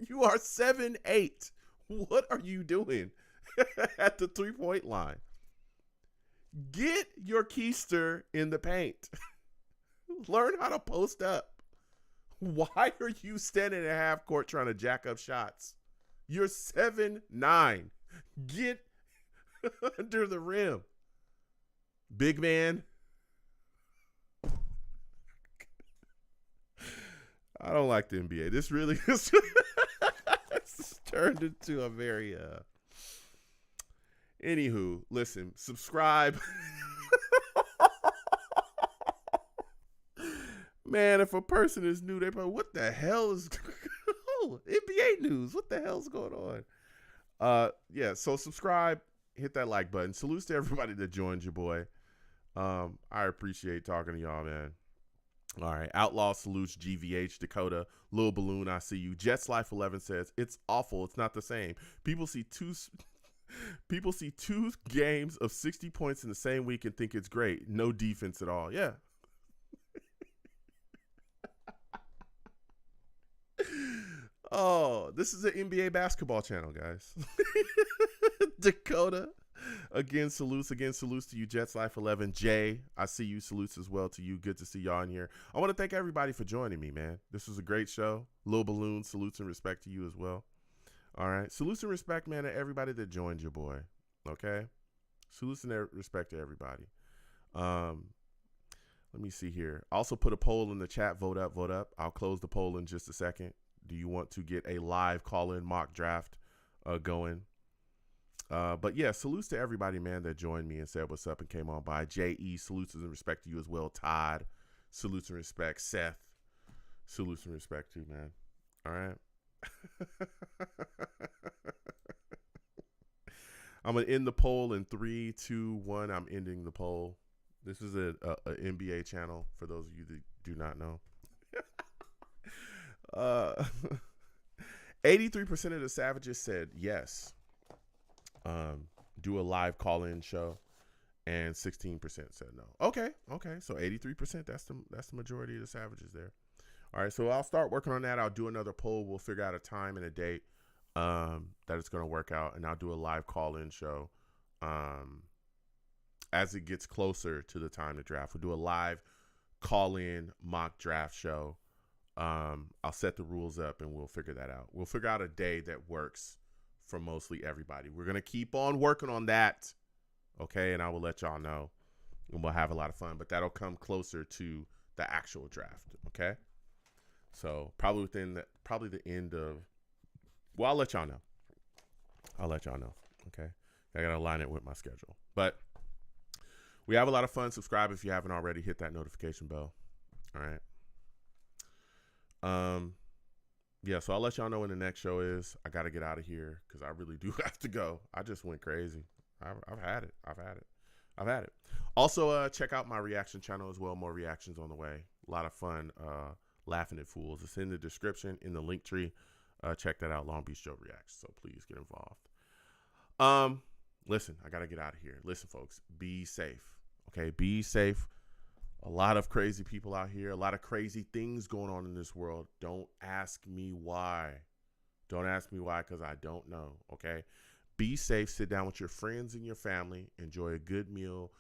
You are 7'8". What are you doing at the 3-point line? Get your keister in the paint. Learn how to post up. Why are you standing in half court trying to jack up shots? You're 7'9". Get under the rim. Big man. I don't like the NBA. This really is it's turned into a very anywho, listen, subscribe. Man, if a person is new, they probably, what the hell is oh, NBA news? What the hell's going on? Yeah, so subscribe, hit that like button. Salutes to everybody that joined your boy. I appreciate talking to y'all, man. All right. Outlaw salutes GVH, Dakota, Lil Balloon, I see you. Jets Life 11 says, it's awful. It's not the same. People see two games of 60 points in the same week and think it's great. No defense at all. Yeah. Oh, this is an NBA basketball channel, guys. Dakota. Again, salutes to you, Jets Life 11. Jay, I see you. Salutes as well to you. Good to see y'all in here. I want to thank everybody for joining me, man. This was a great show. Lil Balloon, salutes and respect to you as well. All right. Salutes and respect, man, to everybody that joined your boy. Okay? Salutes and respect to everybody. Let me see here. Also put a poll in the chat. Vote up, vote up. I'll close the poll in just a second. Do you want to get a live call-in mock draft going? But yeah, salutes to everybody, man, that joined me and said what's up and came on by. J.E., salutes and respect to you as well. Todd, salutes and respect. Seth, salutes and respect to you, man. All right. I'm going to end the poll in 3, 2, 1. I'm ending the poll. This is a NBA channel for those of you that do not know. 83% of the Savages said yes. Do a live call-in show, and 16% said no. Okay. So 83%. That's the majority of the Savages there. All right. So I'll start working on that. I'll do another poll. We'll figure out a time and a date. that it's going to work out, and I'll do a live call-in show as it gets closer to the time to draft. We'll do a live call-in mock draft show. I'll set the rules up, and we'll figure that out. We'll figure out a day that works for mostly everybody. We're going to keep on working on that, okay? And I will let y'all know, and we'll have a lot of fun. But that'll come closer to the actual draft, okay? So probably the end of, well, I'll let y'all know. Okay? I got to align it with my schedule. But we have a lot of fun. Subscribe if you haven't already. Hit that notification bell. All right? Yeah, so I'll let y'all know when the next show is. I got to get out of here because I really do have to go. I just went crazy. I've had it. Also, check out my reaction channel as well. More reactions on the way. A lot of fun laughing at fools. It's in the description, in the link tree. Check that out, Long Beach Joe Reacts. So please get involved. Listen, I got to get out of here. Listen, folks, be safe. Okay, be safe. A lot of crazy people out here, a lot of crazy things going on in this world. Don't ask me why. Don't ask me why, because I don't know, okay? Be safe. Sit down with your friends and your family. Enjoy a good meal.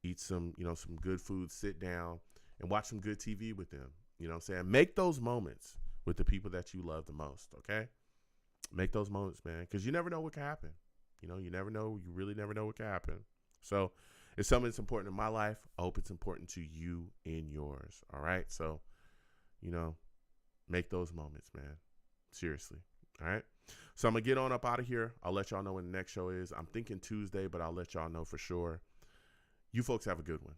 Eat some good food. Sit down and watch some good TV with them. You know what I'm saying? Make those moments with the people that you love the most, okay? Make those moments, man, because you never know what can happen. You never know. You really never know what can happen. So it's something that's important in my life. I hope it's important to you in yours, all right? So, make those moments, man. Seriously, all right? So I'm going to get on up out of here. I'll let y'all know when the next show is. I'm thinking Tuesday, but I'll let y'all know for sure. You folks have a good one.